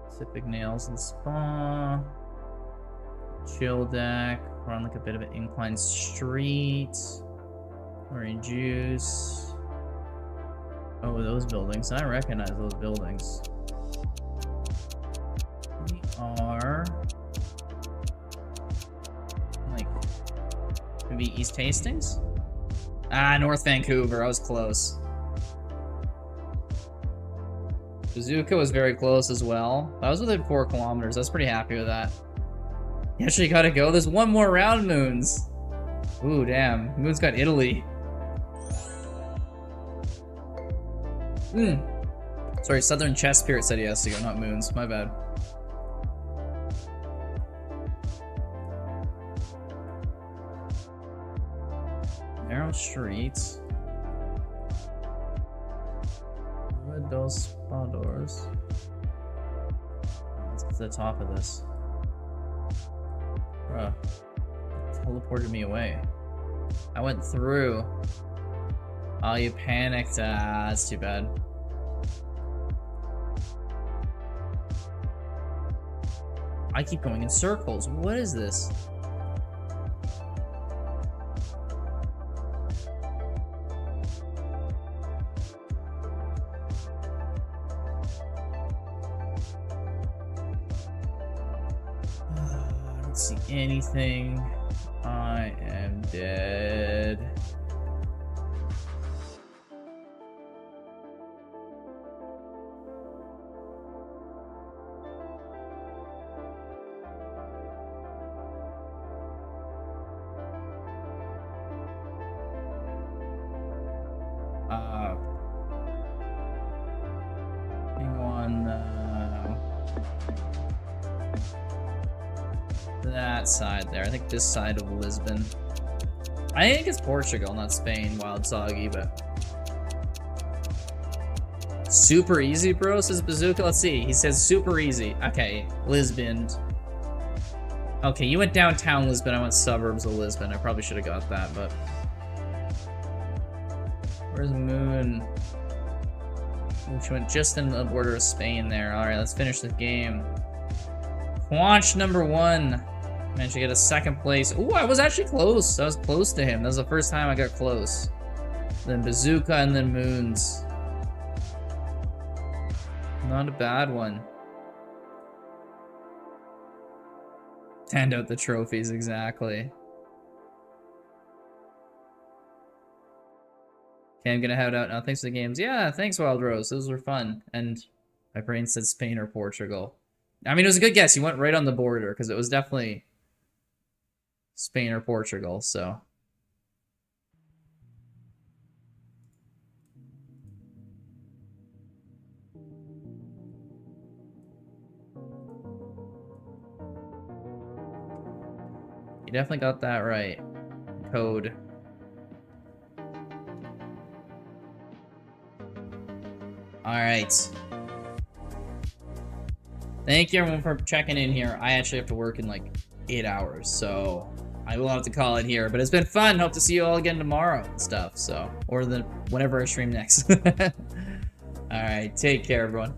Speaker 1: Pacific Nails and Spa. Chill deck. We're on like a bit of an inclined street. Orange juice. Oh, those buildings. I recognize those buildings. We are like maybe East Hastings? Ah, North Vancouver. I was close. Bazooka was very close as well. I was within 4 kilometers. I was pretty happy with that. You actually gotta go. There's one more round, Moons. Ooh, damn. Moons got Italy. Sorry, Southern Chess Spirit said he has to go, not Moons. My bad. Narrow streets. Red dos spa doors. Let's get to the top of this. Bruh. Teleported me away. I went through. Oh, you panicked. Ah, that's too bad. I keep going in circles. What is this? I don't see anything. I am dead. Hang on, that side there. I think this side of Lisbon. I think it's Portugal, not Spain. Wild Soggy, but super easy, bro, says Bazooka. Let's see. He says super easy. Okay, Lisbon. Okay, you went downtown Lisbon. I went suburbs of Lisbon. I probably should have got that, but where's Moon? Which went just in the border of Spain there. Alright, let's finish the game. Quanch number 1. Managed to get a second place. Ooh, I was actually close. I was close to him. That was the first time I got close. Then Bazooka and then Moons. Not a bad one. Hand out the trophies, exactly. Okay, I'm gonna head out now. Thanks for the games. Yeah, thanks, Wild Rose. Those were fun. And my brain said Spain or Portugal. I mean, it was a good guess. You went right on the border, because it was definitely Spain or Portugal, so. You definitely got that right. Code. Alright. Thank you everyone for checking in here. I actually have to work in like 8 hours, so I will have to call it here. But it's been fun. Hope to see you all again tomorrow and stuff, so. Or whenever I stream next. Alright, take care everyone.